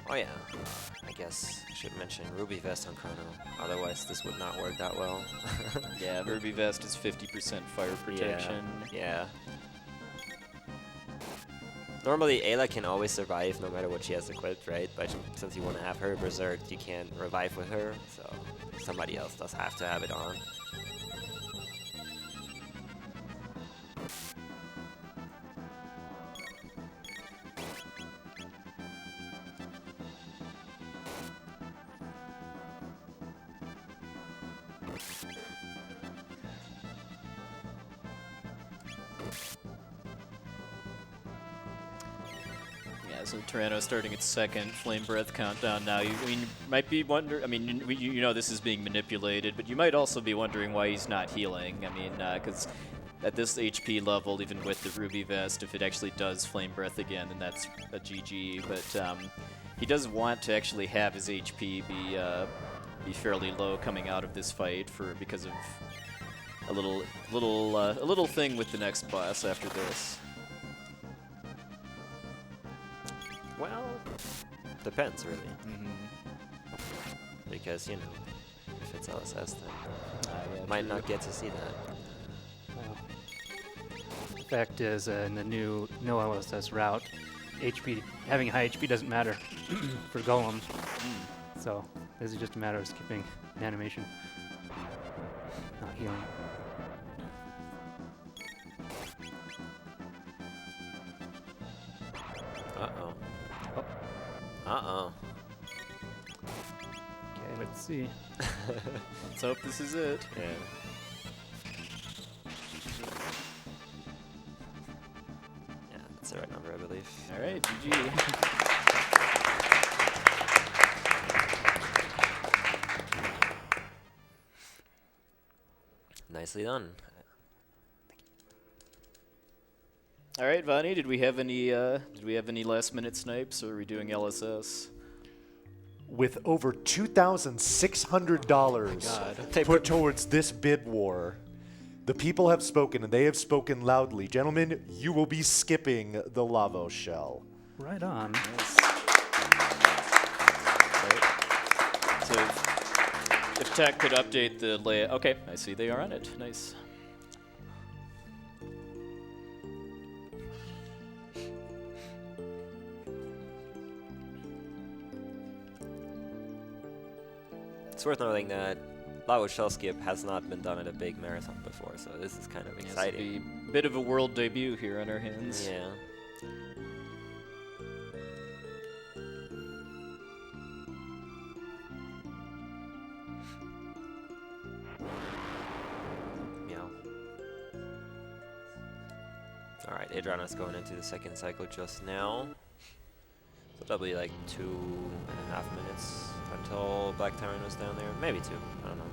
Oh yeah, I guess I should mention Ruby Vest on Chrono, otherwise this would not work that well. Yeah, Ruby Vest is 50% fire protection. Yeah. Normally Ayla can always survive no matter what she has equipped, right? But since you want to have her berserked, you can't revive with her, so somebody else does have to have it on. Yeah, so Tyranno starting its second Flame Breath countdown now. I mean, you might be wondering, I mean, you know this is being manipulated, but you might also be wondering why he's not healing. I mean, because at this HP level, even with the Ruby Vest, if it actually does Flame Breath again, then that's a GG. But he does want to actually have his HP be fairly low coming out of this fight because of a little thing with the next boss after this. Well, depends really. Mm-hmm. Because, you know, if it's LSS, then Yeah, might true. not get to see that. Well, the fact is, in the new no LSS route, having high HP doesn't matter for Golem. So this is just a matter of skipping an animation, not healing. Uh-oh. Uh-oh. Okay, let's see. Let's hope this is it. Yeah. Yeah, that's the right number, I believe. All right, GG. Nicely done. All right, Vani, did we have any last minute snipes, or are we doing LSS? With over $2,600 put towards this bid war, the people have spoken, and they have spoken loudly. Gentlemen, you will be skipping the Lavo Shell. Right on. Nice. Right. So if Tech could update the layout. Okay, I see they are on it. Nice. It's worth noting that Lavo Shell Skip has not been done at a big marathon before, so this is kind of exciting. Yes, it'll be a bit of a world debut here on our hands. Yeah. Meow. Alright, Aedrana's going into the second cycle just now. So that'll be like 2.5 minutes until Black Tyranno's down there. Maybe 2, I don't know.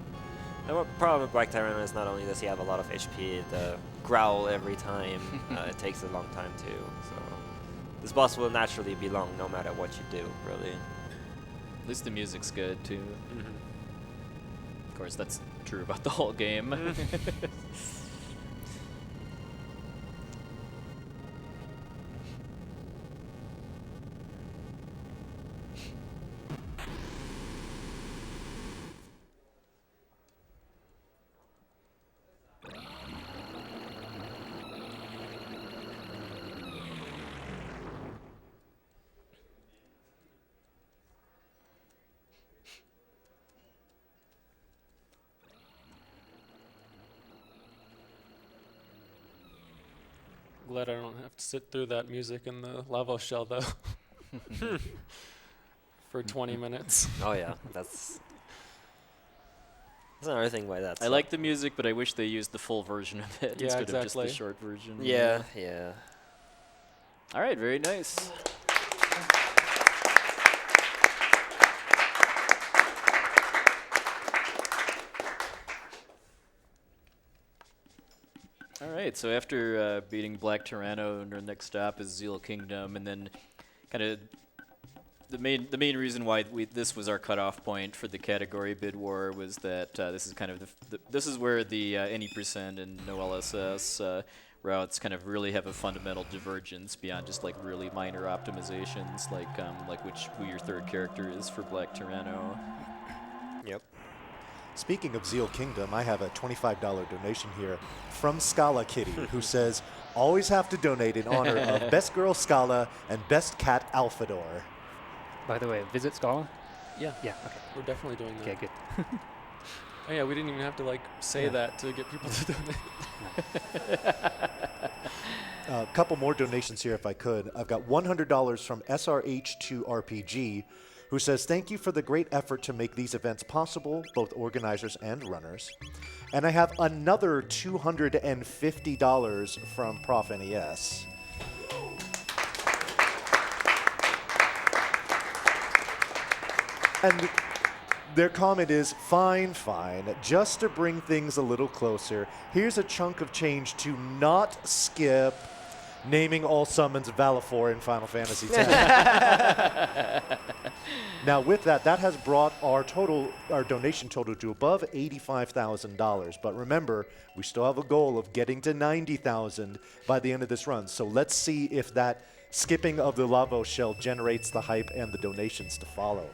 The problem with Black Tyranno is not only does he have a lot of HP, the growl every time, it takes a long time too. So this boss will naturally be long no matter what you do, really. At least the music's good too. Of course, that's true about the whole game. Glad I don't have to sit through that music in the lava shell though. For 20 minutes. Oh yeah, that's another thing why that's. I like the music, but I wish they used the full version of it Yeah, instead of just exactly. the short version. Yeah, yeah. All right, very nice. All right, so after beating Black Tyranno, our next stop is Zeal Kingdom, and then kind of the main reason why this was our cutoff point for the category bid war was that this is kind of this is where the any percent and no LSS routes kind of really have a fundamental divergence beyond just like really minor optimizations, like who your third character is for Black Tyranno. Yep. Speaking of Zeal Kingdom, I have a $25 donation here from Scala Kitty, who says, always have to donate in honor of Best Girl Scala and Best Cat Alphador. By the way, visit Scala? Yeah. Yeah, okay. We're definitely doing that. Okay, good. Oh yeah, we didn't even have to like say that to get people to donate. A couple more donations here if I could. I've got $100 from SRH2RPG, who says, thank you for the great effort to make these events possible, both organizers and runners. And I have another $250 from Prof NES. And their comment is, fine, just to bring things a little closer, here's a chunk of change to not skip naming all summons Valifor in Final Fantasy X. Now with that has brought our donation total to above $85,000. But remember, we still have a goal of getting to 90,000 by the end of this run. So let's see if that skipping of the Lavo Shell generates the hype and the donations to follow.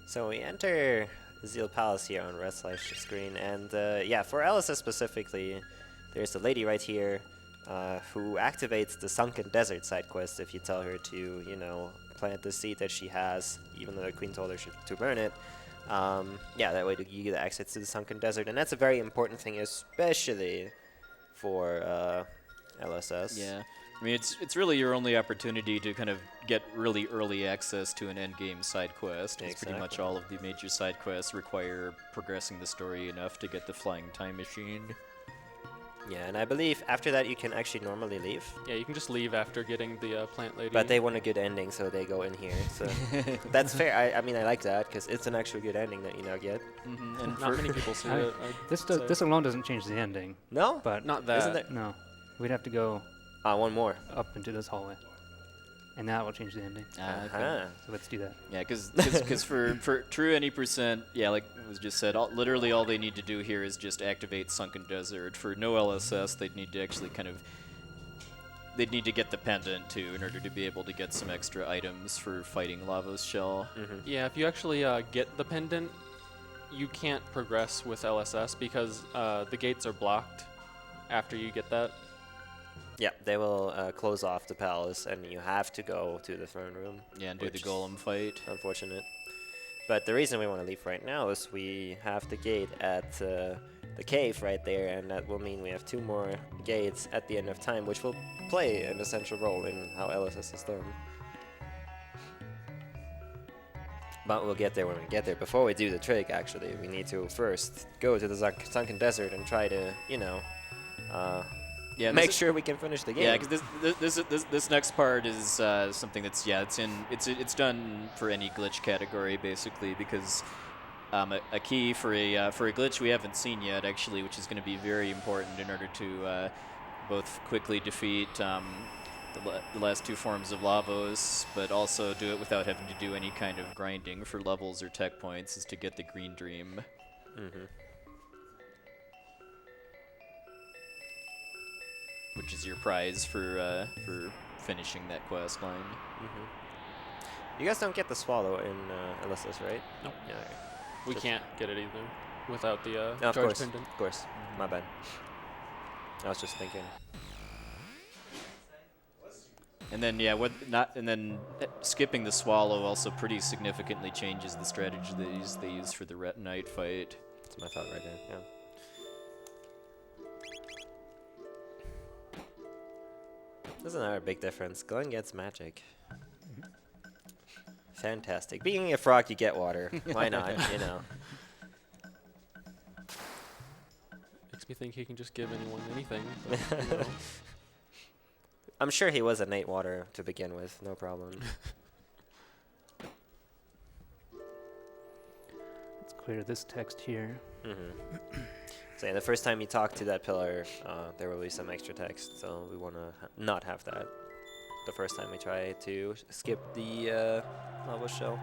So we enter Zeal Palace here on Redslash screen, and yeah, for LSS specifically, there's a lady right here who activates the Sunken Desert side quest if you tell her to, you know, plant the seed that she has, even though the queen told her to burn it. Yeah, that way you get access to the Sunken Desert, and that's a very important thing, especially for LSS. Yeah. I mean, it's really your only opportunity to kind of get really early access to an endgame side quest. It's pretty much all of the major side quests require progressing the story enough to get the flying time machine. Yeah, and I believe after that you can actually normally leave. Yeah, you can just leave after getting the plant lady. But they want a good ending, so they go in here. So that's fair. I mean, I like that because it's an actual good ending that you now get. Mm-hmm. And not many people see it. This alone doesn't change the ending. No, But Not that. isn't there? no, we'd have to go One more. up into this hallway, and that will change the ending. Uh-huh. So let's do that. Yeah, because for true any percent, yeah, like was just said, literally all they need to do here is just activate Sunken Desert. For no LSS, they'd need to actually they'd need to get the pendant too in order to be able to get some extra items for fighting Lava's Shell. Mm-hmm. Yeah, if you actually get the pendant, you can't progress with LSS because the gates are blocked after you get that. Yeah, they will close off the palace, and you have to go to the throne room. Yeah, and do the which golem fight. is unfortunate. But the reason we want to leave right now is we have the gate at the cave right there, and that will mean we have 2 more gates at the end of time, which will play an essential role in how LSS is done. But we'll get there when we get there. Before we do the trick, actually, we need to first go to the Sunken Desert and try to, you know, Yeah, make sure we can finish the game. Yeah, because this next part is something that's it's done for any glitch category basically, because a key for a glitch we haven't seen yet actually, which is going to be very important in order to both quickly defeat the last 2 forms of Lavos, but also do it without having to do any kind of grinding for levels or tech points, is to get the Green Dream. Mm-hmm. Which is your prize for finishing that quest line. Mm-hmm. You guys don't get the swallow in LSS, right? Nope. Yeah. Okay. We can't get it either without the No, of charge course, pendant. of course. My bad. I was just thinking. And then skipping the swallow also pretty significantly changes the strategy they use for the Ret Knight fight. That's my thought right there. Yeah. That's another big difference. Going gets magic. Fantastic. Being a frog, you get water. Why not? You know. Makes me think he can just give anyone anything. But, you know. I'm sure he was innate water to begin with. No problem. Let's clear this text here. So yeah, the first time you talk to that pillar, there will be some extra text. So we want to not have that the first time we try to skip the lava shell.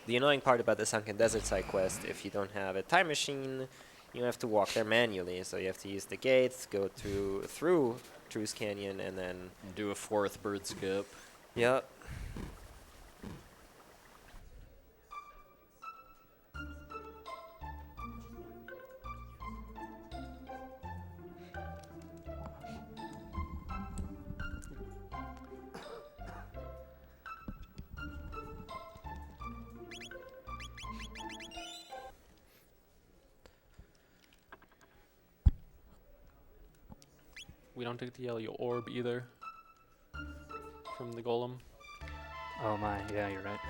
The annoying part about the Sunken Desert side quest, if you don't have a time machine, you have to walk there manually. So you have to use the gates, go through Truce Canyon, and then do a 4th bird skip. Yep. We don't take the yellow orb either from the golem. Oh my, yeah, you're right.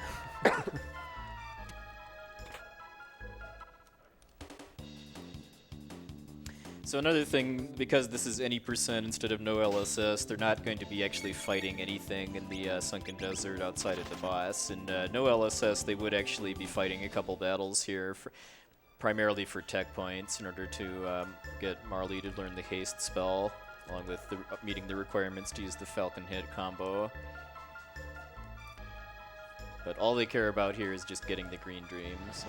So another thing, because this is any percent instead of no LSS, they're not going to be actually fighting anything in the Sunken Desert outside of the boss. And no LSS, they would actually be fighting a couple battles here, primarily for tech points in order to get Marley to learn the haste spell, along with meeting the requirements to use the Falcon Head combo. But all they care about here is just getting the green dream, so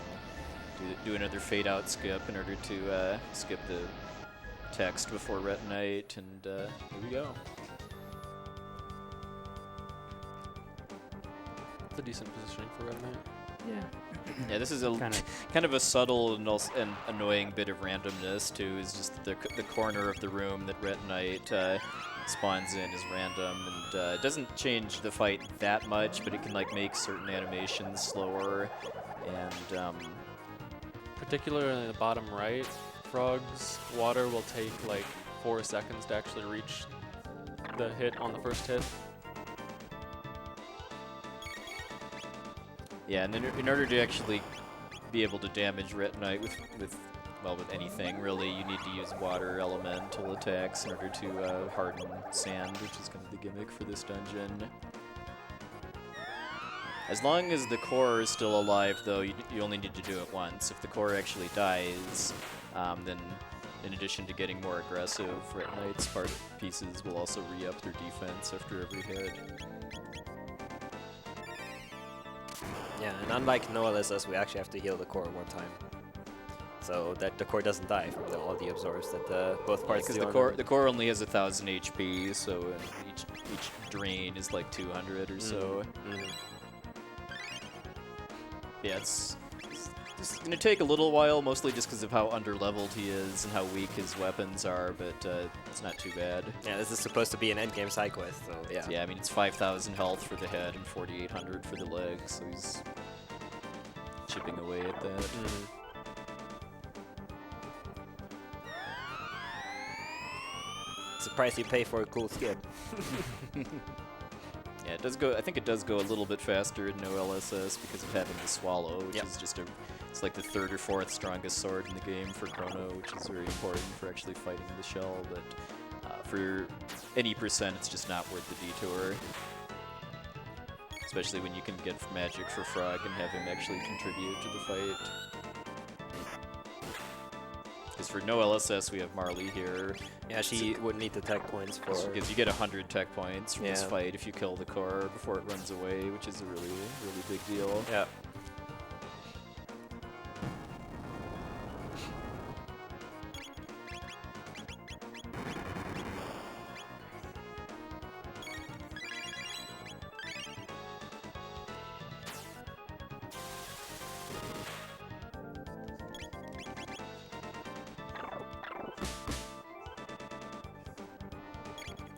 do another fade out skip in order to skip the text before Ret Knight, and here we go. It's a decent positioning for Red Knight. Yeah. Yeah, this is a kind of a subtle and annoying bit of randomness too. Is just the corner of the room that Ret Knight spawns in is random, and it doesn't change the fight that much, but it can like make certain animations slower, and particularly in the bottom right, Frog's water will take like 4 seconds to actually reach the hit on the first hit. yeah, and in order to actually be able to damage Ret Knight with anything really, you need to use water elemental attacks in order to harden sand, which is kind of the gimmick for this dungeon. As long as the core is still alive, though, you only need to do it once. If the core actually dies, then in addition to getting more aggressive, Ret Knight's pieces will also re-up their defense after every hit. Yeah, and unlike no LSS, we actually have to heal the core one time, so that the core doesn't die from all the absorbs that both parts do. Because the core only has 1,000 HP, so each drain is like 200 or so. Yeah, it's going to take a little while, mostly just because of how underleveled he is and how weak his weapons are, but it's not too bad. Yeah, this is supposed to be an endgame side quest, so yeah. Yeah, I mean, it's 5,000 health for the head and 4,800 for the legs, so he's chipping away at that. It's the price you pay for a cool skip. Yeah, it does go. I think it does go a little bit faster in no LSS because of having the swallow, which is just it's like the 3rd or 4th strongest sword in the game for Chrono, which is very important for actually fighting the shell. But for any percent, it's just not worth the detour. Especially when you can get magic for Frog and have him actually contribute to the fight. Because for no LSS, we have Marley here. Yeah, she would need the tech points for... Because you get 100 tech points from this fight if you kill the core before it runs away, which is a really, really big deal. Yeah.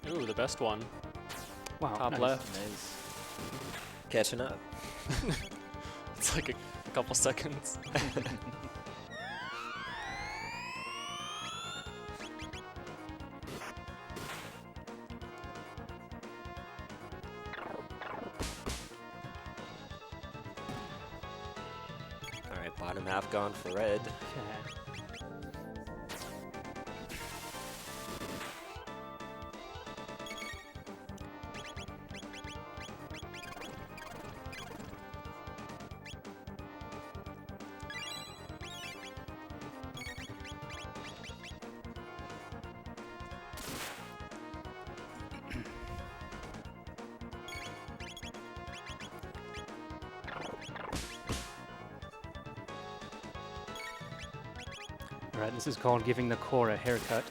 Ooh, the best one. Wow. Top nice. left. Nice. Catching up. It's like a couple seconds. All right, bottom half gone for red. Okay. All right, this is called giving the core a haircut.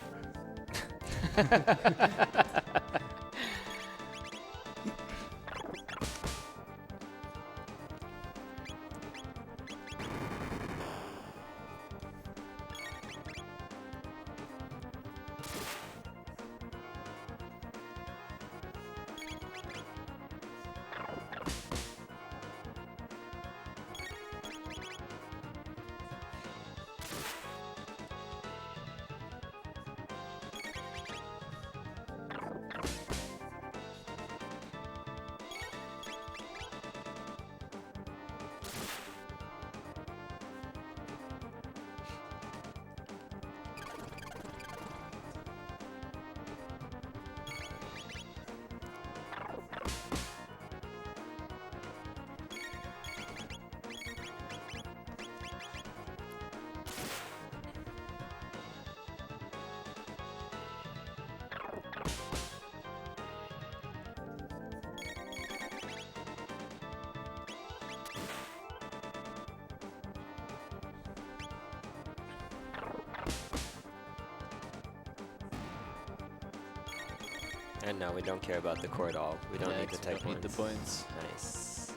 And no, we don't care about the core at all. We don't Yeah, need the 'cause we tech don't need the points. points. Nice.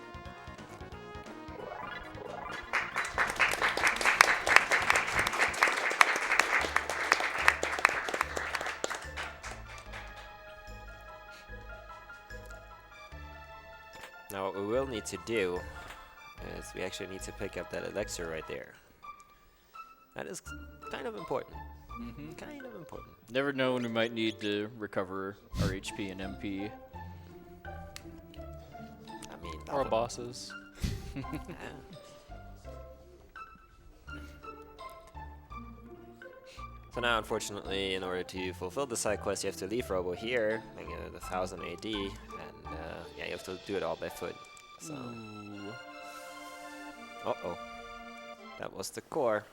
Now what we will need to do is we actually need to pick up that elixir right there. That is kind of important. Kind of important. Never know when we might need to recover our HP and MP. I mean, that Or would- bosses. yeah. So now, unfortunately, in order to fulfill the side quest, you have to leave Robo here, and get 1000 AD, and yeah, you have to do it all by foot. So, Ooh. uh-oh, that was the core.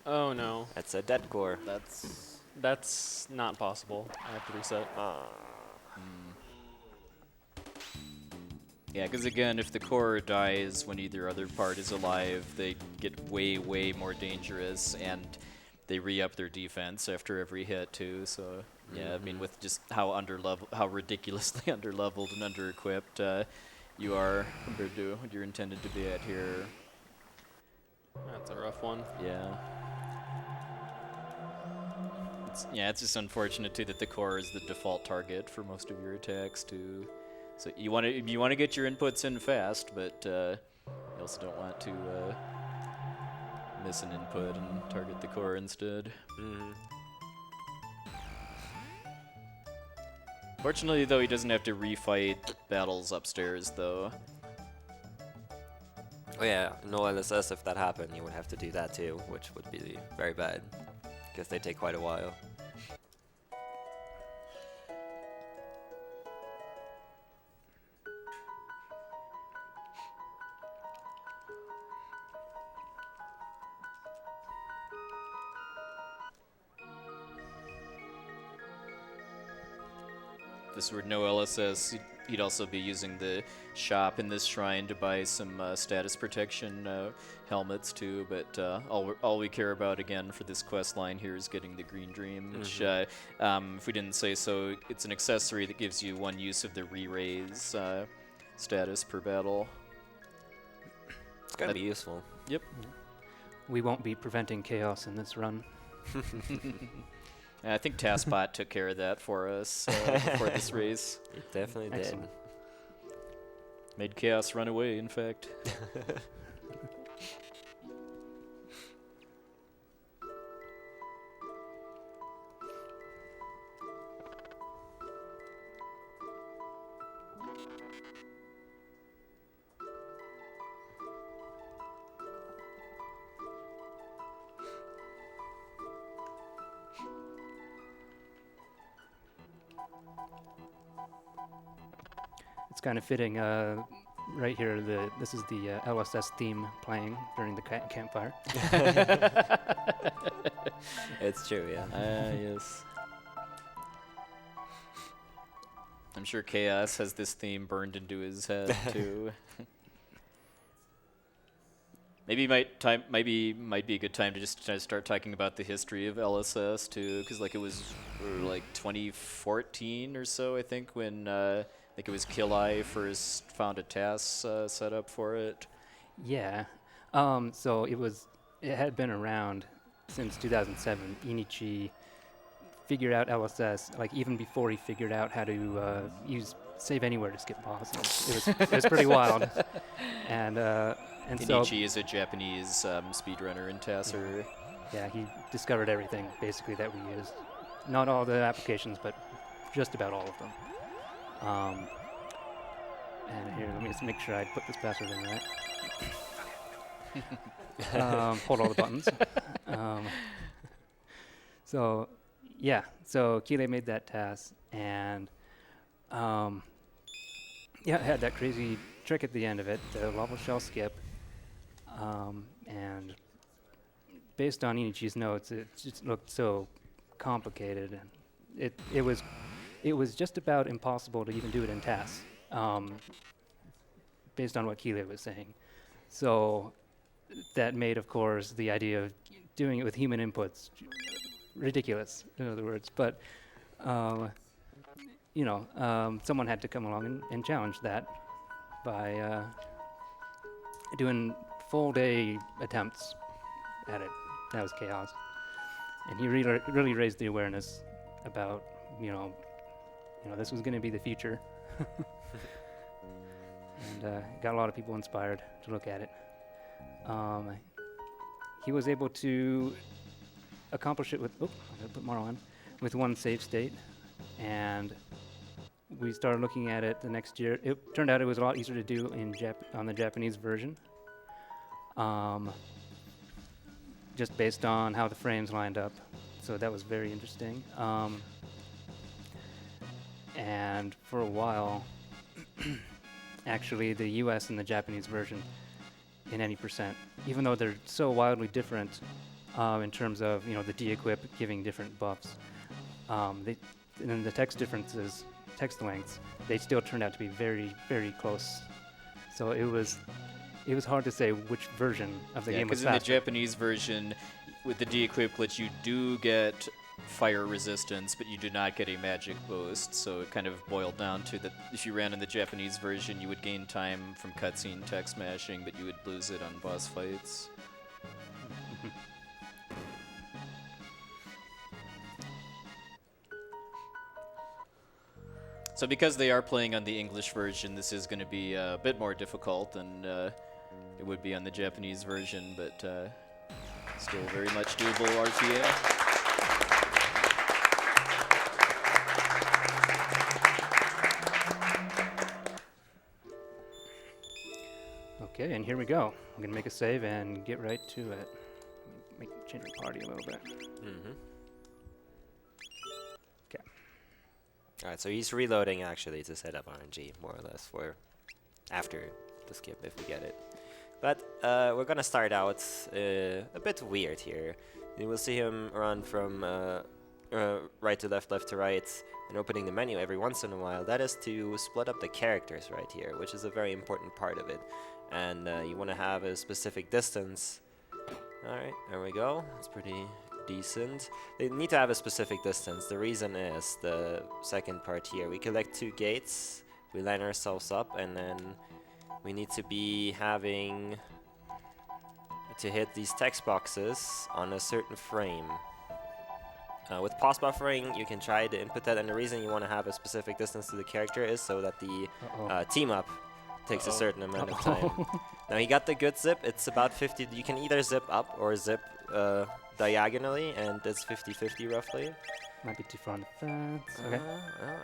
Oh no, That's a dead core. that's not possible. I have to reset. Yeah, because again, if the core dies when either other part is alive, they get way, way more dangerous, and they re-up their defense after every hit too. So yeah, I mean, with just how how ridiculously underleveled and under-equipped you are compared to what you're intended to be at here. That's a rough one. Yeah. It's just unfortunate too that the core is the default target for most of your attacks too. So you want to get your inputs in fast, but you also don't want to miss an input and target the core instead. Fortunately, though, he doesn't have to refight battles upstairs, though. Oh yeah, no LSS, if that happened, you would have to do that too, which would be very bad, because they take quite a while. If this were no LSS, he'd also be using the shop in this shrine to buy some status protection helmets too, but all we care about again for this quest line here is getting the Green Dream, which, if we didn't say so, it's an accessory that gives you one use of the re-raise status per battle. It's gotta be useful. Yep. We won't be preventing chaos in this run. I think TaskBot took care of that for us before this race. It definitely Excellent. did. Made Chaos run away, in fact. It's kind of fitting. Right here, this is the LSS theme playing during the campfire. It's true, yeah. Yes. I'm sure Chaos has this theme burned into his head too. Maybe might be a good time to just start talking about the history of LSS too, because like it was like 2014 or so, I think, when I think it was Kill-Eye first found a TAS setup for it. Yeah. So it had been around since 2007. Inichi figured out LSS, like even before he figured out how to use Save Anywhere to skip bosses. It was pretty wild. And so Inichi is a Japanese speedrunner and TASer. yeah, he discovered everything basically that we use. Not all the applications, but just about all of them. And here, let me just make sure I put this password in right. Hold all the buttons. So, yeah, so Kile made that task, and yeah, it had that crazy trick at the end of it, the lava shell skip. And based on Inichi's notes, it just looked so complicated, and it was just about impossible to even do it in TAS, based on what Kile was saying. So that made, of course, the idea of doing it with human inputs ridiculous, in other words. But someone had to come along and challenge that by doing full day attempts at it. That was Chaos, and he really raised the awareness about this was going to be the future, and got a lot of people inspired to look at it. He was able to accomplish it with I gotta put more on, with one save state, and we started looking at it the next year. It turned out it was a lot easier to do on the Japanese version, just based on how the frames lined up. So that was very interesting. And for a while, actually, the US and the Japanese version in any percent, even though they're so wildly different in terms of the de-equip giving different buffs, and then the text differences, text lengths, they still turned out to be very, very close. So it was hard to say which version of the game was faster. Because in the faster. Japanese version, with the de-equip glitch, you do get fire resistance, but you do not get a magic boost. So it kind of boiled down to that if you ran in the Japanese version, you would gain time from cutscene text mashing, but you would lose it on boss fights. So because they are playing on the English version, this is going to be a bit more difficult than it would be on the Japanese version, but still very much doable RTA. Okay, and here we go. I'm gonna make a save and get right to it. Change the party a little bit. Mm-hmm. Okay. All right, so he's reloading actually to set up RNG more or less for after the skip if we get it. But we're gonna start out a bit weird here. You will see him run from right to left, left to right, and opening the menu every once in a while. That is to split up the characters right here, which is a very important part of it. And you want to have a specific distance. Alright, there we go. That's pretty decent. They need to have a specific distance. The reason is the second part here. We collect 2 gates, we line ourselves up, and then we need to be having to hit these text boxes on a certain frame. With pause buffering, you can try to input that, and the reason you want to have a specific distance to the character is so that the team up takes a certain amount of time. Now he got the good zip. It's about 50. You can either zip up or zip diagonally, and it's 50-50 roughly. Might be too far on the fence. Okay.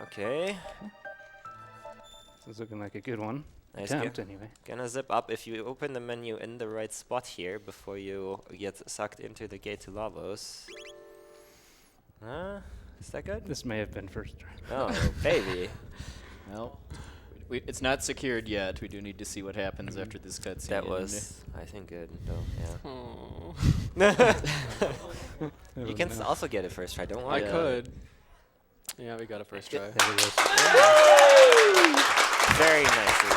Okay. So it's looking like a good one. Nice. Attempt, anyway. Gonna zip up. If you open the menu in the right spot here before you get sucked into the gate to Lavos. Is that good? This may have been first try. Oh, baby. Well, it's not secured yet. We do need to see what happens after this cutscene. That was, I think, good, though, Oh. yeah. You can also get it first try, don't worry. I could. Yeah, we got a first try. There it is. Very nicely.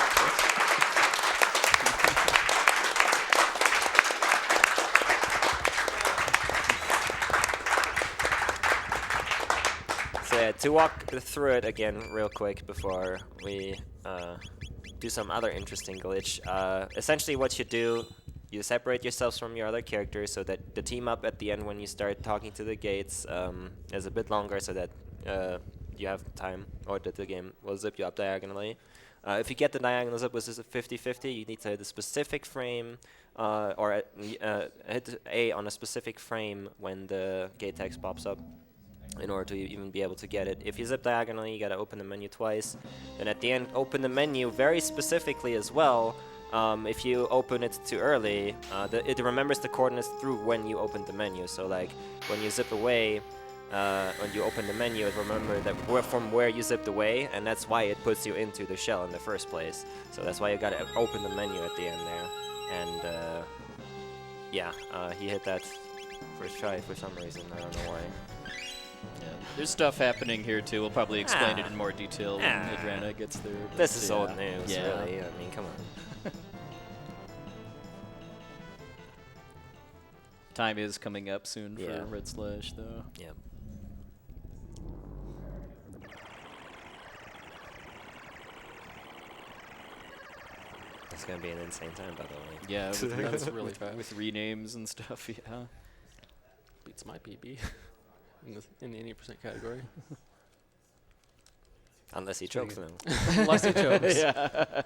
So yeah, to walk through it again real quick before we do some other interesting glitch. Essentially what you do, you separate yourselves from your other characters so that the team up at the end when you start talking to the gates is a bit longer so that you have time, or that the game will zip you up diagonally. If you get the diagonal zip, which is a 50-50, you need to hit a specific frame or hit A on a specific frame when the gate text pops up in order to even be able to get it. If you zip diagonally, you gotta open the menu twice. Then at the end, open the menu very specifically as well. If you open it too early, it remembers the coordinates through when you opened the menu. So like when you zip away, when you open the menu, it remembers that from where you zipped away, and that's why it puts you into the shell in the first place. So that's why you gotta open the menu at the end there. And yeah, he hit that first try for some reason. I don't know why. Yeah. There's stuff happening here too. We'll probably explain it in more detail when Aedrana gets there. This is old news, Yeah. really. I mean, come on. Time is coming up soon for Yeah. Redslash, though. Yeah. It's gonna be an insane time, by the way. Yeah, That's really fast. with renames and stuff. Yeah. Beats my PB in the 80% category. Unless he chokes them. Unless he chokes. Yeah.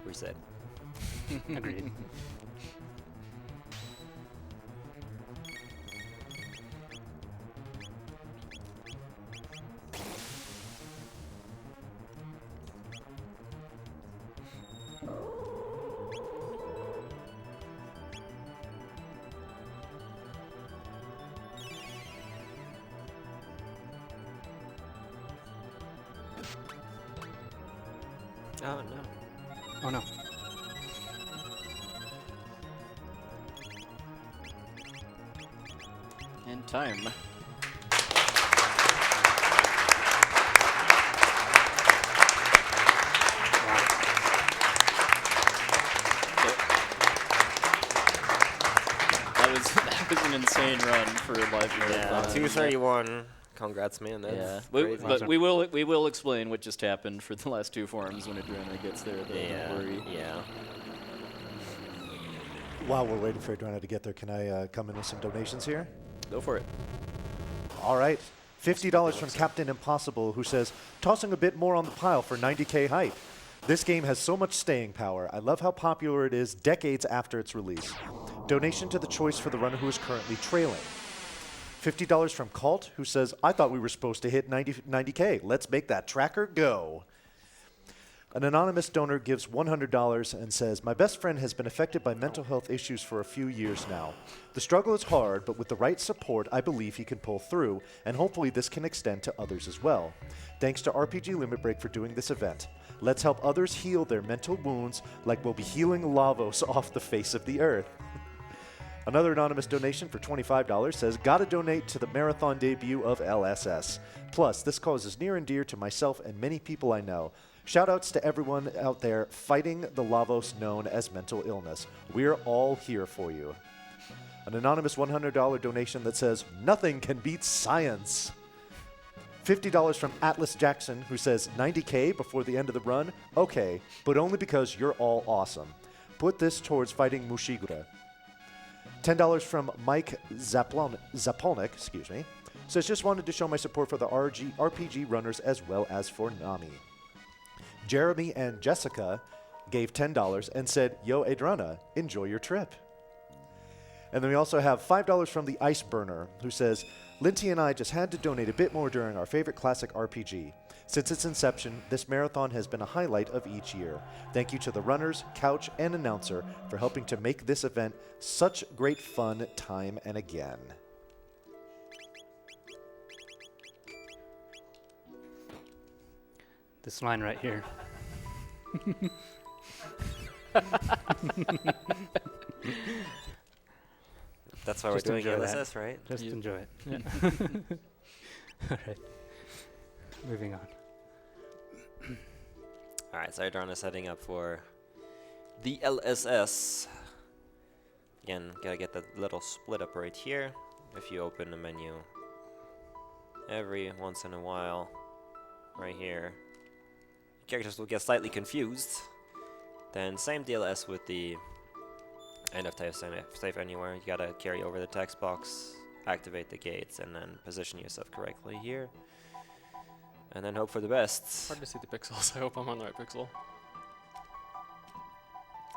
Reset. Agreed. Oh, no. Oh no. And time. That was an insane run for a live Yeah, marathon. 231. Congrats, man. That's Yeah, crazy. but we will explain what just happened for the last two forms when Aedrana gets there. Though, Yeah, don't worry. yeah. While we're waiting for Aedrana to get there, can I come in with some donations here? Go for it. All right. $50 from Captain Impossible, who says, tossing a bit more on the pile for 90K hype. This game has so much staying power. I love how popular it is decades after its release. Donation to the choice for the runner who is currently trailing. $50 from Cult, who says, I thought we were supposed to hit 90K. Let's make that tracker go. An anonymous donor gives $100 and says, my best friend has been affected by mental health issues for a few years now. The struggle is hard, but with the right support, I believe he can pull through, and hopefully this can extend to others as well. Thanks to RPG Limit Break for doing this event. Let's help others heal their mental wounds like we'll be healing Lavos off the face of the earth. Another anonymous donation for $25 says, gotta donate to the marathon debut of LSS. Plus, this cause is near and dear to myself and many people I know. Shoutouts to everyone out there fighting the Lavos known as mental illness. We're all here for you. An anonymous $100 donation that says, nothing can beat science. $50 from Atlas Jackson, who says, 90K before the end of the run? Okay, but only because you're all awesome. Put this towards fighting Mushigura. $10 from Mike Zapolnik, says, just wanted to show my support for the RPG runners as well as for Nami. Jeremy and Jessica gave $10 and said, yo, Aedrana, enjoy your trip. And then we also have $5 from the Ice Burner, who says, Linty and I just had to donate a bit more during our favorite classic RPG. Since its inception, this marathon has been a highlight of each year. Thank you to the runners, couch, and announcer for helping to make this event such great fun time and again. This line right here. That's why Just we're doing enjoy that. LSS, right? Just enjoy it. Yeah. All right. Moving on. All right, so Aedrana is heading up for the LSS. Again, gotta get that little split up right here. If you open the menu every once in a while, right here, characters will get slightly confused. Then same deal as with the end of save anywhere. You gotta carry over the text box, activate the gates, and then position yourself correctly here. And then hope for the best. Hard to see the pixels. I hope I'm on the right pixel.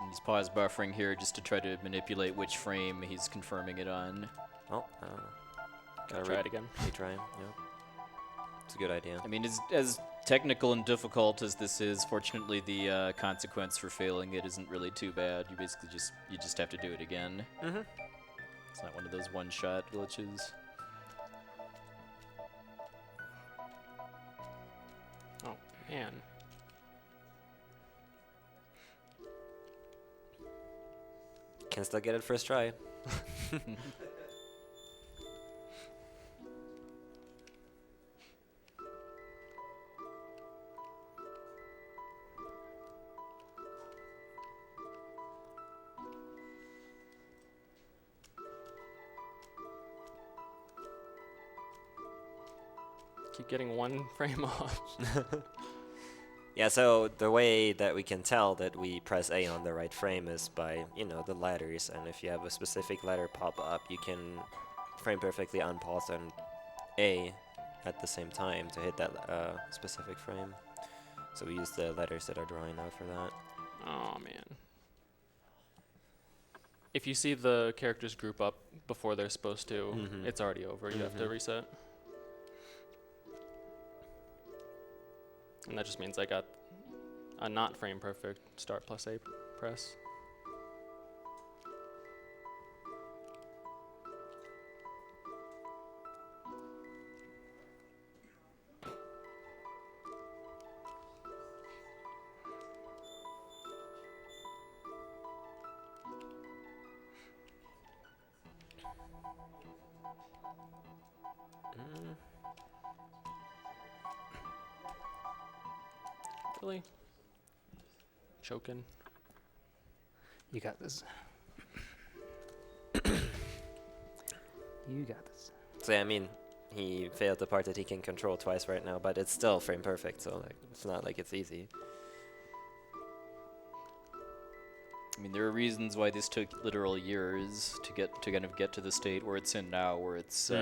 And he's pause buffering here just to try to manipulate which frame he's confirming it on. Oh, Gotta try it again. retry. Yep. It's a good idea. I mean, as technical and difficult as this is, fortunately the consequence for failing it isn't really too bad. You basically just have to do it again. Mm-hmm. It's not one of those one-shot glitches. Oh, man. Can still get it first try. Keep getting one frame off. Yeah, so the way that we can tell that we press A on the right frame is by, the letters. And if you have a specific letter pop up, you can frame perfectly unpause and A at the same time to hit that specific frame. So we use the letters that are drawing out for that. Oh, man. If you see the characters group up before they're supposed to, it's already over. You have to reset. And that just means I got a not frame perfect start plus A press. Really? Choking. You got this. You got this. So yeah, I mean, he failed the part that he can control twice right now, but it's still frame perfect, so it's not like it's easy. I mean, there are reasons why this took literal years to kind of get to the state where it's in now, where it's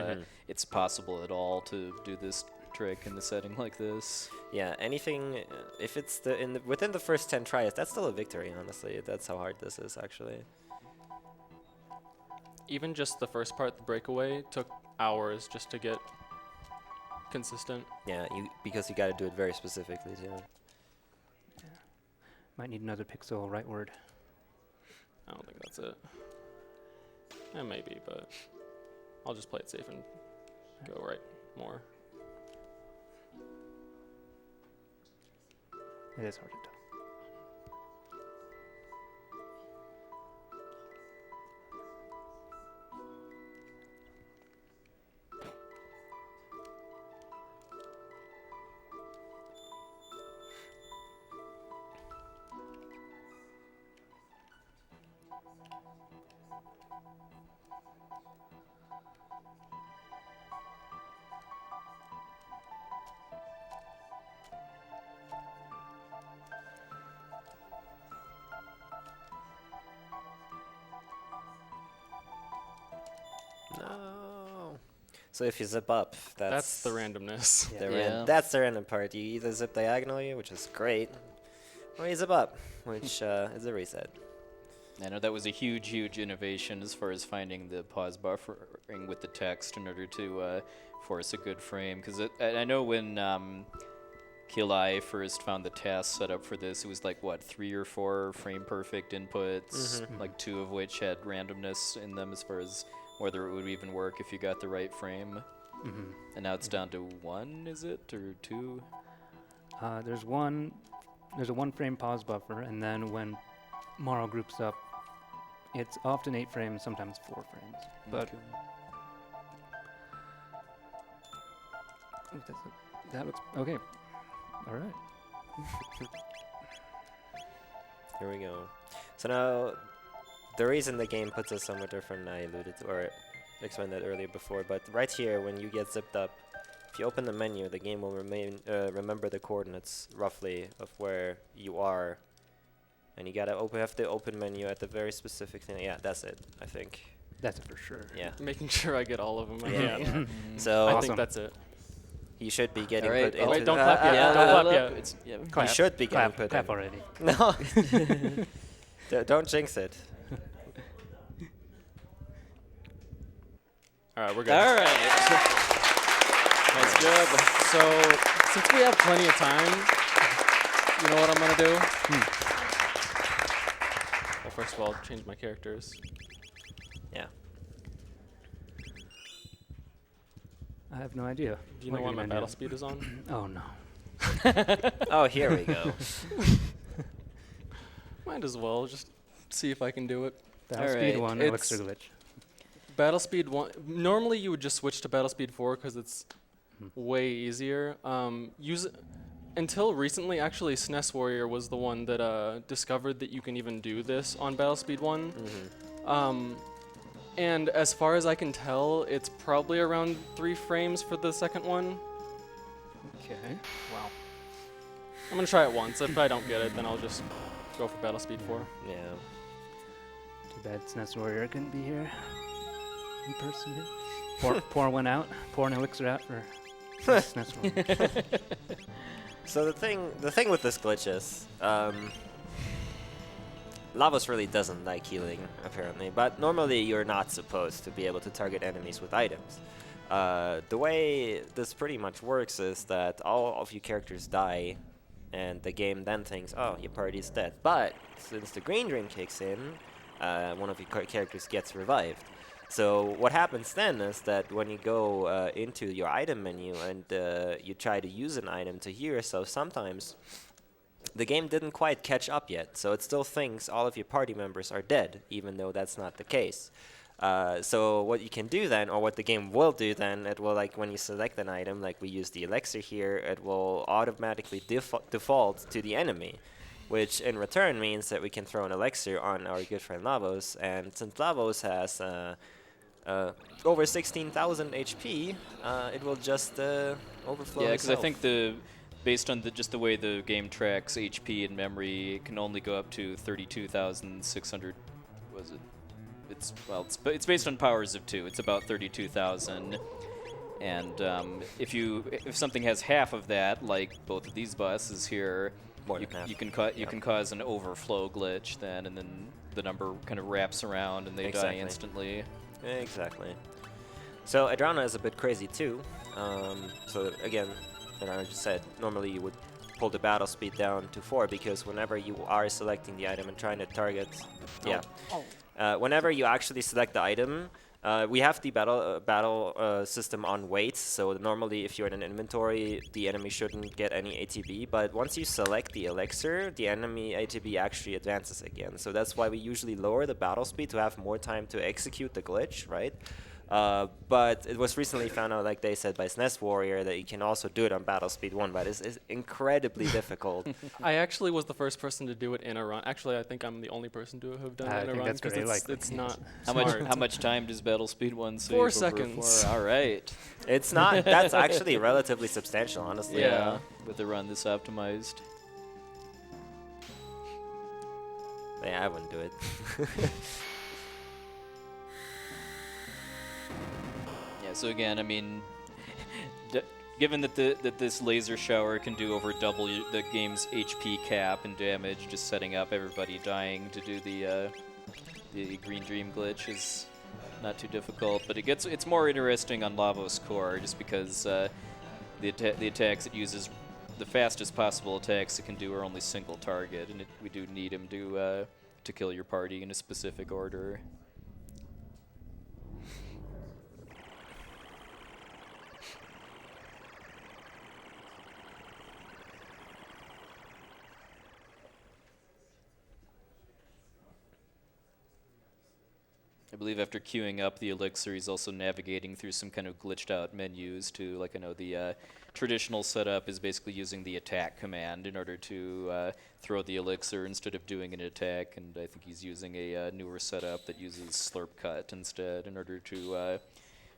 it's possible at all to do this trick in the setting like this. Yeah, anything, if it's within the first 10 tries, that's still a victory, honestly. That's how hard this is, actually. Even just the first part, the breakaway, took hours just to get consistent. Yeah, because you gotta do it very specifically, too. Might need another pixel right word. I don't think that's it. Maybe, but I'll just play it safe and go right more. It is hard to tell. So if you zip up, That's the randomness. that's the random part. You either zip diagonally, which is great, or you zip up, which is a reset. I know that was a huge innovation as far as finding the pause buffering with the text in order to force a good frame. Because I know when Kilai first found the task set up for this, it was like, what, 3 or 4 frame perfect inputs, like 2 of which had randomness in them as far as whether it would even work if you got the right frame. And now it's down to 1, is it, or 2? There's a 1 frame pause buffer, and then when Morrow groups up, it's often 8 frames, sometimes 4 frames. But that looks okay. All right. Here we go. So now, the reason the game puts us somewhere different, I alluded to, or explained that earlier before, but right here, when you get zipped up, if you open the menu, the game will remember the coordinates roughly of where you are. And you gotta have the open menu at the very specific thing. Yeah, that's it, I think. That's it for sure. Yeah. Making sure I get all of them. Yeah. So I Awesome. think that's it. you should be getting Alright, put oh, into wait, don't clap yet. Yeah, Don't clap yet. It's, yeah. You should be getting put clap in. already. No. Don't jinx it. All right, we're good. All right. Nice job. So since we have plenty of time, you know what I'm gonna do? Well, first of all, change my characters. Yeah. I have no idea. Do you know what my battle speed is on? Oh no. Oh, here we go. Might as well just see if I can do it. Battle Alright, speed 1, it's- elixir glitch. Battle speed 1. Normally, you would just switch to battle speed 4 because it's way easier. Until recently, actually, SNES Warrior was the one that discovered that you can even do this on battle speed 1. And as far as I can tell, it's probably around 3 frames for the second one. Okay. Wow. I'm gonna try it once. If I don't get it, then I'll just go for battle speed 4. Yeah. Too bad SNES Warrior couldn't be here in person here. Pour one out. Pour an elixir out for SNES Warrior. So the thing with this glitch is, Lavos really doesn't like healing, apparently, but normally you're not supposed to be able to target enemies with items. The way this pretty much works is that all of your characters die, and the game then thinks, oh, your party's dead. But since the green drain kicks in, one of your characters gets revived. So what happens then is that when you go into your item menu and you try to use an item to heal yourself, sometimes the game didn't quite catch up yet. So it still thinks all of your party members are dead, even though that's not the case. So what you can do then, or what the game will do then, it will, like when you select an item, like we use the elixir here, it will automatically default to the enemy, which in return means that we can throw an elixir on our good friend Lavos. And since Lavos has over 16,000 HP, it will just overflow. Yeah, because I itself. think based on just the way the game tracks HP and memory, it can only go up to 32,600. Was it? It's based on powers of 2. It's about 32,000. And if something has half of that, like both of these bosses here, you can cause an overflow glitch then, and then the number kind of wraps around and they die instantly. Exactly. So Aedrana is a bit crazy too. So again, I just said normally you would pull the battle speed down to 4 because whenever you are selecting the item and trying to target, whenever you actually select the item, we have the battle system on wait. So normally, if you're in an inventory, the enemy shouldn't get any ATB. But once you select the elixir, the enemy ATB actually advances again. So that's why we usually lower the battle speed to have more time to execute the glitch, right? But it was recently found out, like they said, by SNES Warrior that you can also do it on battle speed 1, but it's incredibly difficult. I actually was the first person to do it in a run. Actually, I think I'm the only person to have done I it in a think run that's because great, it's not How much time does battle speed 1 save? 4 over seconds. 4? All right. It's not. That's actually relatively substantial, honestly. Yeah, with a run this optimized. Yeah, I wouldn't do it. So again, I mean, given that this laser shower can do over double the game's HP cap and damage, just setting up everybody dying to do the Green Dream glitch is not too difficult. But it's more interesting on Lavos Core, just because the attacks it uses, the fastest possible attacks it can do are only single target, and we do need him to kill your party in a specific order. I believe after queuing up the elixir, he's also navigating through some kind of glitched out menus too. Like, I know the traditional setup is basically using the attack command in order to throw the elixir instead of doing an attack, and I think he's using a newer setup that uses slurp cut instead in order to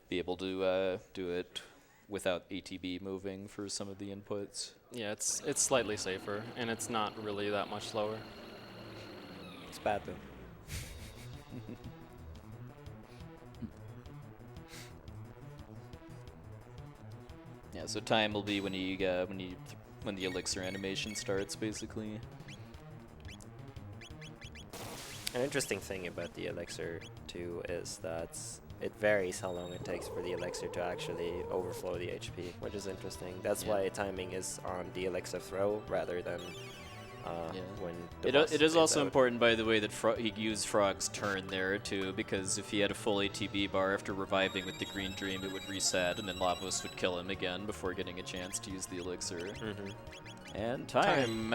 be able to do it without ATB moving for some of the inputs. Yeah, it's slightly safer, and it's not really that much slower. It's bad though. Yeah, so time will be when the elixir animation starts, basically. An interesting thing about the elixir too is that it varies how long it takes for the elixir to actually overflow the HP, which is interesting. That's why timing is on the elixir throw rather than when the boss it is fades also out. important, by the way, that he used Frog's turn there too, because if he had a full ATB bar after reviving with the Green Dream, it would reset, and then Lavos would kill him again before getting a chance to use the elixir. Mm-hmm. And time.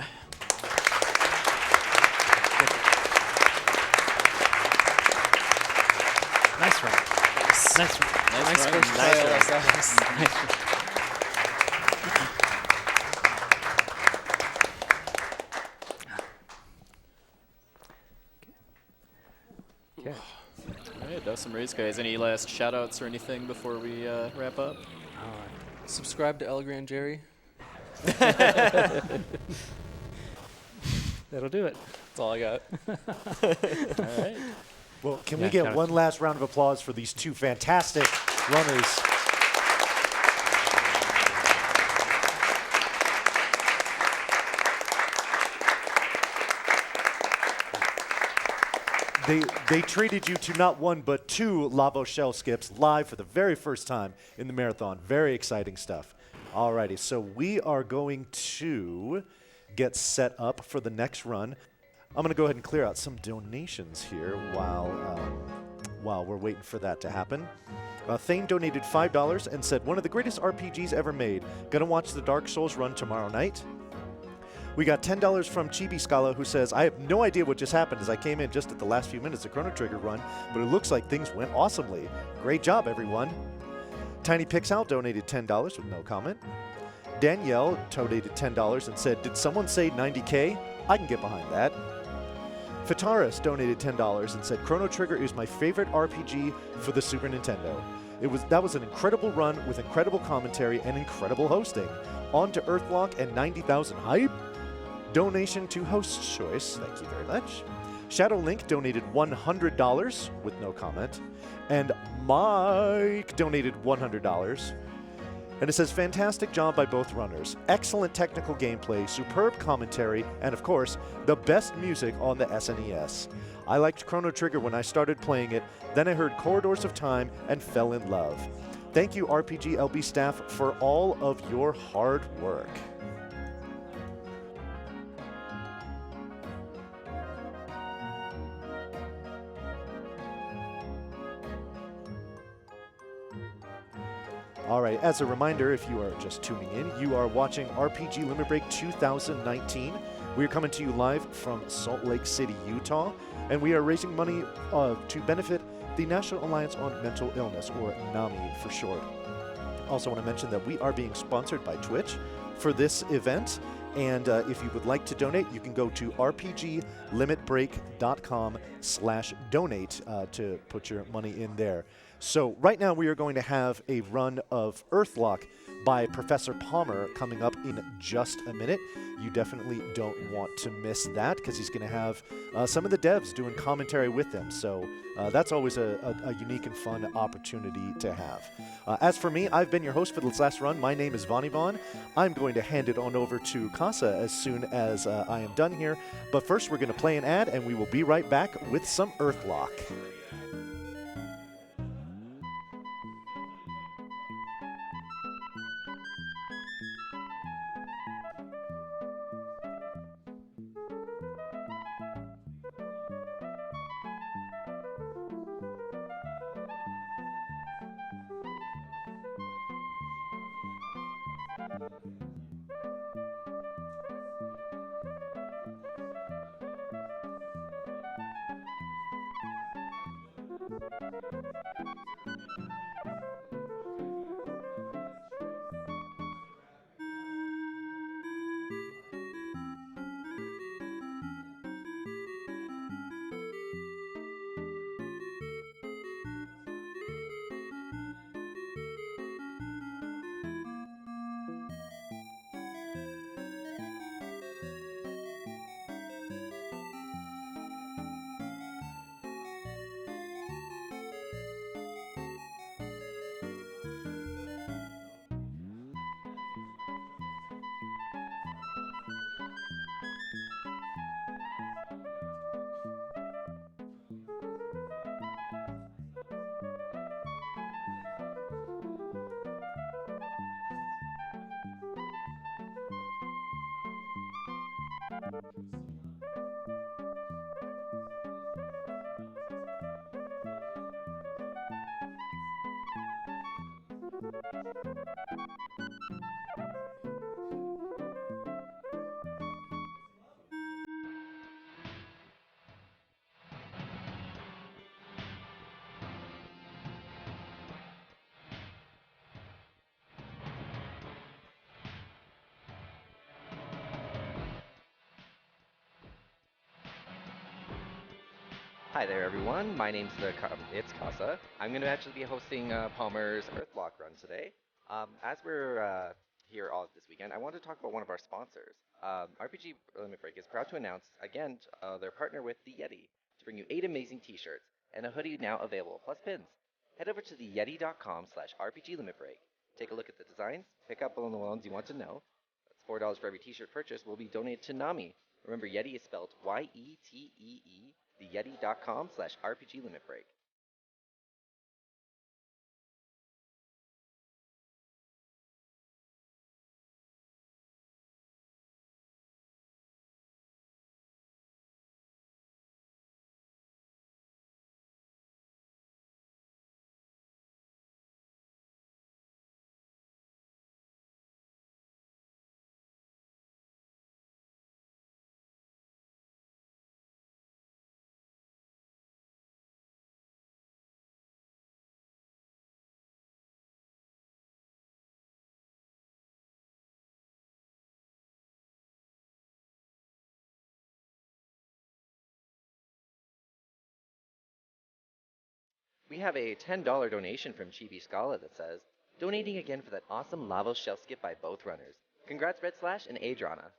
Nice run. Nice run. Nice run. first Nice try, run. guys. Nice run. Okay. Alright, that's some race, guys. Any last shout-outs or anything before we wrap up? Subscribe to El Gran Jerry. That'll do it. That's all I got. Alright. Well, can Yeah, we get kinda- one last round of applause for these two fantastic runners? They treated you to not one but two Lavo Shell skips live for the very first time in the marathon. Very exciting stuff. Alrighty, so we are going to get set up for the next run. I'm going to go ahead and clear out some donations here while we're waiting for that to happen. Thane donated $5 and said, "One of the greatest RPGs ever made. Gonna watch the Dark Souls run tomorrow night." We got $10 from Chibi Scala, who says, "I have no idea what just happened as I came in just at the last few minutes of Chrono Trigger run, but it looks like things went awesomely. Great job, everyone." Tiny Pixel donated $10 with no comment. Danielle donated $10 and said, "Did someone say 90K? I can get behind that." Fitaris donated $10 and said, "Chrono Trigger is my favorite RPG for the Super Nintendo. That was an incredible run with incredible commentary and incredible hosting. On to Earthlock and 90,000 hype." Donation to Host's Choice, thank you very much. Shadow Link donated $100 with no comment. And Mike donated $100. And it says, "Fantastic job by both runners. Excellent technical gameplay, superb commentary, and of course, the best music on the SNES. I liked Chrono Trigger when I started playing it, then I heard Corridors of Time and fell in love. Thank you, RPG LB staff, for all of your hard work." All right, as a reminder, if you are just tuning in, you are watching RPG Limit Break 2019. We are coming to you live from Salt Lake City, Utah, and we are raising money to benefit the National Alliance on Mental Illness, or NAMI for short. Also want to mention that we are being sponsored by Twitch for this event, and if you would like to donate, you can go to rpglimitbreak.com/donate to put your money in there. So right now we are going to have a run of Earthlock by Professor Palmer coming up in just a minute. You definitely don't want to miss that because he's going to have some of the devs doing commentary with them. So that's always a unique and fun opportunity to have. As for me, I've been your host for this last run. My name is Vonnie Vaughn. I'm going to hand it on over to Casa as soon as I am done here. But first, we're going to play an ad, and we will be right back with some Earthlock. Hi there, everyone. My name's it's Casa. I'm going to actually be hosting Palmer's Earthlock run today. As we're here all this weekend, I want to talk about one of our sponsors. RPG Limit Break is proud to announce again their partner with the Yeti to bring you 8 amazing T-shirts and a hoodie now available, plus pins. Head over to theyeti.com/RPGLimitBreak. Take a look at the designs, pick up on the ones you want to know. That's $4 for every T-shirt purchase will be donated to NAMI. Remember, Yeti is spelled Y-E-T-E-E. theyeti.com/RPGLimitBreak. We have a $10 donation from Chibi Scala that says, donating again for that awesome Lavos shelf skip by both runners. Congrats Redslash and Aedrana.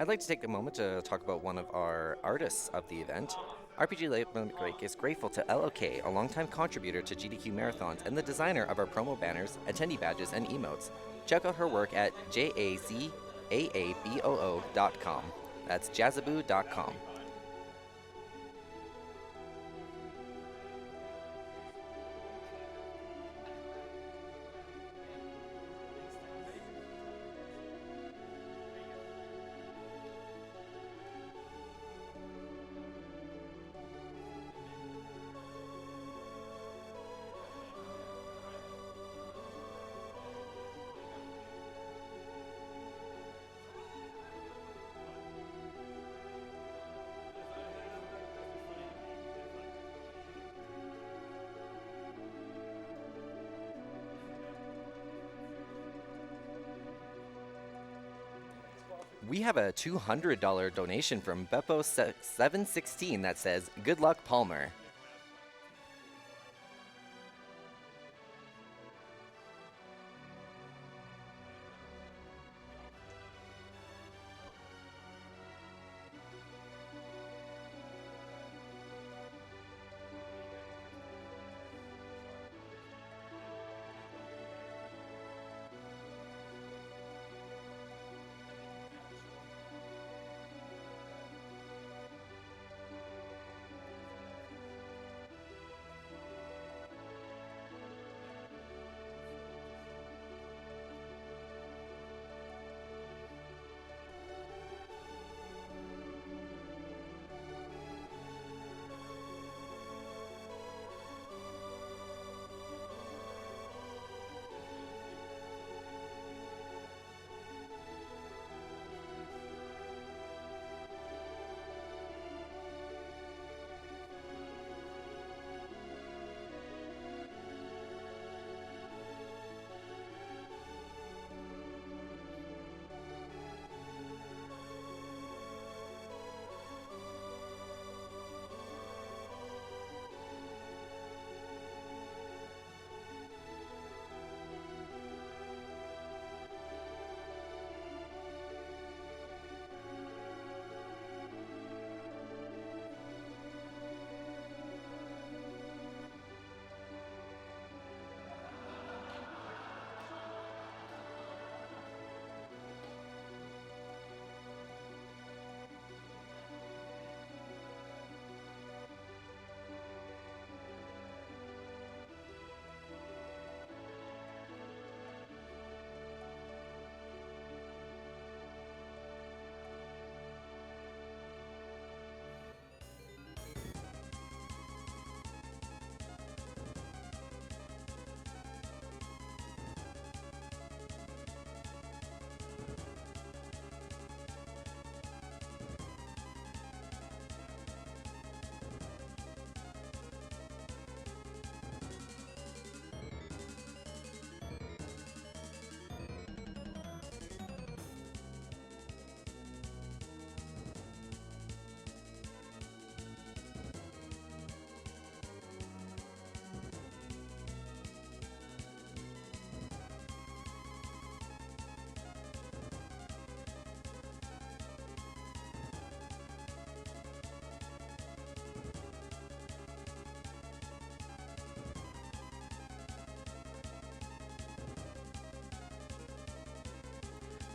I'd like to take a moment to talk about one of our artists of the event. RPG Limit Break is grateful to LOK, a longtime contributor to GDQ Marathons and the designer of our promo banners, attendee badges, and emotes. Check out her work at jazaaboo.com. That's jazzaboo.com. We have a $200 donation from Beppo716 that says, "Good luck, Palmer."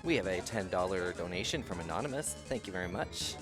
We have a $10 donation from Anonymous. Thank you very much.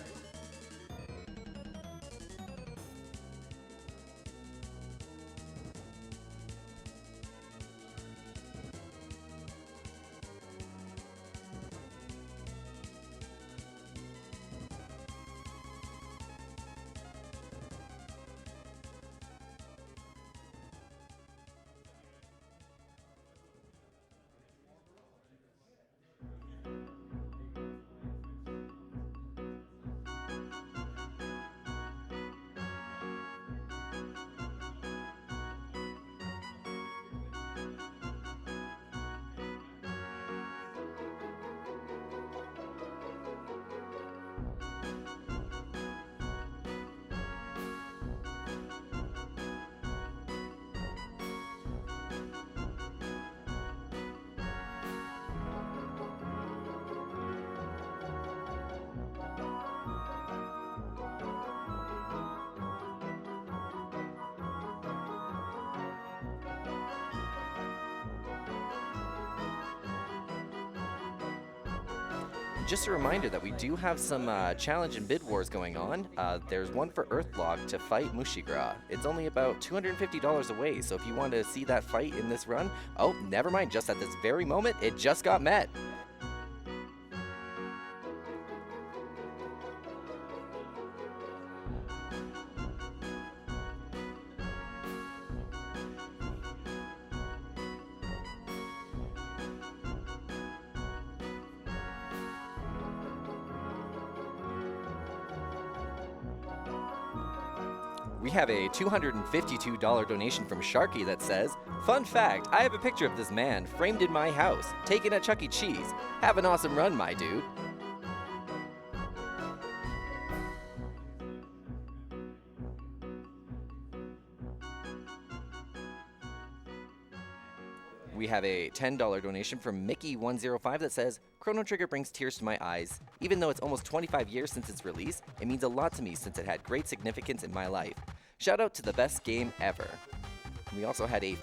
Just a reminder that we do have some challenge and bid wars going on. There's one for Earthlock to fight Mushigra. It's only about $250 away, so if you want to see that fight in this run, oh, never mind, just at this very moment, it just got met. We have a $252 donation from Sharky that says, "Fun fact, I have a picture of this man framed in my house, taken at Chuck E. Cheese. Have an awesome run, my dude." We have a $10 donation from Mickey105 that says, "Chrono Trigger brings tears to my eyes. Even though it's almost 25 years since its release, it means a lot to me since it had great significance in my life. Shout out to the best game ever." We also had a